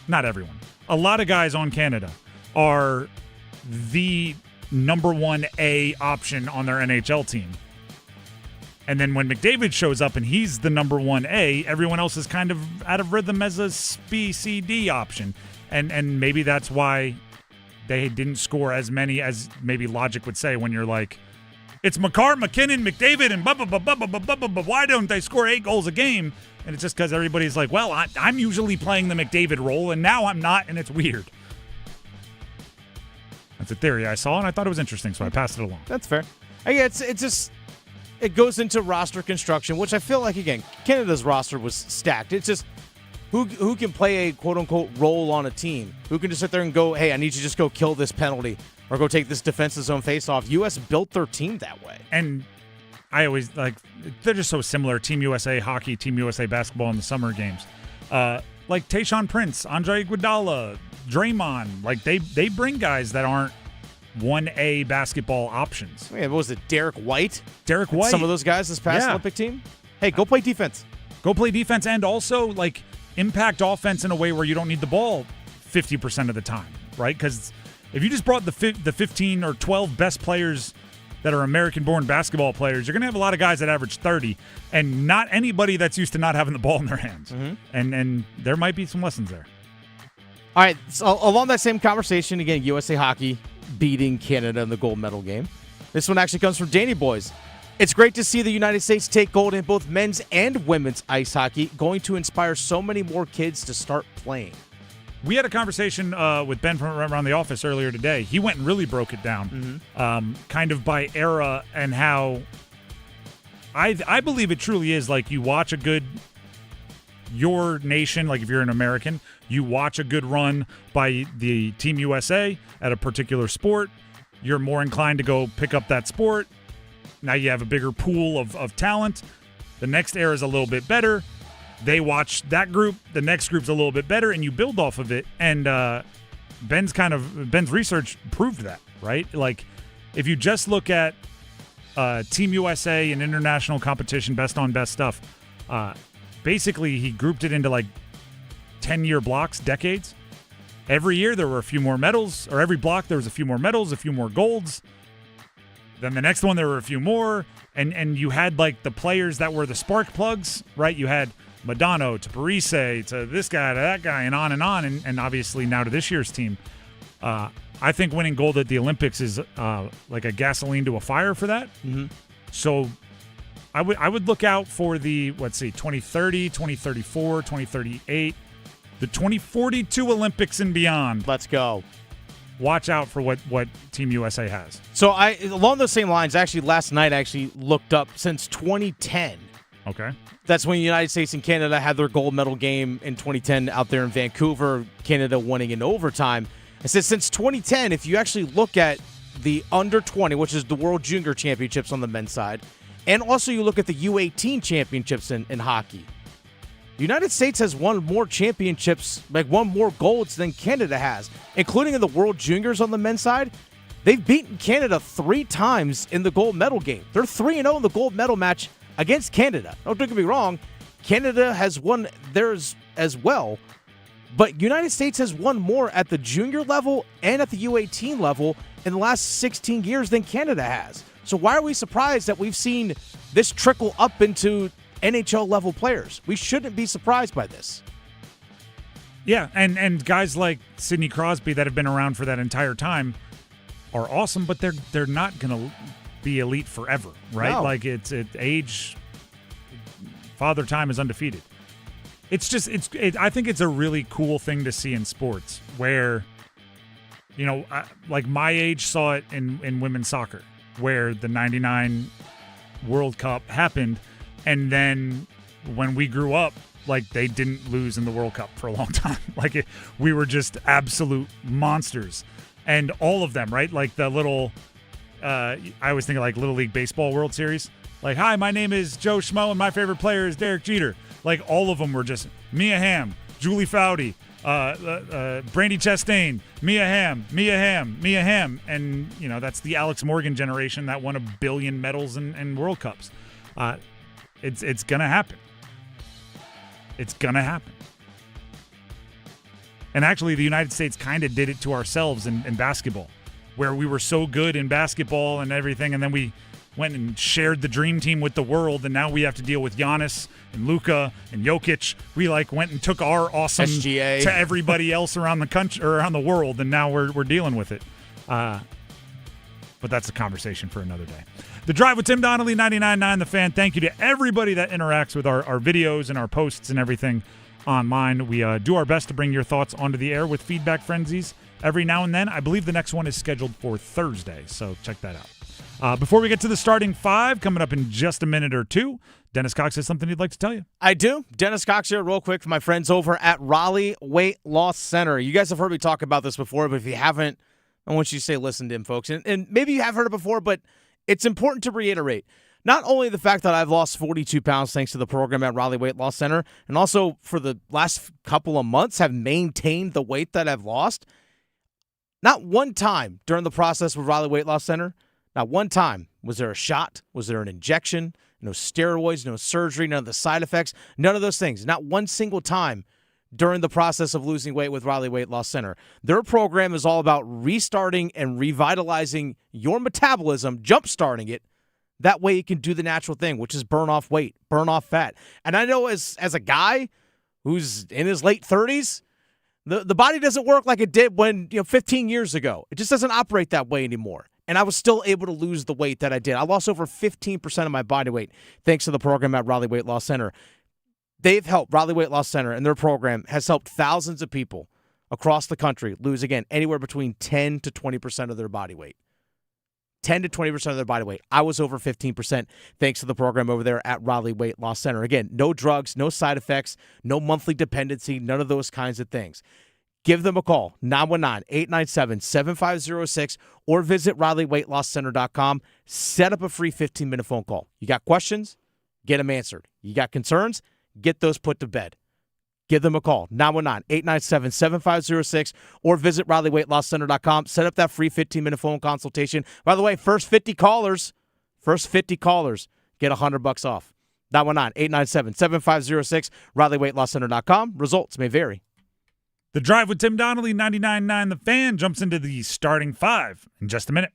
not everyone, a lot of guys on Canada are the number 1A option on their NHL team. And then when McDavid shows up and he's the number 1A, everyone else is kind of out of rhythm as a B, C, D option. And maybe that's why they didn't score as many as maybe logic would say when you're like, it's McCarr, McKinnon, McDavid, and why don't they score 8 goals a game? And it's just because everybody's like, well, I'm usually playing the McDavid role, and now I'm not, and it's weird. That's a theory I saw, and I thought it was interesting, so I passed it along. That's fair. It goes into roster construction, which I feel like, again, Canada's roster was stacked. It's just who can play a quote-unquote role on a team? Who can just sit there and go, hey, I need you to just go kill this penalty or go take this defensive zone face-off. U.S. built their team that way. And I always, they're just so similar. Team USA hockey, Team USA basketball in the summer games. Like Tayshaun Prince, Andre Iguodala, Draymond. They bring guys that aren't 1A basketball options. Yeah, what was it, Derek White? Some of those guys this past Olympic team? Hey, go play defense. Go play defense and also, impact offense in a way where you don't need the ball 50% of the time, right? Because if you just brought the 15 or 12 best players that are American-born basketball players, you're going to have a lot of guys that average 30, and not anybody that's used to not having the ball in their hands. Mm-hmm. And there might be some lessons there. All right, so along that same conversation, again, USA Hockey beating Canada in the gold medal game. This one actually comes from Danny Boys. It's great to see the United States take gold in both men's and women's ice hockey, going to inspire so many more kids to start playing. We had a conversation with Ben from around the office earlier today. He went and really broke it down, kind of by era, and how I believe it truly is you watch your nation, if you're an American, you watch a good run by the Team USA at a particular sport, you're more inclined to go pick up that sport. Now you have a bigger pool of talent. The next era is a little bit better. They watch that group. The next group's a little bit better, and you build off of it. And Ben's research proved that, right? If you just look at Team USA and international competition, best on best stuff, basically he grouped it into 10-year blocks, decades. Every year there were a few more medals, or every block there was a few more medals, a few more golds. Then the next one there were a few more, and you had the players that were the spark plugs, right? You had Madonna to Parise to this guy to that guy and on, and obviously now to this year's team. I think winning gold at the Olympics is like a gasoline to a fire for that. Mm-hmm. So I would look out for the 2030, 2034, 2038, the 2042 Olympics and beyond. Let's go. Watch out for what Team USA has. So along those same lines, actually last night I looked up since 2010. Okay. That's when the United States and Canada had their gold medal game in 2010 out there in Vancouver, Canada winning in overtime. It says since 2010, if you actually look at the under 20, which is the World Junior Championships on the men's side, and also you look at the U18 championships in hockey, the United States has won more championships, won more golds than Canada has, including in the World Juniors on the men's side. They've beaten Canada 3 times in the gold medal game. They're 3-0 in the gold medal match against Canada. Don't get me wrong, Canada has won theirs as well, but United States has won more at the junior level and at the U18 level in the last 16 years than Canada has. So why are we surprised that we've seen this trickle up into NHL level players? We shouldn't be surprised by this. Yeah, and guys like Sidney Crosby that have been around for that entire time are awesome, but they're not going to be elite forever, right? No. It's age, Father Time is undefeated. I think it's a really cool thing to see in sports where, like my age saw it in women's soccer, where the 99 World Cup happened, and then when we grew up, like they didn't lose in the World Cup for a long time. Like we were just absolute monsters, and all of them, right? Like the little, I always think of like Little League Baseball World Series. Like, hi, my name is Joe Schmo, and my favorite player is Derek Jeter. Like all of them were just Mia Hamm, Julie Foudy, Brandy Chastain, Mia Hamm, and that's the Alex Morgan generation that won 1 billion medals and World Cups. It's gonna happen. It's gonna happen. And actually, the United States kind of did it to ourselves in basketball, where we were so good in basketball and everything, and then we went and shared the dream team with the world, and now we have to deal with Giannis and Luka and Jokic. We went and took our awesome SGA to everybody else around the country or around the world, and now we're dealing with it. But that's a conversation for another day. The Drive with Tim Donnelly, 99.9 The Fan. Thank you to everybody that interacts with our videos and our posts and everything online. We do our best to bring your thoughts onto the air with feedback frenzies every now and then. I believe the next one is scheduled for Thursday, so check that out. Before we get to the starting five, coming up in just a minute or two, Dennis Cox has something he'd like to tell you. I do. Dennis Cox here, real quick, for my friends over at Raleigh Weight Loss Center. You guys have heard me talk about this before, but if you haven't, I want you to say listen to him, folks. And maybe you have heard it before, but it's important to reiterate. Not only the fact that I've lost 42 pounds thanks to the program at Raleigh Weight Loss Center, and also for the last couple of months have maintained the weight that I've lost. Not one time during the process with Raleigh Weight Loss Center, not one time was there a shot, was there an injection, no steroids, no surgery, none of the side effects, none of those things. Not one single time during the process of losing weight with Raleigh Weight Loss Center. Their program is all about restarting and revitalizing your metabolism, jump-starting it. That way you can do the natural thing, which is burn off weight, burn off fat. And I know as a guy who's in his late 30s, the body doesn't work like it did when 15 years ago. It just doesn't operate that way anymore. And I was still able to lose the weight that I did. I lost over 15% of my body weight thanks to the program at Raleigh Weight Loss Center. They've helped, Raleigh Weight Loss Center and their program has helped thousands of people across the country lose, again, anywhere between 10 to 20% of their body weight. 10 to 20% of their body weight. I was over 15% thanks to the program over there at Raleigh Weight Loss Center. Again, no drugs, no side effects, no monthly dependency, none of those kinds of things. Give them a call, 919-897-7506, or visit RaleighWeightLossCenter.com. Set up a free 15-minute phone call. You got questions? Get them answered. You got concerns? Get those put to bed. Give them a call, 919-897-7506, or visit RaleighWeightLossCenter.com. Set up that free 15-minute phone consultation. By the way, first 50 callers get $100 off. 919-897-7506, RaleighWeightLossCenter.com. Results may vary. The Drive with Tim Donnelly, 99.9 The Fan, jumps into the starting five in just a minute.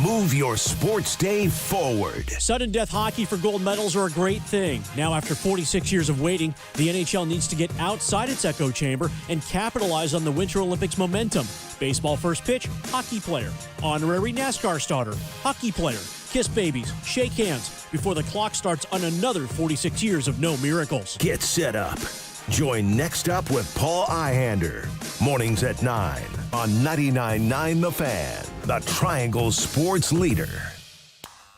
Move your sports day forward. Sudden death hockey for gold medals are a great thing. Now, after 46 years of waiting, the NHL needs to get outside its echo chamber and capitalize on the Winter Olympics momentum. Baseball first pitch, hockey player. Honorary NASCAR starter, hockey player. Kiss babies, shake hands before the clock starts on another 46 years of no miracles. Get set up. Join Next Up with Paul Ihander. Mornings at 9 on 99.9 The Fan, the Triangle Sports Leader.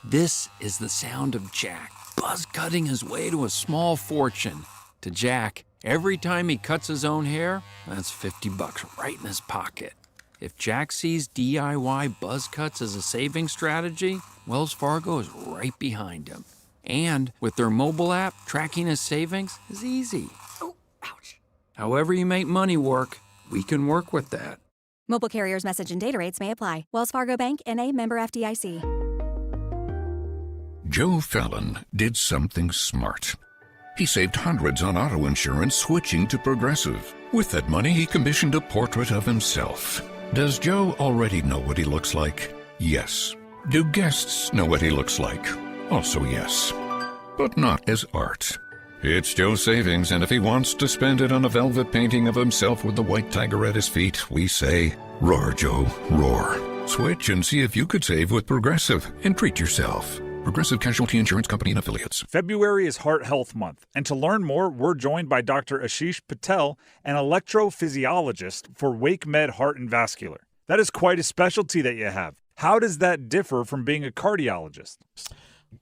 This is the sound of Jack buzz cutting his way to a small fortune. To Jack, every time he cuts his own hair, that's $50 right in his pocket. If Jack sees DIY buzz cuts as a saving strategy, Wells Fargo is right behind him. And with their mobile app, tracking his savings is easy. However you make money work, we can work with that. Mobile carriers' message and data rates may apply. Wells Fargo Bank, N.A., member FDIC. Joe Fallon did something smart. He saved hundreds on auto insurance switching to Progressive. With that money, he commissioned a portrait of himself. Does Joe already know what he looks like? Yes. Do guests know what he looks like? Also yes. But not as art. It's Joe's savings, and if he wants to spend it on a velvet painting of himself with the white tiger at his feet, we say, roar, Joe, roar. Switch and see if you could save with Progressive and treat yourself. Progressive Casualty Insurance Company and Affiliates. February is Heart Health Month, and to learn more, we're joined by Dr. Ashish Patel, an electrophysiologist for WakeMed Heart and Vascular. That is quite a specialty that you have. How does that differ from being a cardiologist?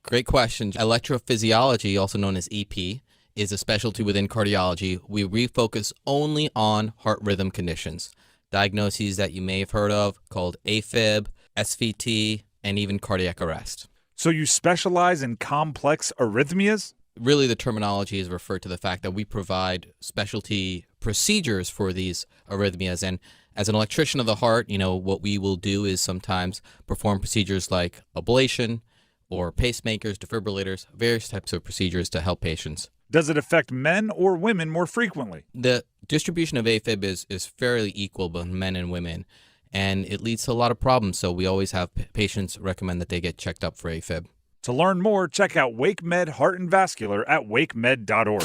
Great question. Electrophysiology, also known as EP, is a specialty within cardiology. We refocus only on heart rhythm conditions, diagnoses that you may have heard of called AFib, SVT, and even cardiac arrest. So you specialize in complex arrhythmias? Really, the terminology is referred to the fact that we provide specialty procedures for these arrhythmias. And as an electrician of the heart, what we will do is sometimes perform procedures like ablation or pacemakers, defibrillators, various types of procedures to help patients. Does it affect men or women more frequently? The distribution of AFib is fairly equal both men and women, and it leads to a lot of problems. So we always have patients recommend that they get checked up for AFib. To learn more, check out WakeMed Heart and Vascular at wakemed.org.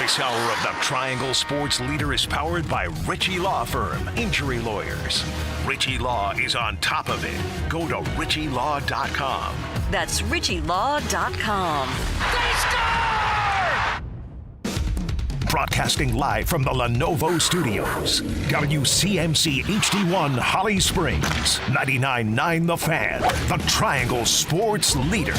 This hour of the Triangle Sports Leader is powered by Ritchie Law Firm, Injury Lawyers. Ritchie Law is on top of it. Go to ritchielaw.com. That's ritchielaw.com. They score! Broadcasting live from the Lenovo Studios. WCMC HD1 Holly Springs. 99.9 The Fan. The Triangle Sports Leader.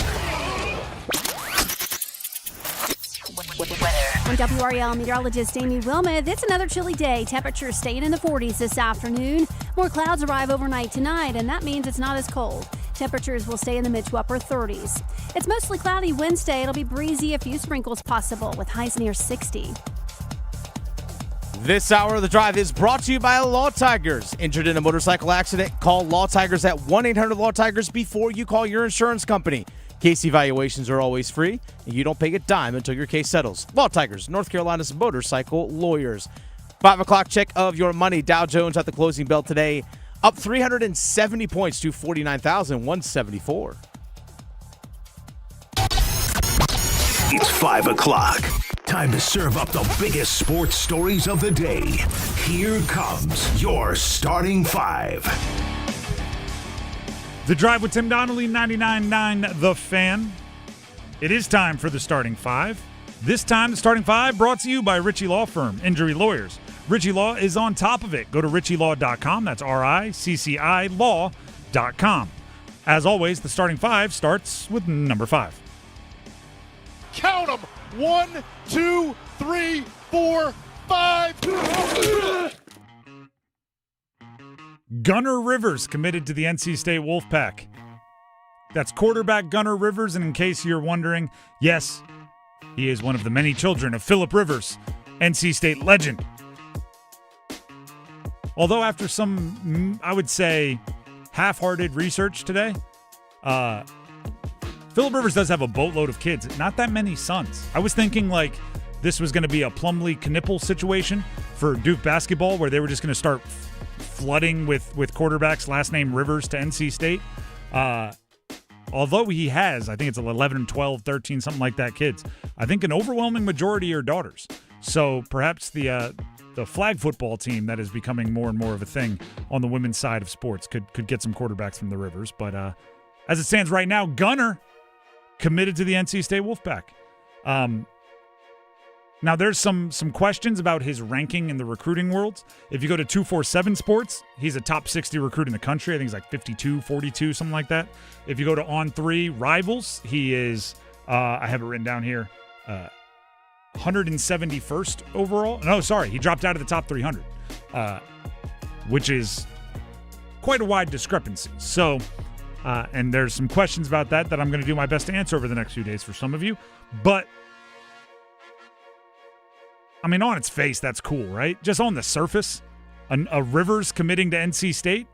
I'm WRL meteorologist Amy Wilmoth. It's another chilly day. Temperatures staying in the 40s this afternoon. More clouds arrive overnight tonight, and that means it's not as cold. Temperatures will stay in the mid to upper 30s. It's mostly cloudy Wednesday. It'll be breezy, a few sprinkles possible with highs near 60. This hour of the drive is brought to you by Law Tigers. Injured in a motorcycle accident? Call Law Tigers at 1-800-LAW-TIGERS before you call your insurance company. Case evaluations are always free, and you don't pay a dime until your case settles. Law Tigers, North Carolina's motorcycle lawyers. 5 o'clock check of your money. Dow Jones at the closing bell today, up 370 points to 49,174. It's 5 o'clock. Time to serve up the biggest sports stories of the day. Here comes your starting five. The Drive with Tim Donnelly, 99.9 The Fan. It is time for the starting five. This time, the starting five brought to you by Ritchie Law Firm, Injury Lawyers. Ritchie Law is on top of it. Go to ritchielaw.com. That's RICCI law.com. As always, the starting five starts with number 5. Count them. 1, 2, 3, 4, 5. Gunnar Rivers committed to the NC State Wolfpack. That's quarterback Gunnar Rivers, and in case you're wondering, yes, he is one of the many children of Phillip Rivers, NC State legend. Although after some, I would say, half-hearted research today, Phillip Rivers does have a boatload of kids, not that many sons. I was thinking like this was going to be a Plumlee-Knipple situation for Duke basketball where they were just going to start flooding with quarterbacks last name Rivers to NC State. Although he has, I think it's 11, 12, 13, something like that kids. I think an overwhelming majority are daughters. So perhaps the flag football team that is becoming more and more of a thing on the women's side of sports could get some quarterbacks from the Rivers. But as it stands right now, Gunnar committed to the NC State Wolfpack. Now, there's some questions about his ranking in the recruiting world. If you go to 247 Sports, he's a top 60 recruit in the country. I think he's like 52, 42, something like that. If you go to On3 Rivals, he is, I have it written down here, 171st overall. No, sorry, he dropped out of the top 300, which is quite a wide discrepancy. So, and there's some questions about that I'm going to do my best to answer over the next few days for some of you. But I mean, on its face, that's cool, right? Just on the surface, a Rivers committing to NC State,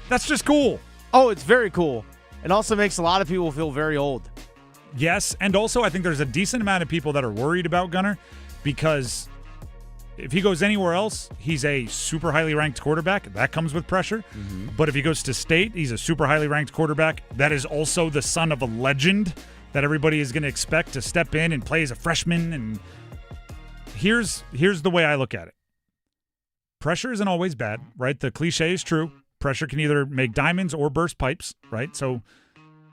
that's just cool. Oh, it's very cool. It also makes a lot of people feel very old. Yes, and also I think there's a decent amount of people that are worried about Gunnar because if he goes anywhere else, he's a super highly ranked quarterback. That comes with pressure. Mm-hmm. But if he goes to State, he's a super highly ranked quarterback. That is also the son of a legend that everybody is going to expect to step in and play as a freshman. And here's the way I look at it. Pressure isn't always bad, right? The cliche is true. Pressure can either make diamonds or burst pipes, right? So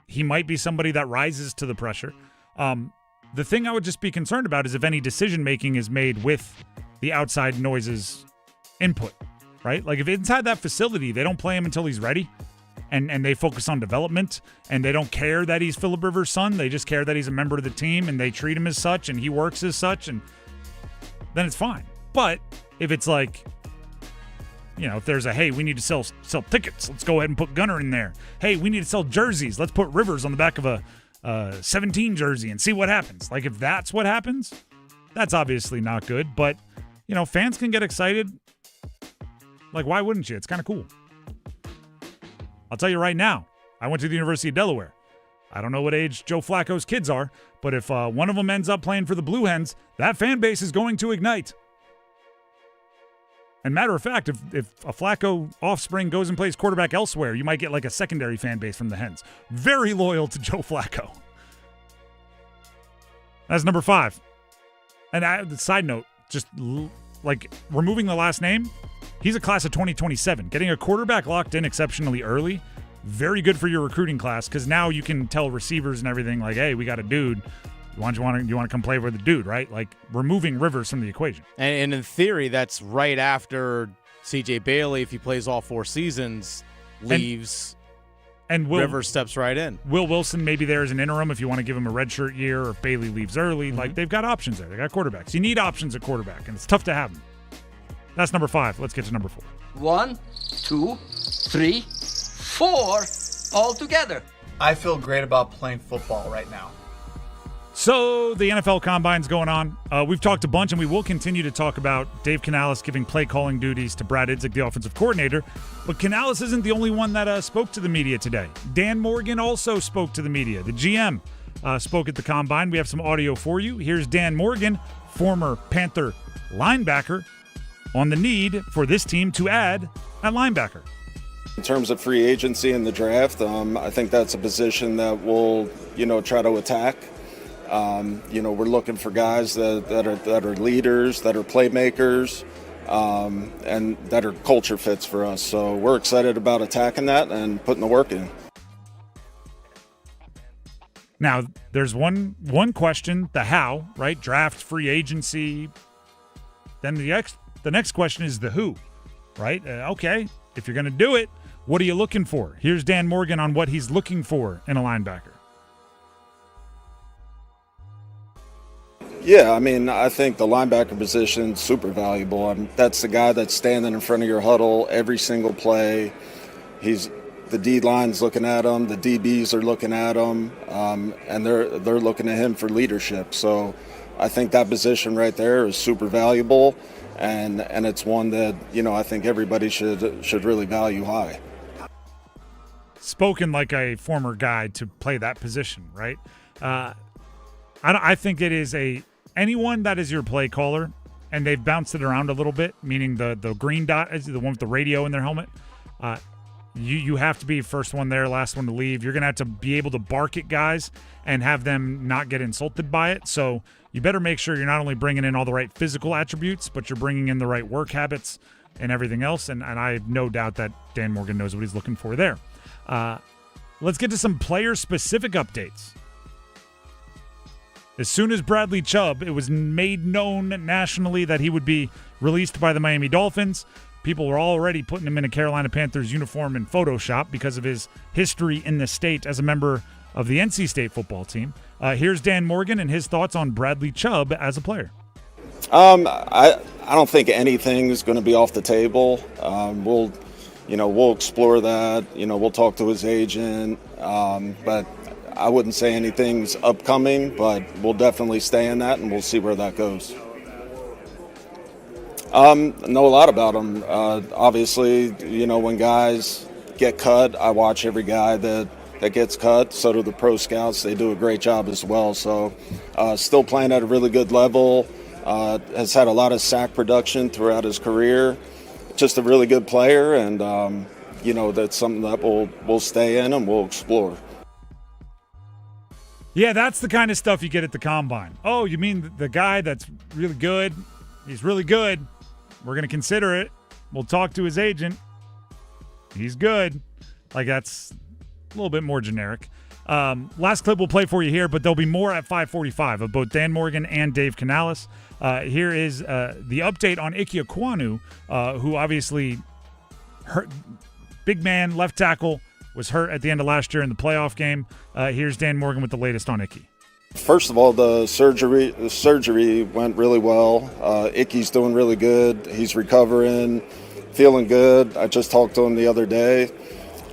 he might be somebody that rises to the pressure. The thing I would just be concerned about is if any decision-making is made with the outside noises input, right? Like if inside that facility, they don't play him until he's ready and they focus on development and they don't care that he's Phillip Rivers' son. They just care that he's a member of the team and they treat him as such and he works as such, and then it's fine. But if it's like, if there's a, hey, we need to sell tickets, let's go ahead and put Gunner in there. Hey, we need to sell jerseys, let's put Rivers on the back of a 17 jersey and see what happens. Like if that's what happens, that's obviously not good. But, fans can get excited. Like, why wouldn't you? It's kind of cool. I'll tell you right now, I went to the University of Delaware. I don't know what age Joe Flacco's kids are, but if one of them ends up playing for the Blue Hens, that fan base is going to ignite. And matter of fact, if a Flacco offspring goes and plays quarterback elsewhere, you might get like a secondary fan base from the Hens. Very loyal to Joe Flacco. That's number 5. And side note, just like removing the last name, he's a class of 2027. Getting a quarterback locked in exceptionally early, very good for your recruiting class, because now you can tell receivers and everything like, hey, we got a dude. You want to come play with the dude, right? Like removing Rivers from the equation. And in theory, that's right after C.J. Bailey, if he plays all 4 seasons, leaves, and Rivers steps right in. Will Wilson maybe there as an interim if you want to give him a redshirt year, or if Bailey leaves early. Like they've got options there. They got quarterbacks. You need options at quarterback, and it's tough to have them. That's number 5. Let's get to number 4. 1, 2, 3, 4, all together. I feel great about playing football right now. So the NFL Combine's going on. We've talked a bunch, and we will continue to talk about Dave Canales giving play calling duties to Brad Idzik, the offensive coordinator. But Canales isn't the only one that spoke to the media today. Dan Morgan also spoke to the media. The GM spoke at the Combine. We have some audio for you. Here's Dan Morgan, former Panther linebacker, on the need for this team to add at linebacker. In terms of free agency in the draft, I think that's a position that we'll, try to attack. We're looking for guys that are leaders, that are playmakers, and that are culture fits for us. So we're excited about attacking that and putting the work in. Now, there's one question, the how, right? Draft, free agency. Then the next question is the who, right? Okay, if you're going to do it, what are you looking for? Here's Dan Morgan on what he's looking for in a linebacker. Yeah, I think the linebacker position is super valuable. That's the guy that's standing in front of your huddle every single play. The D-line's looking at him, the DBs are looking at him, and they're looking at him for leadership. So I think that position right there is super valuable, and it's one that, I think everybody should really value high. Spoken like a former guy to play that position, right? I think it is anyone that is your play caller, and they've bounced it around a little bit, meaning the green dot is the one with the radio in their helmet. You have to be first one there, last one to leave. You're going to have to be able to bark at guys and have them not get insulted by it. So you better make sure you're not only bringing in all the right physical attributes, but you're bringing in the right work habits and everything else. And I have no doubt that Dan Morgan knows what he's looking for there. Let's get to some player-specific updates. As soon as Bradley Chubb, it was made known nationally that he would be released by the Miami Dolphins. People were already putting him in a Carolina Panthers uniform in Photoshop because of his history in the state as a member of the NC State football team. Here's Dan Morgan and his thoughts on Bradley Chubb as a player. I don't think anything is going to be off the table. We'll explore that. We'll talk to his agent, but I wouldn't say anything's upcoming, but we'll definitely stay in that, and we'll see where that goes. Know a lot about him. Obviously, when guys get cut, I watch every guy that gets cut. So do the pro scouts. They do a great job as well. So still playing at a really good level. Has had a lot of sack production throughout his career. Just a really good player, and, that's something that we'll stay in and we'll explore. Yeah, that's the kind of stuff you get at the Combine. Oh, you mean the guy that's really good? He's really good. We're going to consider it. We'll talk to his agent. He's good. Like, that's a little bit more generic. Last clip we'll play for you here, but there'll be more at 5:45 of both Dan Morgan and Dave Canales. Here is the update on Ike Ekwonu, who obviously hurt. Big man, left tackle, was hurt at the end of last year in the playoff game. Here's Dan Morgan with the latest on Ike. First of all, the surgery went really well. Ike's doing really good. He's recovering, feeling good. I just talked to him the other day.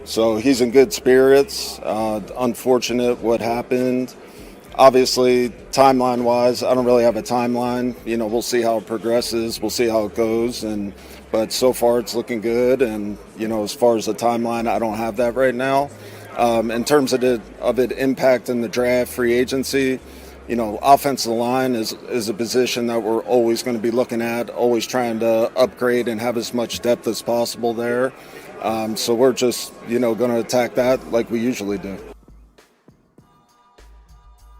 So he's in good spirits. Unfortunate what happened. Obviously, timeline-wise, I don't really have a timeline. We'll see how it progresses. We'll see how it goes. But so far, it's looking good. And, as far as the timeline, I don't have that right now. In terms of it impacting the draft, free agency, offensive line is a position that we're always going to be looking at, always trying to upgrade and have as much depth as possible there. So we're just, going to attack that like we usually do.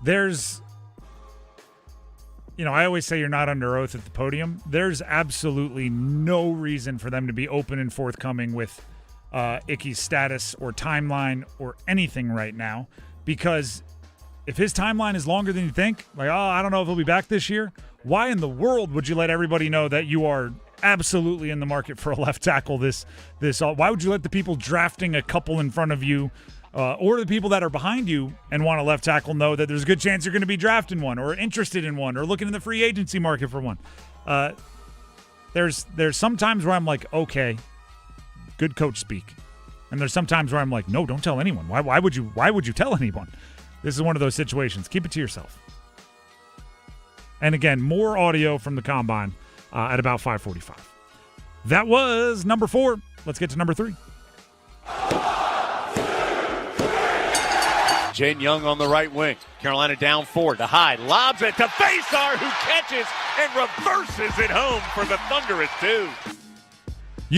There's, I always say you're not under oath at the podium. There's absolutely no reason for them to be open and forthcoming with Ike's status or timeline or anything right now, because if his timeline is longer than you think, I don't know if he'll be back this year, why in the world would you let everybody know that you are absolutely in the market for a left tackle this why would you let the people drafting a couple in front of you or the people that are behind you and want a left tackle know that there's a good chance you're going to be drafting one or interested in one or looking in the free agency market for one? There's some times where I'm like, okay, good coach speak. And there's some times where I'm like, no, don't tell anyone. Why would you tell anyone? This is one of those situations. Keep it to yourself. And again, more audio from the Combine at about 5:45. That was number 4. Let's get to number 3. Jane Young on the right wing. Carolina down 4 to Hyde. Lobs it to Basar, who catches and reverses it home for the Thunderous 2.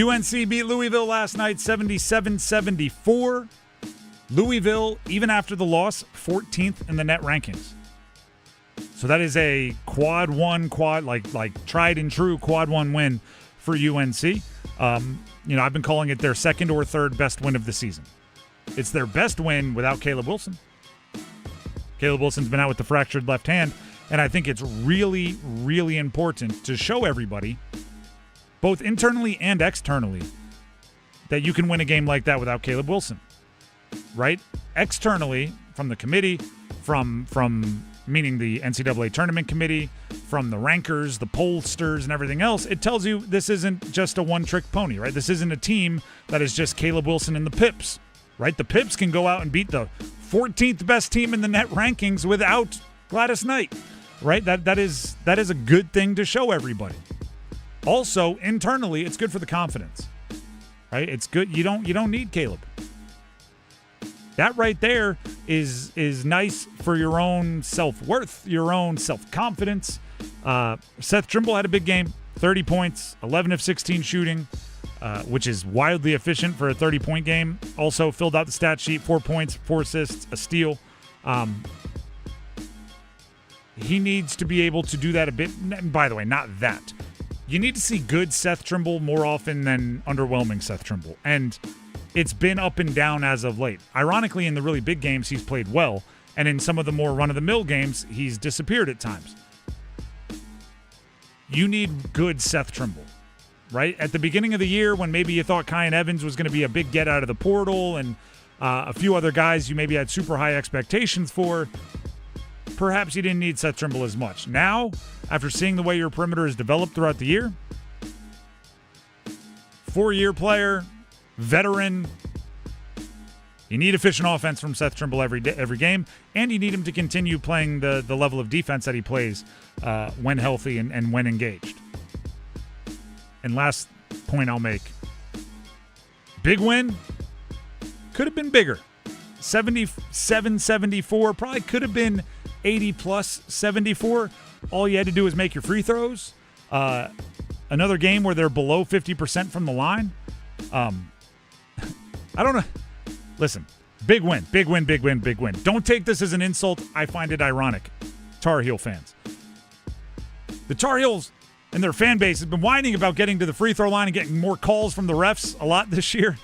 UNC beat Louisville last night 77-74. Louisville, even after the loss, 14th in the net rankings. So that is a quad tried and true quad 1 win for UNC. I've been calling it their second or third best win of the season. It's their best win without Caleb Wilson. Caleb Wilson's been out with the fractured left hand, and I think it's really, really important to show everybody, both internally and externally, that you can win a game like that without Caleb Wilson. Right? Externally, from the committee, from meaning the NCAA tournament committee, from the rankers, the pollsters, and everything else, it tells you this isn't just a one-trick pony, right? This isn't a team that is just Caleb Wilson and the Pips, right? The Pips can go out and beat the 14th best team in the net rankings without Gladys Knight, right? That is a good thing to show everybody. Also, internally, it's good for the confidence, right? It's good. You don't need Caleb. That right there is nice for your own self-worth, your own self-confidence. Seth Trimble had a big game, 30 points, 11 of 16 shooting, which is wildly efficient for a 30-point game. Also filled out the stat sheet, 4 points, 4 assists, a steal. He needs to be able to do that a bit. By the way, not that. You need to see good Seth Trimble more often than underwhelming Seth Trimble. And it's been up and down as of late. Ironically, in the really big games, he's played well. And in some of the more run-of-the-mill games, he's disappeared at times. You need good Seth Trimble, right? At the beginning of the year, when maybe you thought Kyan Evans was going to be a big get out of the portal and a few other guys you maybe had super high expectations for, perhaps you didn't need Seth Trimble as much. Now, after seeing the way your perimeter has developed throughout the year, 4-year player, veteran, you need efficient offense from Seth Trimble every game, and you need him to continue playing the level of defense that he plays when healthy and when engaged. And last point I'll make, big win, could have been bigger. 77-74, probably could have been 80-plus 74. All you had to do was make your free throws. Another game where they're below 50% from the line. I don't know. Listen, big win. Don't take this as an insult. I find it ironic. Tar Heel fans. The Tar Heels and their fan base have been whining about getting to the free throw line and getting more calls from the refs a lot this year.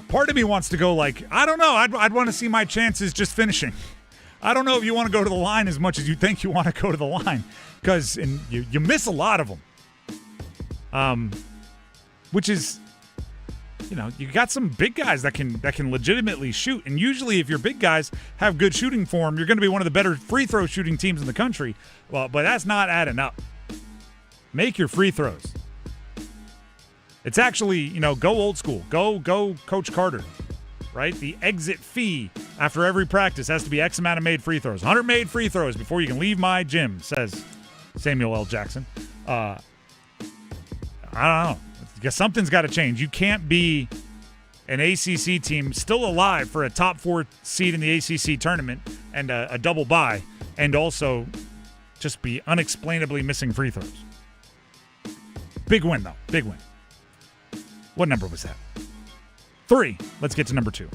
Part of me wants to go like, I don't know. I'd want to see my chances just finishing. I don't know if you want to go to the line as much as you think you want to go to the line, because you miss a lot of them. Which is, you got some big guys that can legitimately shoot, and usually if your big guys have good shooting form, you're going to be one of the better free throw shooting teams in the country. Well, but that's not adding up. Make your free throws. It's actually, go old school. Go Coach Carter. Right? The exit fee after every practice has to be X amount of made free throws. 100 made free throws before you can leave my gym, says Samuel L. Jackson. I don't know. Because something's got to change. You can't be an ACC team still alive for a top 4 seed in the ACC tournament and a double bye, and also just be unexplainably missing free throws. Big win, though. Big win. What number was that? 3. Let's get to number 2.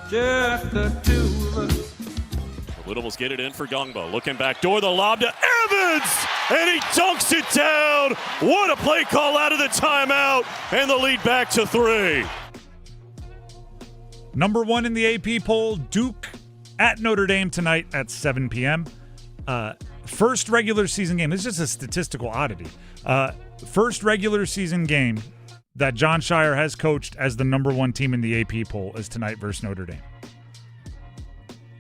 Just the two of us. The Littables get it in for Gongbo. Looking back door, the lob to Evans, and he dunks it down. What a play call out of the timeout, and the lead back to 3. Number 1 in the AP poll, Duke at Notre Dame tonight at 7 p.m. First regular season game. This is just a statistical oddity. First regular season game that John Shire has coached as the number 1 team in the AP poll is tonight versus Notre Dame.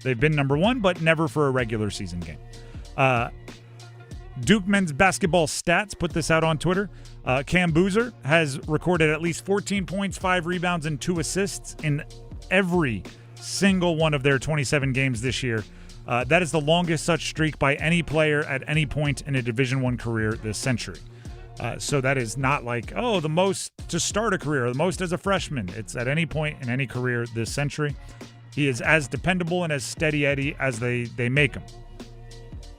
They've been number 1, but never for a regular season game. Duke men's basketball stats put this out on Twitter. Cam Boozer has recorded at least 14 points, 5 rebounds, and 2 assists in every single one of their 27 games this year. That is the longest such streak by any player at any point in a Division I career this century. So that is not like, the most to start a career, the most as a freshman. It's at any point in any career this century. He is as dependable and as steady Eddie as they make him.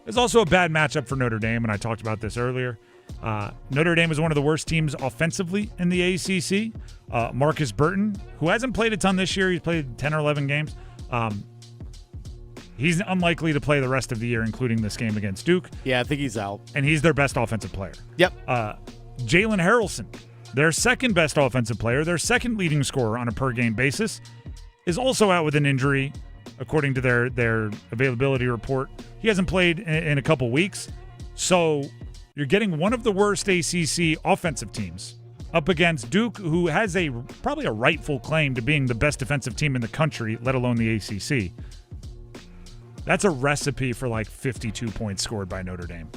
There's also a bad matchup for Notre Dame, and I talked about this earlier. Notre Dame is one of the worst teams offensively in the ACC. Marcus Burton, who hasn't played a ton this year, he's played 10 or 11 games. He's unlikely to play the rest of the year, including this game against Duke. Yeah, I think he's out. And he's their best offensive player. Yep. Jalen Harrelson, their second best offensive player, their second leading scorer on a per-game basis, is also out with an injury, according to their availability report. He hasn't played in a couple weeks. So you're getting one of the worst ACC offensive teams up against Duke, who has probably a rightful claim to being the best defensive team in the country, let alone the ACC. That's a recipe for like 52 points scored by Notre Dame.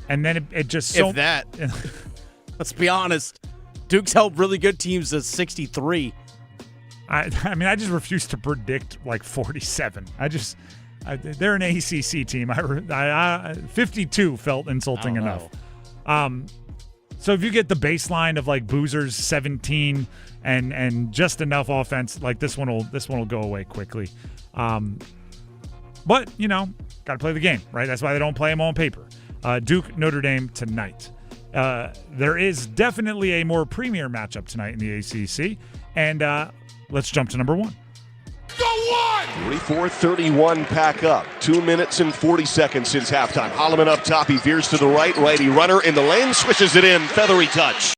And then it just so... If that. Let's be honest. Duke's held really good teams to 63. I mean, I just refuse to predict like 47. They're an ACC team. 52 felt insulting enough. So if you get the baseline of like Boozer's 17 and just enough offense, like this one will go away quickly. But, got to play the game, right? That's why they don't play them on paper. Duke, Notre Dame tonight. There is definitely a more premier matchup tonight in the ACC. And let's jump to number 1. Go one! 44-31 pack up. 2 minutes and 40 seconds since halftime. Holloman up top. He veers to the right. Righty runner in the lane. Swishes it in. Feathery touch.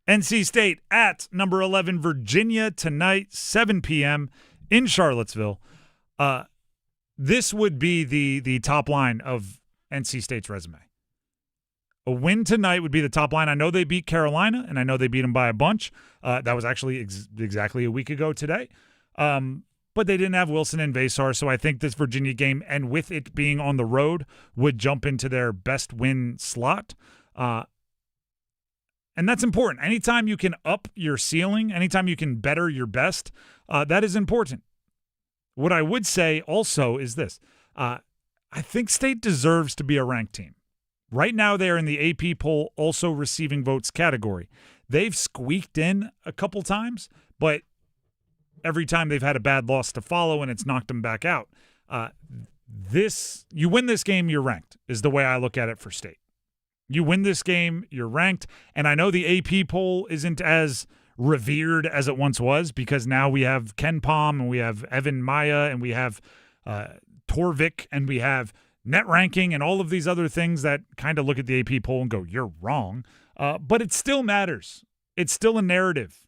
NC State at number 11 Virginia tonight, 7 p.m. in Charlottesville. This would be the top line of NC State's resume. A win tonight would be the top line. I know they beat Carolina, and I know they beat them by a bunch. That was actually exactly a week ago today. But they didn't have Wilson and Vasar, so I think this Virginia game, and with it being on the road, would jump into their best win slot. And that's important. Anytime you can up your ceiling, anytime you can better your best, that is important. What I would say also is this. I think State deserves to be a ranked team. Right now they are in the AP poll also receiving votes category. They've squeaked in a couple times, but every time they've had a bad loss to follow and it's knocked them back out. You win this game, you're ranked, is the way I look at it for State. You win this game, you're ranked. And I know the AP poll isn't as revered as it once was because now we have Ken Palm and we have Evan Maya and we have Torvik and we have net ranking and all of these other things that kind of look at the AP poll and go, you're wrong. But it still matters. It's still a narrative.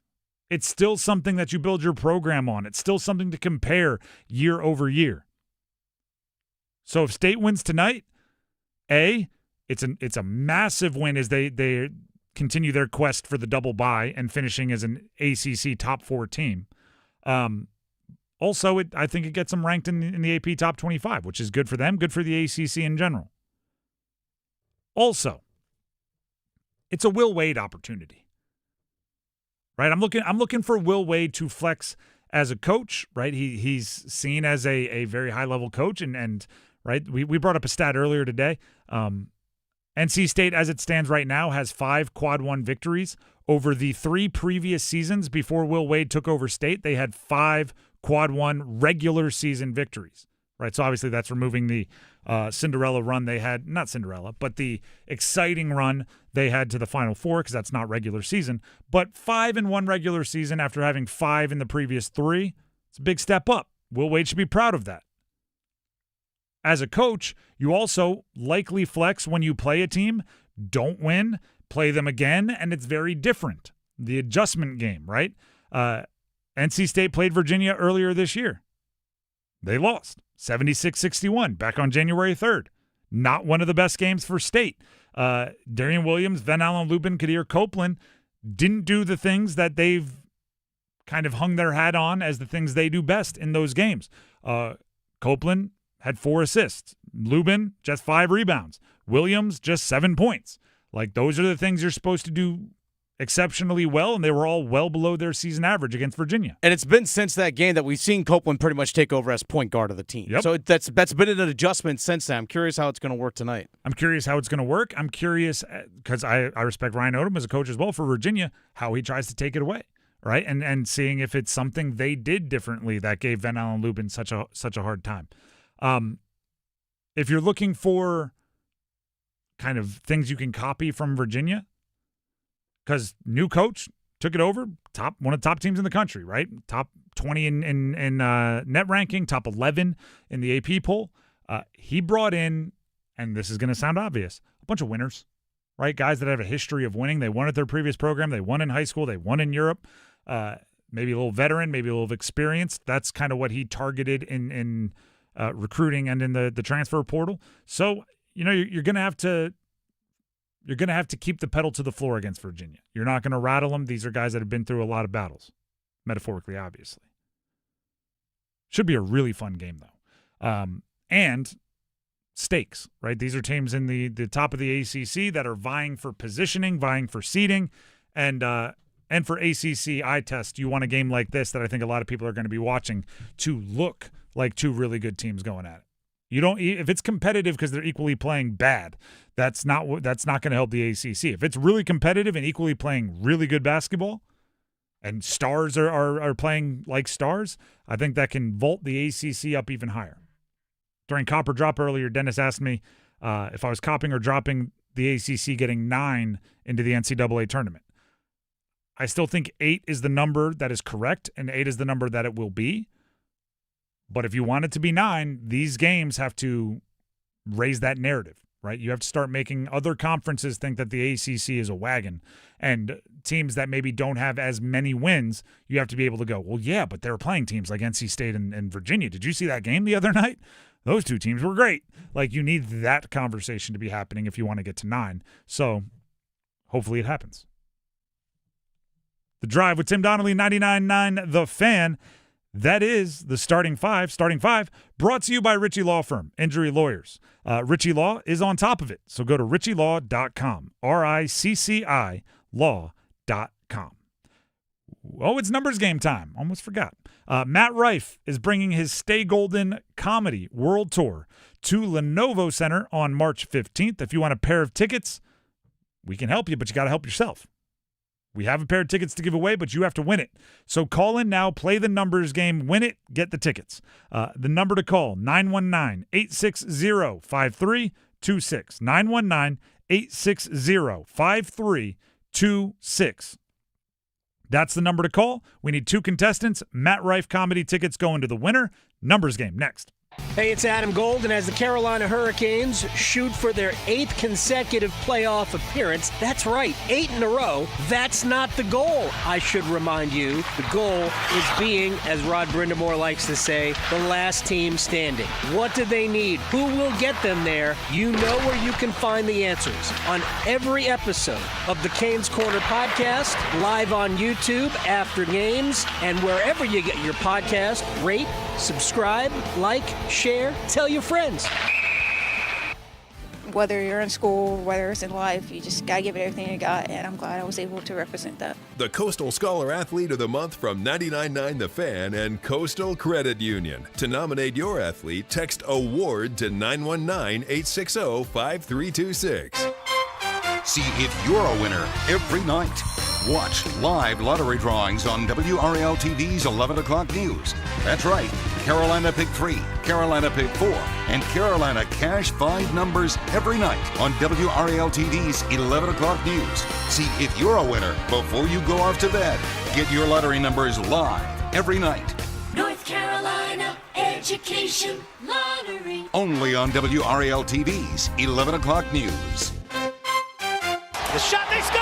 It's still something that you build your program on. It's still something to compare year over year. So if State wins tonight, it's a massive win as they continue their quest for the double bye and finishing as an ACC top 4 team. Also, I think it gets them ranked in the AP top 25, which is good for them, good for the ACC in general. Also, it's a Will Wade opportunity, right? I'm looking for Will Wade to flex as a coach, right? He's seen as a very high level coach, and right. We brought up a stat earlier today. NC State, as it stands right now, has 5 Quad 1 victories over the 3 previous seasons before Will Wade took over State. They had 5 Quad 1 regular season victories, right? So obviously that's removing the Cinderella run they had, not Cinderella, but the exciting run they had to the Final Four, because that's not regular season. But 5 in one regular season after having 5 in the previous 3, it's a big step up. Will Wade should be proud of that. As a coach, you also likely flex when you play a team, don't win, play them again, and it's very different. The adjustment game, right? NC State played Virginia earlier this year. They lost 76-61 back on January 3rd. Not one of the best games for State. Darian Williams, Van Allen Lubin, Kadir Copeland didn't do the things that they've kind of hung their hat on as the things they do best in those games. Copeland had 4 assists. Lubin, just 5 rebounds. Williams, just 7 points. Like, those are the things you're supposed to do exceptionally well, and they were all well below their season average against Virginia. And it's been since that game that we've seen Copeland pretty much take over as point guard of the team. Yep. So that's been an adjustment since then. I'm curious how it's going to work tonight. I'm curious how it's going to work. I'm curious, because I respect Ryan Odom as a coach as well for Virginia, how he tries to take it away, right? And seeing if it's something they did differently that gave Van Allen Lubin such a hard time. If you're looking for kind of things you can copy from Virginia, because new coach took it over, one of the top teams in the country, right? Top 20 in net ranking, top 11 in the AP poll. He brought in, and this is going to sound obvious, a bunch of winners, right? Guys that have a history of winning. They won at their previous program. They won in high school. They won in Europe. Maybe a little veteran, maybe a little experience. That's kind of what he targeted in recruiting and in the transfer portal. So, you're going to have to keep the pedal to the floor against Virginia. You're not going to rattle them. These are guys that have been through a lot of battles, metaphorically, obviously. Should be a really fun game, though. And stakes, right? These are teams in the top of the ACC that are vying for positioning, vying for seeding, and for ACC eye test. You want a game like this that I think a lot of people are going to be watching to look like 2 really good teams going at it. You don't, if it's competitive because they're equally playing bad, that's not going to help the ACC. If it's really competitive and equally playing really good basketball, and stars are playing like stars, I think that can vault the ACC up even higher. During Cop or Drop earlier, Dennis asked me if I was copping or dropping the ACC getting 9 into the NCAA tournament. I still think 8 is the number that is correct, and 8 is the number that it will be. But if you want it to be 9, these games have to raise that narrative, right? You have to start making other conferences think that the ACC is a wagon. And teams that maybe don't have as many wins, you have to be able to go, well, yeah, but they were playing teams like NC State and Virginia. Did you see that game the other night? Those 2 teams were great. Like, you need that conversation to be happening if you want to get to 9. So hopefully it happens. The Drive with Tim Donnelly, 99.9 The Fan. That is the starting five, brought to you by Ritchie Law Firm, injury lawyers. Ritchie Law is on top of it, so go to ritchielaw.com, RICCI law.com. Oh, it's numbers game time. Almost forgot. Matt Rife is bringing his Stay Golden Comedy World Tour to Lenovo Center on March 15th. If you want a pair of tickets, we can help you, but you got to help yourself. We have a pair of tickets to give away, but you have to win it. So call in now, play the numbers game, win it, get the tickets. The number to call, 919-860-5326. 919-860-5326. That's the number to call. We need 2 contestants. Matt Rife comedy tickets going to the winner. Numbers game next. Hey, it's Adam Golden. As the Carolina Hurricanes shoot for their 8th consecutive playoff appearance, that's right, 8 in a row. That's not the goal, I should remind you. The goal is being, as Rod Brindamore likes to say, the last team standing. What do they need? Who will get them there? You know where you can find the answers on every episode of the Canes Corner podcast, live on YouTube after games, and wherever you get your podcast. Rate, subscribe, like, share, tell your friends. Whether you're in school, whether it's in life, you just got to give it everything you got, and I'm glad I was able to represent that. The Coastal Scholar Athlete of the Month from 99.9 The Fan and Coastal Credit Union. To nominate your athlete, text AWARD to 919-860-5326. See if you're a winner every night. Watch live lottery drawings on WRAL TV's 11 o'clock news. That's right, Carolina Pick 3, Carolina Pick 4, and Carolina Cash 5 numbers every night on WRAL TV's 11 o'clock news. See if you're a winner before you go off to bed. Get your lottery numbers live every night. North Carolina Education Lottery. Only on WRAL TV's 11 o'clock news. The shot, they score!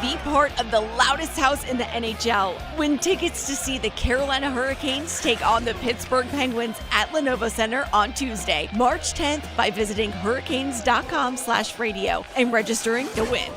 Be part of the loudest house in the NHL. Win tickets to see the Carolina Hurricanes take on the Pittsburgh Penguins at Lenovo Center on Tuesday, March 10th by visiting hurricanes.com/radio and registering to win.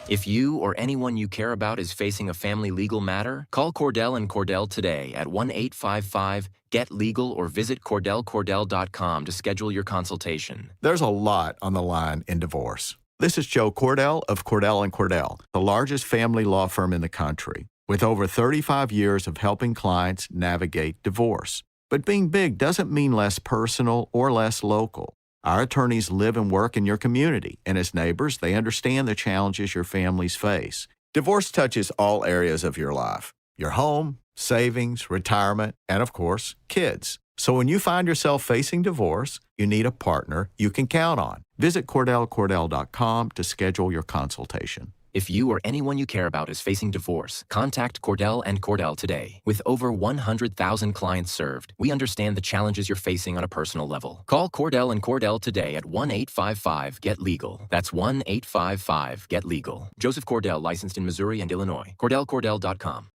If you or anyone you care about is facing a family legal matter, call Cordell and Cordell today at 1-855-GET-LEGAL or visit CordellCordell.com to schedule your consultation. There's a lot on the line in divorce. This is Joe Cordell of Cordell & Cordell, the largest family law firm in the country, with over 35 years of helping clients navigate divorce. But being big doesn't mean less personal or less local. Our attorneys live and work in your community, and as neighbors, they understand the challenges your families face. Divorce touches all areas of your life: your home, savings, retirement, and of course, kids. So when you find yourself facing divorce, you need a partner you can count on. Visit CordellCordell.com to schedule your consultation. If you or anyone you care about is facing divorce, contact Cordell and Cordell today. With over 100,000 clients served, we understand the challenges you're facing on a personal level. Call Cordell and Cordell today at 1-855-GET-LEGAL. That's 1-855-GET-LEGAL. Joseph Cordell, licensed in Missouri and Illinois. CordellCordell.com.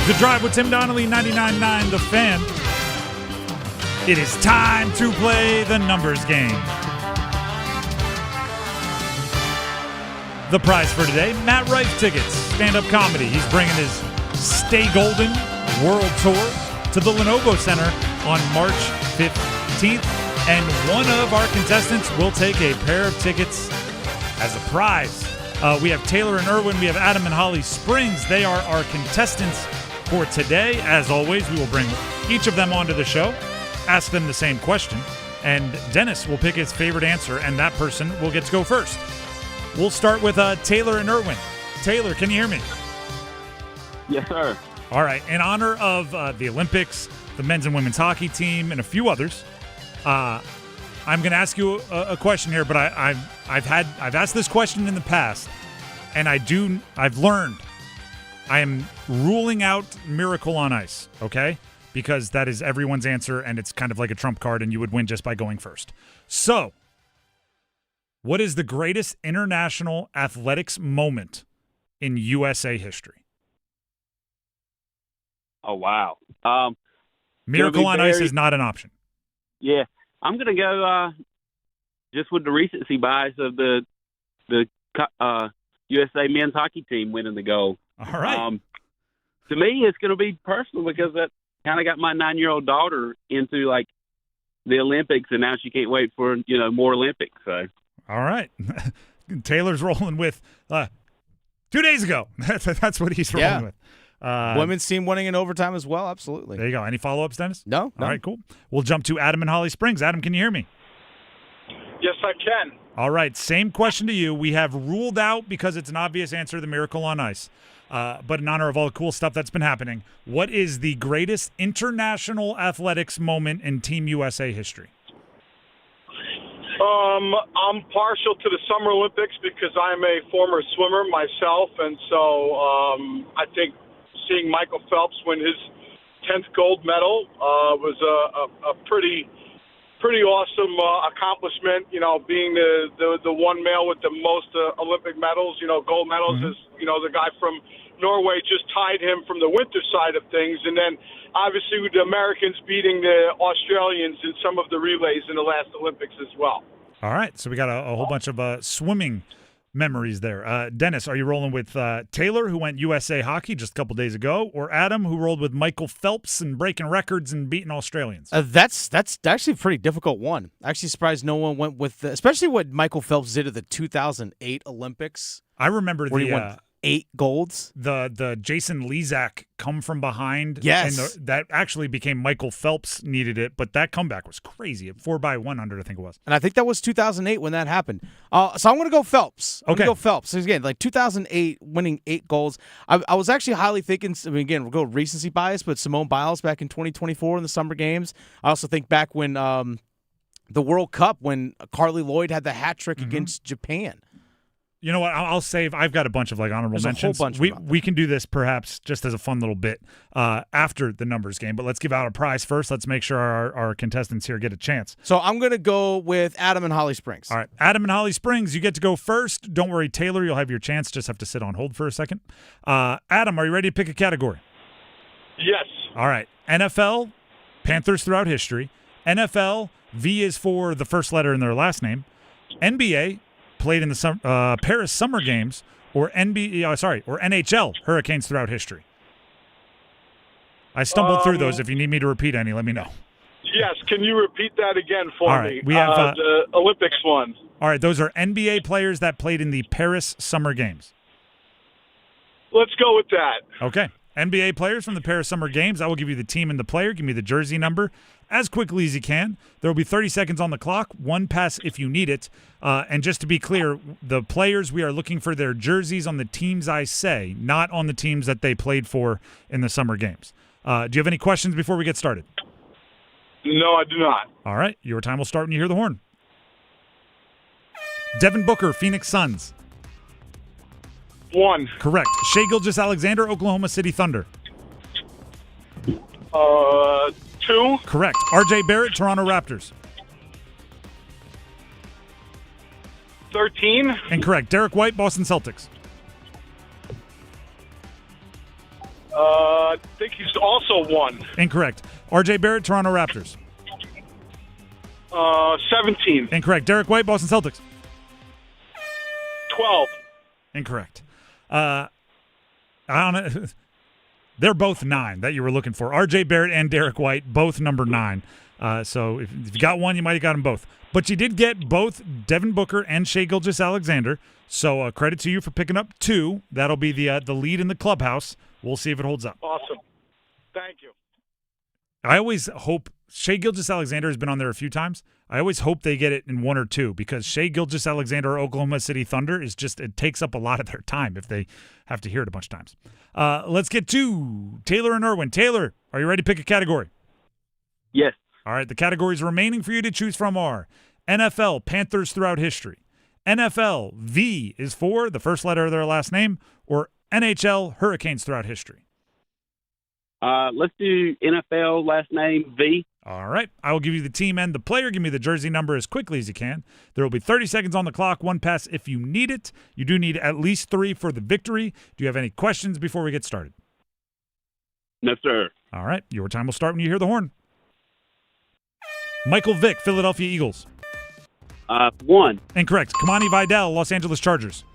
The Drive with Tim Donnelly, 99.9 The Fan. It is time to play the numbers game. The prize for today, Matt Rife tickets, stand-up comedy. He's bringing his Stay Golden World Tour to the Lenovo Center on March 15th. And one of our contestants will take a pair of tickets as a prize. We have Taylor and Irwin. We have Adam and Holly Springs. They are our contestants for today. As always, we will bring each of them onto the show, ask them the same question, and Dennis will pick his favorite answer, and that person will get to go first. We'll start with Taylor and Irwin. Taylor, can you hear me? Yes, sir. All right. In honor of the Olympics, the men's and women's hockey team, and a few others, I'm going to ask you a question here, but I've asked this question in the past, and I've learned. I am ruling out Miracle on Ice, okay? Because that is everyone's answer, and it's kind of like a trump card, and you would win just by going first. So, what is the greatest international athletics moment in USA history? Oh, wow. Miracle on Ice is not an option. Yeah. I'm going to go just with the recency bias of the USA men's hockey team winning the gold. All right. To me, it's going to be personal because that kind of got my 9-year-old daughter into like the Olympics, and now she can't wait for more Olympics. So. All right, Taylor's rolling with 2 days ago. That's what he's rolling with. Women's team winning in overtime as well. Absolutely. There you go. Any follow-ups, Dennis? No. All right, cool. We'll jump to Adam and Holly Springs. Adam, can you hear me? Yes, I can. All right, same question to you. We have ruled out, because it's an obvious answer, the Miracle on Ice. But in honor of all the cool stuff that's been happening, what is the greatest international athletics moment in Team USA history? I'm partial to the Summer Olympics because I'm a former swimmer myself, and so I think seeing Michael Phelps win his 10th gold medal was a pretty awesome accomplishment. You know, being the one male with the most Olympic medals, gold medals, is the guy from Norway just tied him from the winter side of things, and then obviously with the Americans beating the Australians in some of the relays in the last Olympics as well. All right, so we got a whole bunch of swimming memories there. Dennis, are you rolling with Taylor, who went USA Hockey just a couple days ago, or Adam, who rolled with Michael Phelps and breaking records and beating Australians? That's actually a pretty difficult one. Actually surprised no one went with, especially what Michael Phelps did at the 2008 Olympics. I remember where he won 8 golds. The Jason Lezak come from behind. Yes. And that actually became Michael Phelps needed it, but that comeback was crazy. 4x100, I think it was. And I think that was 2008 when that happened. So I'm going to go Phelps. I'm going to go Phelps. So again, like 2008, winning 8 golds. I was actually highly thinking, again, we'll go recency bias, but Simone Biles back in 2024 in the Summer Games. I also think back when the World Cup, when Carly Lloyd had the hat trick against Japan. You know what? I'll save. I've got a bunch of honorable There's mentions. A whole bunch we can do this perhaps just as a fun little bit after the numbers game. But let's give out a prize first. Let's make sure our contestants here get a chance. So I'm going to go with Adam and Holly Springs. All right, Adam and Holly Springs, you get to go first. Don't worry, Taylor, you'll have your chance. Just have to sit on hold for a second. Adam, are you ready to pick a category? Yes. All right. NFL, Panthers throughout history. NFL, V is for the first letter in their last name. NBA, played in the Paris Summer Games, or NHL, Hurricanes throughout history. I stumbled through those. If you need me to repeat any, let me know. Yes, can you repeat that again for All right, me? we have the Olympics one. All right, those are NBA players that played in the Paris Summer Games. Let's go with that. Okay. NBA players from the Paris Summer Games. I will give you the team and the player. Give me the jersey number as quickly as you can. There will be 30 seconds on the clock, 1 pass if you need it. And just to be clear, the players, we are looking for their jerseys on the teams I say, not on the teams that they played for in the Summer Games. Do you have any questions before we get started? No, I do not. All right. Your time will start when you hear the horn. Devin Booker, Phoenix Suns. 1. Correct. Shai Gilgeous-Alexander, Oklahoma City Thunder. 2. Correct. R.J. Barrett, Toronto Raptors. 13. Incorrect. Derek White, Boston Celtics. I think he's also 1. Incorrect. R.J. Barrett, Toronto Raptors. 17. Incorrect. Derek White, Boston Celtics. 12. Incorrect. I don't know. They're both 9 that you were looking for. R.J. Barrett and Derek White, both number 9. So if you got one, you might have got them both. But you did get both Devin Booker and Shai Gilgeous-Alexander. So credit to you for picking up 2. That'll be the lead in the clubhouse. We'll see if it holds up. Awesome. Thank you. I always hope Shai Gilgeous-Alexander has been on there a few times. I always hope they get it in 1 or 2 because Shai Gilgeous-Alexander, Oklahoma City Thunder, is just, it takes up a lot of their time if they have to hear it a bunch of times. Let's get to Taylor and Irwin. Taylor, are you ready to pick a category? Yes. All right, the categories remaining for you to choose from are NFL, Panthers throughout history. NFL, V is for the first letter of their last name, or NHL, Hurricanes throughout history. Let's do NFL last name V. All right. I will give you the team and the player. Give me the jersey number as quickly as you can. There will be 30 seconds on the clock, 1 pass if you need it. You do need at least 3 for the victory. Do you have any questions before we get started? No, sir. All right. Your time will start when you hear the horn. Michael Vick, Philadelphia Eagles. 1. Incorrect. Kamani Vidal, Los Angeles Chargers.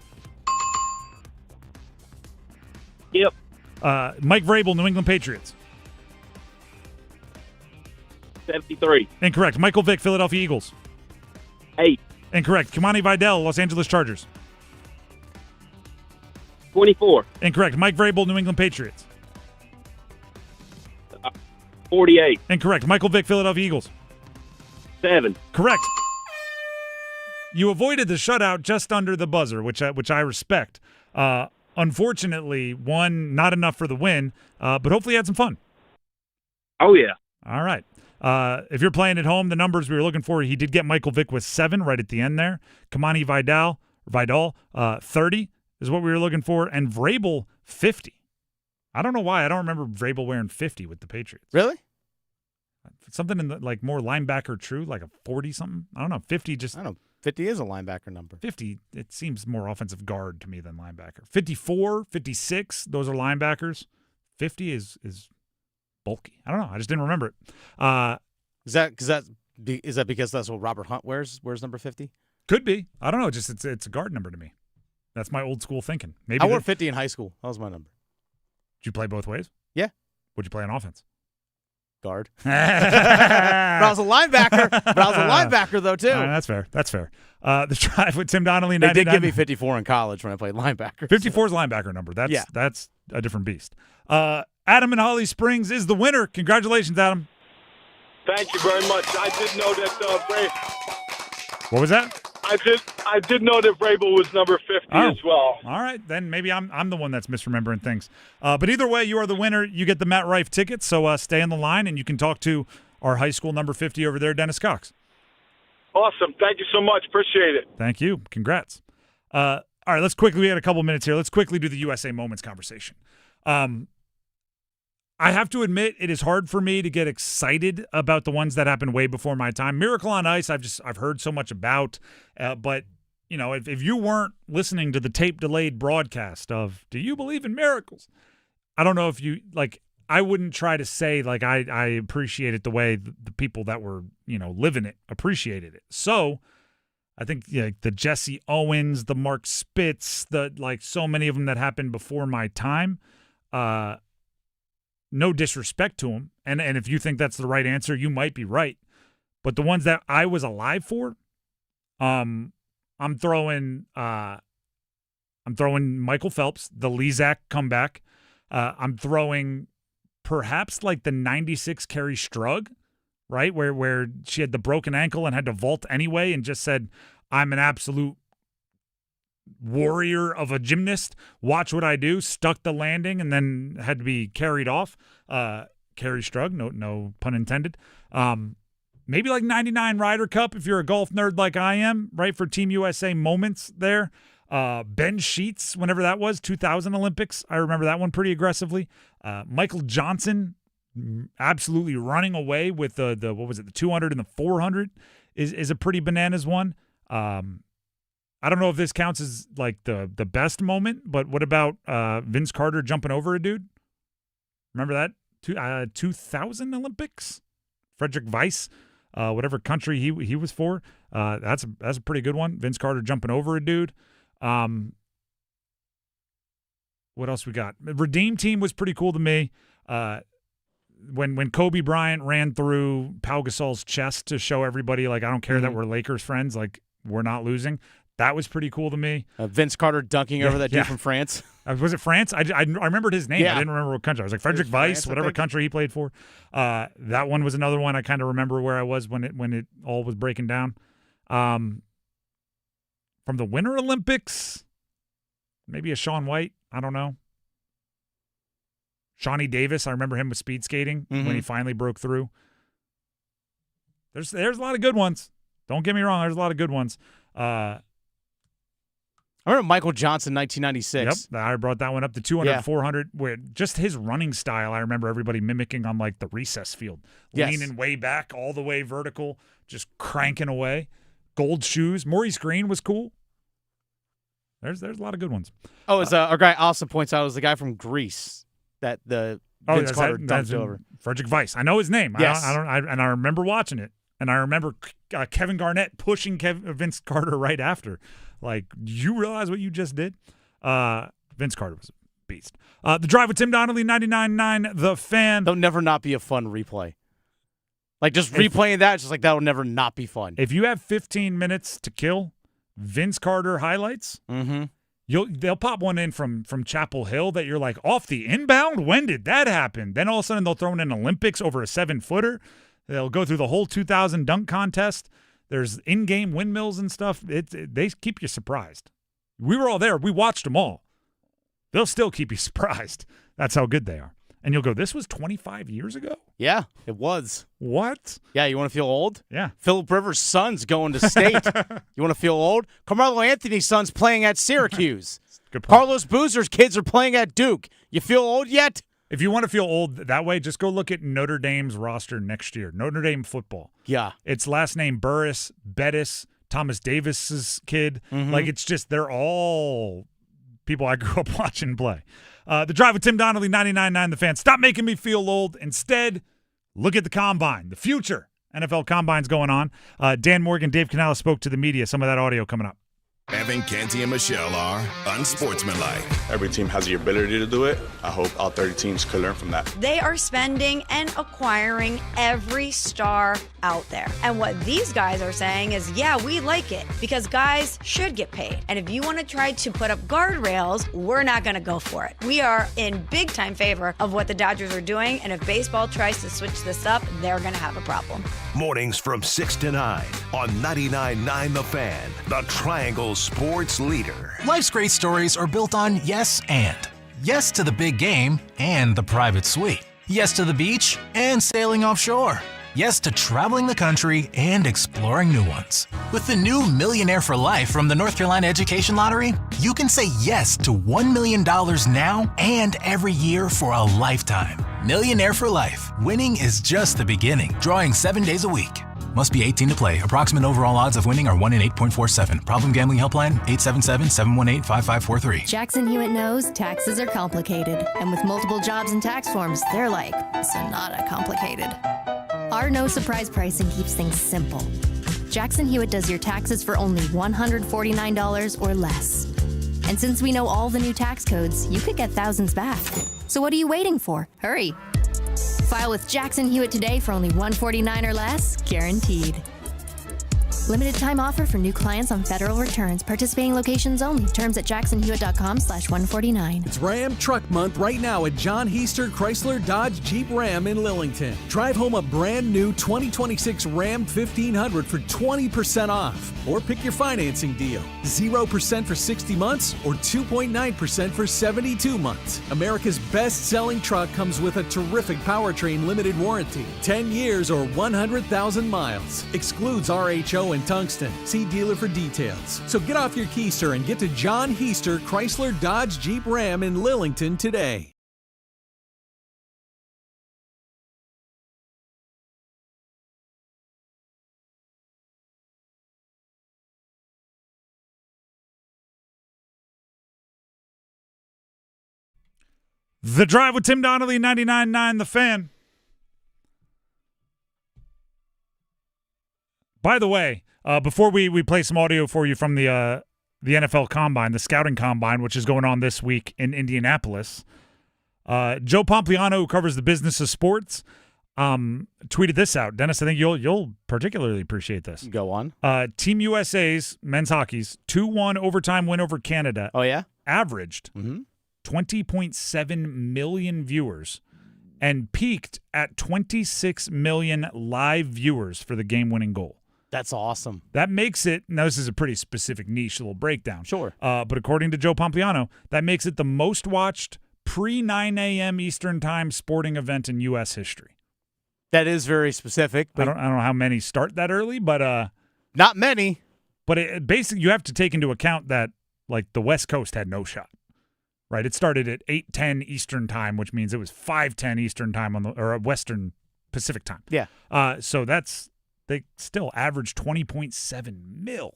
Yep. Mike Vrabel, New England Patriots. 73. Incorrect. Michael Vick, Philadelphia Eagles. 8. Incorrect. Kamani Vidal, Los Angeles Chargers. 24. Incorrect. Mike Vrabel, New England Patriots. 48. Incorrect. Michael Vick, Philadelphia Eagles. 7. Correct. You avoided the shutout just under the buzzer, which I respect. Unfortunately, 1, not enough for the win, but hopefully you had some fun. Oh, yeah. All right. If you're playing at home, the numbers we were looking for, he did get Michael Vick with 7 right at the end there. Kamani Vidal, 30 is what we were looking for, and Vrabel, 50. I don't know why. I don't remember Vrabel wearing 50 with the Patriots. Really? Something in the more linebacker true, like a 40-something. I don't know. 50 just. I don't know. 50 is a linebacker number. 50, it seems more offensive guard to me than linebacker. 54, 56, those are linebackers. 50 is bulky. I don't know. I just didn't remember it. Is that because that's what Robert Hunt wears number 50? Could be. I don't know. Just it's a guard number to me. That's my old school thinking. Maybe I wore 50 in high school. That was my number. Did you play both ways? Yeah. Would you play on offense? Guard. But I was a linebacker. Though too. That's fair. That's fair. The Drive with Tim Donnelly. They did give me 54 in college when I played linebacker. 54 is linebacker number. That's a different beast. Adam in Holly Springs is the winner. Congratulations, Adam. Thank you very much. I did know that What was that? I did know that Vrabel was number 50 as well. All right, then maybe I'm the one that's misremembering things. But either way, you are the winner. You get the Matt Rife tickets, so stay on the line, and you can talk to our high school number 50 over there, Dennis Cox. Awesome. Thank you so much. Appreciate it. Thank you. Congrats. All right, let's quickly, we got a couple minutes here. Let's quickly do the USA Moments conversation. I have to admit, it is hard for me to get excited about the ones that happened way before my time. Miracle on Ice, I've heard so much about, but you know, if you weren't listening to the tape-delayed broadcast of "Do You Believe in Miracles?" I don't know if you I wouldn't try to say I appreciate it the way the people that were living it appreciated it. So I think the Jesse Owens, the Mark Spitz, so many of them that happened before my time. No disrespect to them, and if you think that's the right answer, you might be right. But the ones that I was alive for, I'm throwing Michael Phelps, the Lezak comeback. I'm throwing perhaps the 96 Carrie Strug, right, where she had the broken ankle and had to vault anyway, and just said, "I'm an absolute warrior of a gymnast. Watch what I do." Stuck the landing and then had to be carried off. Carrie Strug, no pun intended. Maybe 99 Ryder Cup if you're a golf nerd like I am, right, for Team USA moments there. Ben Sheets, whenever that was, 2000 Olympics. I remember that one pretty aggressively. Michael Johnson absolutely running away with the what was it, the 200 and the 400 is a pretty bananas one. I don't know if this counts as the best moment, but what about Vince Carter jumping over a dude? Remember that? 2000 Olympics? Frederick Weiss, whatever country he was for. That's a pretty good one. Vince Carter jumping over a dude. What else we got? Redeem Team was pretty cool to me. When Kobe Bryant ran through Pau Gasol's chest to show everybody, I don't care that we're Lakers friends, we're not losing. That was pretty cool to me. Vince Carter dunking over that dude from France. Was it France? I remembered his name. Yeah. I didn't remember what country. I was Frederick Weiss, whatever country he played for. That one was another one I kind of remember where I was when it all was breaking down. From the Winter Olympics, maybe a Shaun White. I don't know. Shawnee Davis, I remember him with speed skating when he finally broke through. There's a lot of good ones. Don't get me wrong. There's a lot of good ones. I remember Michael Johnson, 1996. Yep, I brought that one up. The 200, 400, where just his running style, I remember everybody mimicking on the recess field. Yes. Leaning way back, all the way vertical, just cranking away. Gold shoes. Maurice Green was cool. There's a lot of good ones. Oh, it's our guy also points out it was the guy from Greece that the Vince Carter dumped over. Frederick Weiss. I know his name. Yes. I remember watching it. And I remember Kevin Garnett pushing Vince Carter right after. You realize what you just did? Vince Carter was a beast. The Drive with Tim Donnelly, 99.9 The Fan. That'll never not be a fun replay. Just replaying that, it's just that'll never not be fun. If you have 15 minutes to kill, Vince Carter highlights, they'll pop one in from Chapel Hill that you're off the inbound? When did that happen? Then all of a sudden they'll throw in an Olympics over a 7-footer. They'll go through the whole 2000 dunk contest. There's in-game windmills and stuff. They keep you surprised. We were all there. We watched them all. They'll still keep you surprised. That's how good they are. And you'll go, this was 25 years ago? Yeah, it was. What? Yeah, you want to feel old? Yeah. Phillip Rivers' son's going to state. You want to feel old? Carmelo Anthony's son's playing at Syracuse. Good point. Carlos Boozer's kids are playing at Duke. You feel old yet? If you want to feel old that way, just go look at Notre Dame's roster next year. Notre Dame football. Yeah. It's last name Burris, Bettis, Thomas Davis's kid. Mm-hmm. Like, it's just, they're all people I grew up watching play. The Drive with Tim Donnelly, 99.9 The Fan. Stop making me feel old. Instead, look at the Combine, the future NFL Combine's going on. Dan Morgan, Dave Canales spoke to the media. Some of that audio coming up. Evan, Canty, and Michelle are unsportsmanlike. Every team has the ability to do it. I hope all 30 teams could learn from that. They are spending and acquiring every star out there. And what these guys are saying is, yeah, we like it because guys should get paid. And if you want to try to put up guardrails, we're not going to go for it. We are in big time favor of what the Dodgers are doing. And if baseball tries to switch this up, they're going to have a problem. Mornings from 6 to 9 on 99.9 The Fan, the Triangle Sports Leader. Life's great stories are built on yes and. Yes to the big game and the private suite. Yes to the beach and sailing offshore. Yes to traveling the country and exploring new ones. With the new Millionaire for Life from the North Carolina Education Lottery, you can say yes to $1 million now and every year for a lifetime. Millionaire for Life. Winning is just the beginning. Drawing 7 days a week. Must be 18 to play. Approximate overall odds of winning are 1 in 8.47. Problem gambling helpline 877-718-5543. Jackson Hewitt knows taxes are complicated. And with multiple jobs and tax forms, they're like Sonata complicated. Our no surprise pricing keeps things simple. Jackson Hewitt does your taxes for only $149 or less. And since we know all the new tax codes, you could get thousands back. So what are you waiting for? Hurry. File with Jackson Hewitt today for only $149 or less, guaranteed. Limited time offer for new clients on federal returns. Participating locations only. Terms at jacksonhewitt.com/149. It's Ram Truck Month right now at John Heister Chrysler Dodge Jeep Ram in Lillington. Drive home a brand new 2026 Ram 1500 for 20% off. Or pick your financing deal. 0% for 60 months or 2.9% for 72 months. America's best-selling truck comes with a terrific powertrain limited warranty. 10 years or 100,000 miles. Excludes RHO and tungsten. See dealer for details. So get off your keister and get to John Heister Chrysler Dodge Jeep Ram in Lillington today. The Drive with Tim Donnelly, 99.9 The Fan. By the way, before we play some audio for you from the NFL Combine, the Scouting Combine, which is going on this week in Indianapolis, Joe Pompliano, who covers the business of sports, tweeted this out. Dennis, I think you'll particularly appreciate this. Go on. Team USA's men's hockey's 2-1 overtime win over Canada. Oh, yeah? Averaged 20.7 million viewers and peaked at 26 million live viewers for the game-winning goal. That's awesome. That makes it, now this is a pretty specific niche little breakdown. Sure. But according to Joe Pompliano, that makes it the most watched pre-9 a.m. Eastern Time sporting event in U.S. history. That is very specific. But I don't know how many start that early, but not many. But basically, you have to take into account that like the West Coast had no shot. Right? It started at 8:10 Eastern Time, which means it was 5:10 Eastern Time or Western Pacific Time. Yeah. So they still averaged 20.7 mil.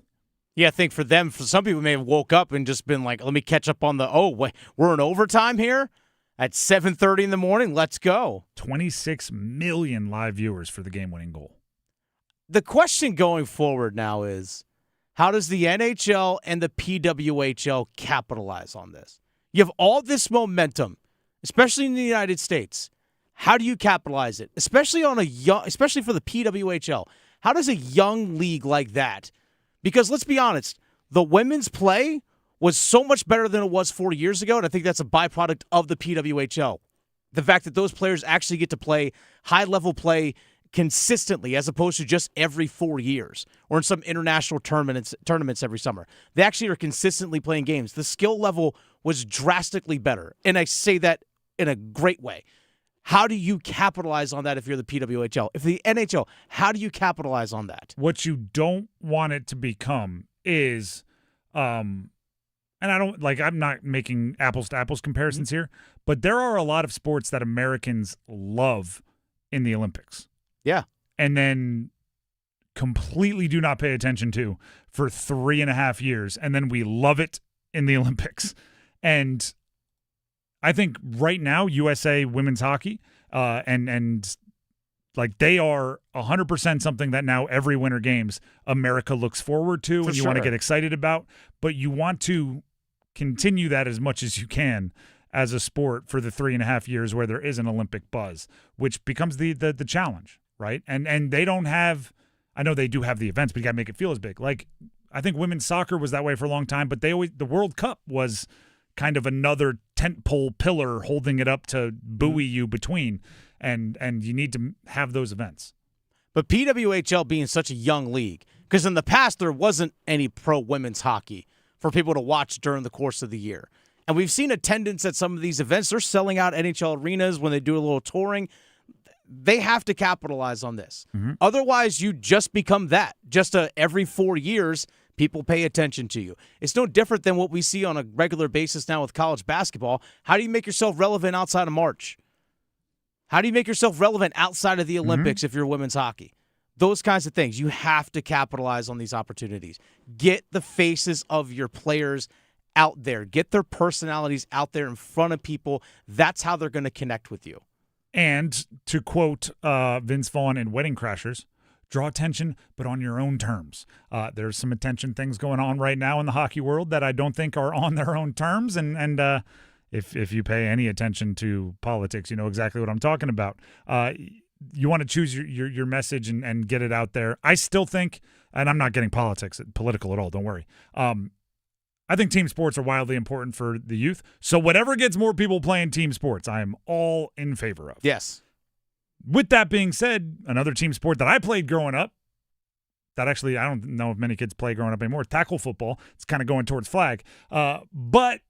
Yeah, I think for some people may have woke up and just been like, let me catch up on we're in overtime here at 7:30 in the morning. Let's go. 26 million live viewers for the game-winning goal. The question going forward now is, how does the NHL and the PWHL capitalize on this? You have all this momentum, especially in the United States. How do you capitalize it? Especially for the PWHL. How does a young league like that? Because let's be honest, the women's play was so much better than it was 4 years ago, and I think that's a byproduct of the PWHL. The fact that those players actually get to play high-level play consistently as opposed to just every 4 years or in some international tournaments every summer. They actually are consistently playing games. The skill level was drastically better, and I say that in a great way. How do you capitalize on that if you're the PWHL? If the NHL, how do you capitalize on that? What you don't want it to become is, and I'm not making apples to apples comparisons here, but there are a lot of sports that Americans love in the Olympics. Yeah. And then completely do not pay attention to for 3.5 years, and then we love it in the Olympics. And I think right now USA women's hockey and like they are 100% something that now every Winter Games America looks forward to and you want to get excited about, but you want to continue that as much as you can as a sport for the 3.5 years where there is an Olympic buzz, which becomes the challenge, right? And they don't have, I know they do have the events, but you got to make it feel as big. Like I think women's soccer was that way for a long time, but the World Cup was kind of another tentpole pillar holding it up to buoy you between, and you need to have those events. But PWHL being such a young league, because in the past there wasn't any pro women's hockey for people to watch during the course of the year. And we've seen attendance at some of these events. They're selling out NHL arenas when they do a little touring. They have to capitalize on this. Mm-hmm. Otherwise, you just become that. Every 4 years, people pay attention to you. It's no different than what we see on a regular basis now with college basketball. How do you make yourself relevant outside of March? How do you make yourself relevant outside of the Olympics if you're women's hockey? Those kinds of things. You have to capitalize on these opportunities. Get the faces of your players out there. Get their personalities out there in front of people. That's how they're going to connect with you. And to quote Vince Vaughn in Wedding Crashers, draw attention, but on your own terms. There's some attention things going on right now in the hockey world that I don't think are on their own terms. And if you pay any attention to politics, you know exactly what I'm talking about. You want to choose your message and get it out there. I still think, and I'm not getting political at all, don't worry. I think team sports are wildly important for the youth. So whatever gets more people playing team sports, I am all in favor of. Yes. With that being said, another team sport that I played growing up, that actually I don't know if many kids play growing up anymore, tackle football. It's kind of going towards flag. But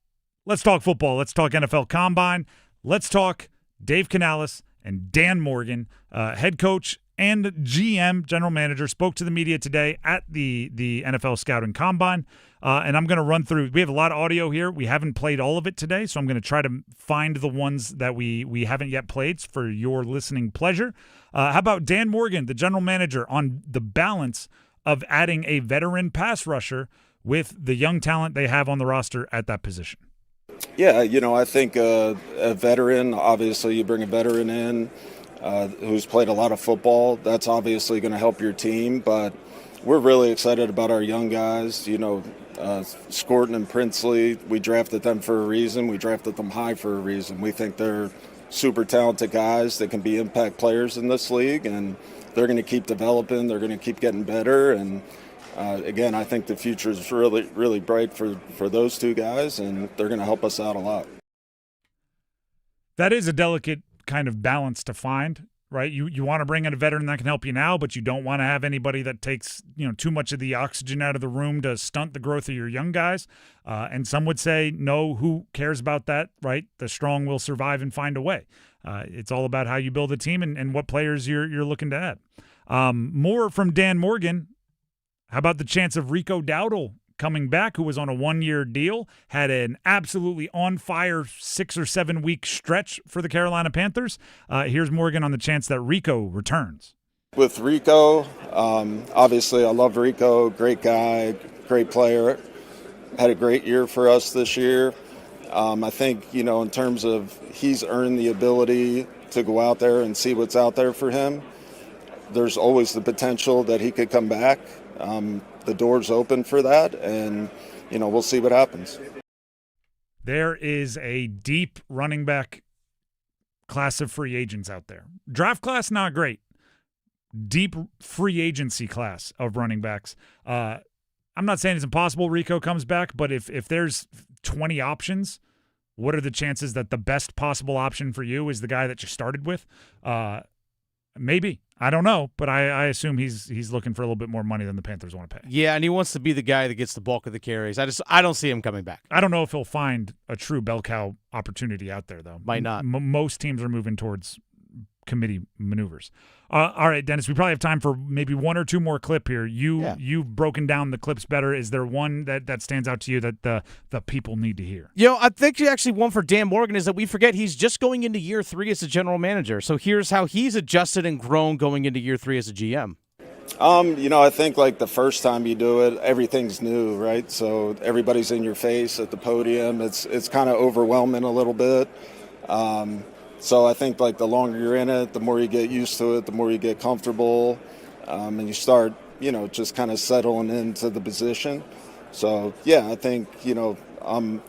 let's talk football. Let's talk NFL Combine. Let's talk Dave Canales and Dan Morgan, head coach and GM, general manager, spoke to the media today at the NFL Scouting Combine. And I'm going to run through. We have a lot of audio here. We haven't played all of it today, so I'm going to try to find the ones that we haven't yet played for your listening pleasure. How about Dan Morgan, the general manager, on the balance of adding a veteran pass rusher with the young talent they have on the roster at that position? Yeah, I think a veteran, obviously you bring a veteran in who's played a lot of football. That's obviously going to help your team, but we're really excited about our young guys. Scorton and Princely, we drafted them for a reason. We drafted them high for a reason. We think they're super talented guys that can be impact players in this league, and they're going to keep developing. They're going to keep getting better, and again, I think the future is really, really bright for those two guys, and they're going to help us out a lot. That is a delicate kind of balance to find, right? You want to bring in a veteran that can help you now, but you don't want to have anybody that takes too much of the oxygen out of the room to stunt the growth of your young guys. And some would say, no, who cares about that, right? The strong will survive and find a way. It's all about how you build a team and what players you're looking to add. More from Dan Morgan. How about the chance of Rico Dowdle coming back, who was on a 1-year deal, had an absolutely on-fire 6 or 7 week stretch for the Carolina Panthers? Here's Morgan on the chance that Rico returns. With Rico, obviously I love Rico, great guy, great player, had a great year for us this year. I think, in terms of he's earned the ability to go out there and see what's out there for him. There's always the potential that he could come back. The door's open for that, and, we'll see what happens. There is a deep running back class of free agents out there. Draft class, not great. Deep free agency class of running backs. I'm not saying it's impossible Rico comes back, but if there's 20 options, what are the chances that the best possible option for you is the guy that you started with? Maybe. I don't know, but I assume he's looking for a little bit more money than the Panthers want to pay. Yeah, and he wants to be the guy that gets the bulk of the carries. I don't see him coming back. I don't know if he'll find a true bell cow opportunity out there, though. Might not. Most teams are moving towards committee maneuvers. All right, Dennis, we probably have time for maybe one or two more clip here. You've broken down the clips better. Is there one that stands out to you that the people need to hear? I think actually one for Dan Morgan is that we forget he's just going into year 3 as a general manager. So here's how he's adjusted and grown going into year 3 as a GM. I think like the first time you do it, everything's new, right? So everybody's in your face at the podium. It's kind of overwhelming a little bit. So I think like the longer you're in it, the more you get used to it, the more you get comfortable, and you start, just kind of settling into the position. So yeah, I think I'm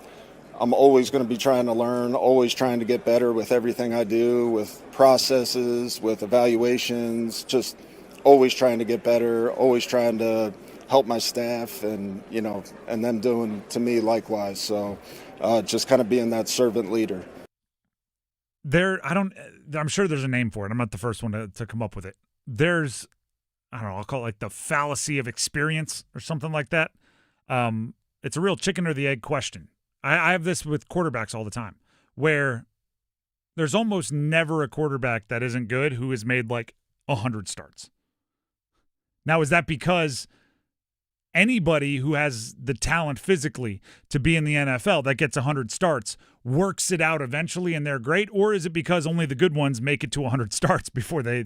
always going to be trying to learn, always trying to get better with everything I do, with processes, with evaluations, just always trying to get better, always trying to help my staff, and and them doing to me likewise. So just kind of being that servant leader. I'm sure there's a name for it. I'm not the first one to come up with it. There's, I don't know, I'll call it like the fallacy of experience or something like that. It's a real chicken or the egg question. I have this with quarterbacks all the time, where there's almost never a quarterback that isn't good who has made like 100 starts. Now, is that because anybody who has the talent physically to be in the NFL that gets 100 starts works it out eventually and they're great? Or is it because only the good ones make it to 100 starts before they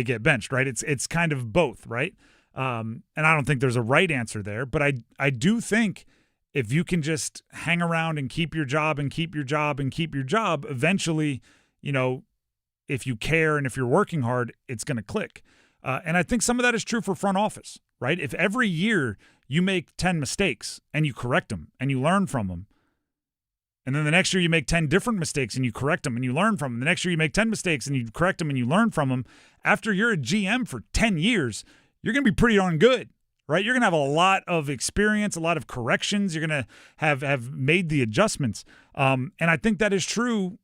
get benched, right? It's kind of both, right? And I don't think there's a right answer there, but I do think if you can just hang around and keep your job and keep your job and keep your job, eventually, if you care and if you're working hard, it's going to click. And I think some of that is true for front office, right? If every year you make 10 mistakes and you correct them and you learn from them, and then the next year you make 10 different mistakes and you correct them and you learn from them, the next year you make 10 mistakes and you correct them and you learn from them, after you're a GM for 10 years, you're going to be pretty darn good, right? You're going to have a lot of experience, a lot of corrections. You're going to have made the adjustments. And I think that is true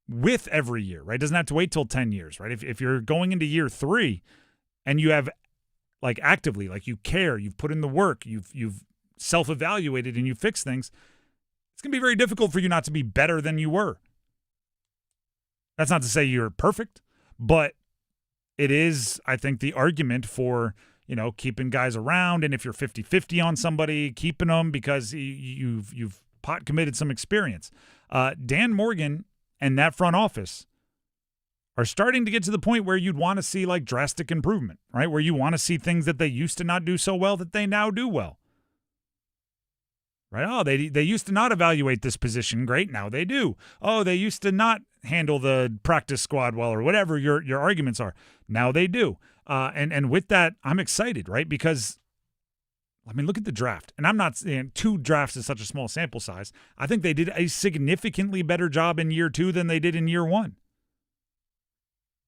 with every year, right? It doesn't have to wait till 10 years, right? If you're going into year 3 and you have like actively, like you care, you've put in the work, you've self-evaluated and you fix things, it's going to be very difficult for you not to be better than you were. That's not to say you're perfect, but it is, I think, the argument for, keeping guys around. And if you're 50-50 on somebody, keeping them because you've pot committed some experience. Dan Morgan and that front office are starting to get to the point where you'd want to see like drastic improvement, right? Where you want to see things that they used to not do so well that they now do well. Right? Oh, they used to not evaluate this position great. Now they do. Oh, they used to not handle the practice squad well or whatever your arguments are. Now they do. And with that, I'm excited, right? Because, look at the draft. And I'm not saying 2 drafts is such a small sample size. I think they did a significantly better job in year 2 than they did in year 1.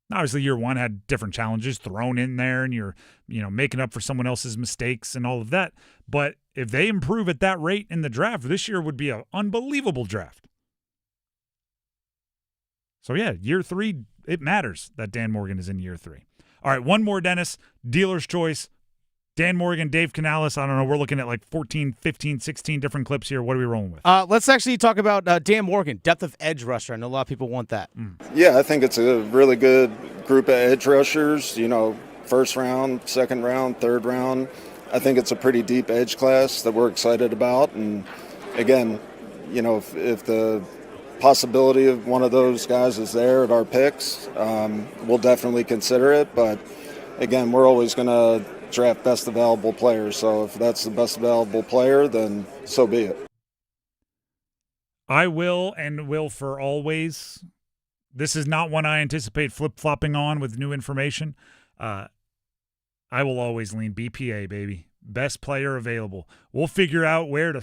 Obviously, year 1 had different challenges thrown in there, and you're, making up for someone else's mistakes and all of that. But if they improve at that rate in the draft, this year would be an unbelievable draft. So, yeah, year 3, it matters that Dan Morgan is in year 3. All right, one more, Dennis. Dealer's choice. Dan Morgan, Dave Canales. I don't know. We're looking at like 14, 15, 16 different clips here. What are we rolling with? Let's actually talk about Dan Morgan, depth of edge rusher. I know a lot of people want that. Yeah, I think it's a really good group of edge rushers. First round, second round, third round. I think it's a pretty deep edge class that we're excited about. And again, if the possibility of one of those guys is there at our picks, we'll definitely consider it. But again, we're always going to draft best available players. So if that's the best available player, then so be it. I will and will for always. This is not one I anticipate flip-flopping on with new information. I will always lean BPA, baby. Best player available. We'll figure out where to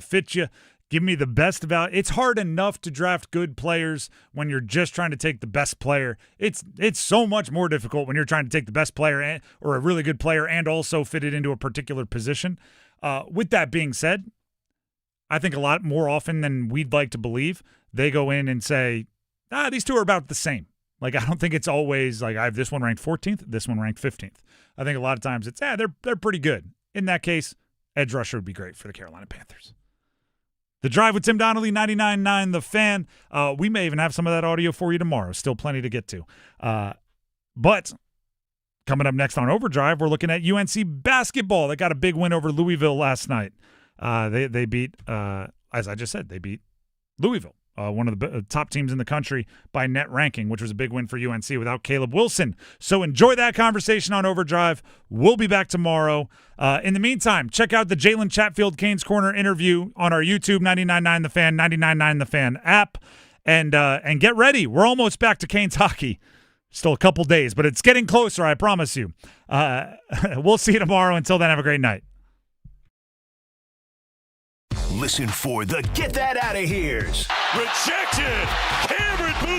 fit you. Give me the best value. It's hard enough to draft good players when you're just trying to take the best player. It's so much more difficult when you're trying to take the best player or a really good player and also fit it into a particular position. With that being said, I think a lot more often than we'd like to believe, they go in and say, these two are about the same. Like, I don't think it's always like I have this one ranked 14th, this one ranked 15th. I think a lot of times it's, they're pretty good. In that case, edge rusher would be great for the Carolina Panthers. The Drive with Tim Donnelly, 99.9 The Fan. We may even have some of that audio for you tomorrow. Still plenty to get to. But coming up next on Overdrive, we're looking at UNC basketball. They got a big win over Louisville last night. They beat, as I just said, they beat Louisville, one of the top teams in the country by net ranking, which was a big win for UNC without Caleb Wilson. So enjoy that conversation on Overdrive. We'll be back tomorrow. In the meantime, check out the Jalen Chatfield Canes Corner interview on our YouTube, 99.9 The Fan, 99.9 The Fan app. And get ready. We're almost back to Canes hockey. Still a couple days, but it's getting closer, I promise you. We'll see you tomorrow. Until then, have a great night. Listen for the Get That Outta Here's. Rejected. Cameron Booth.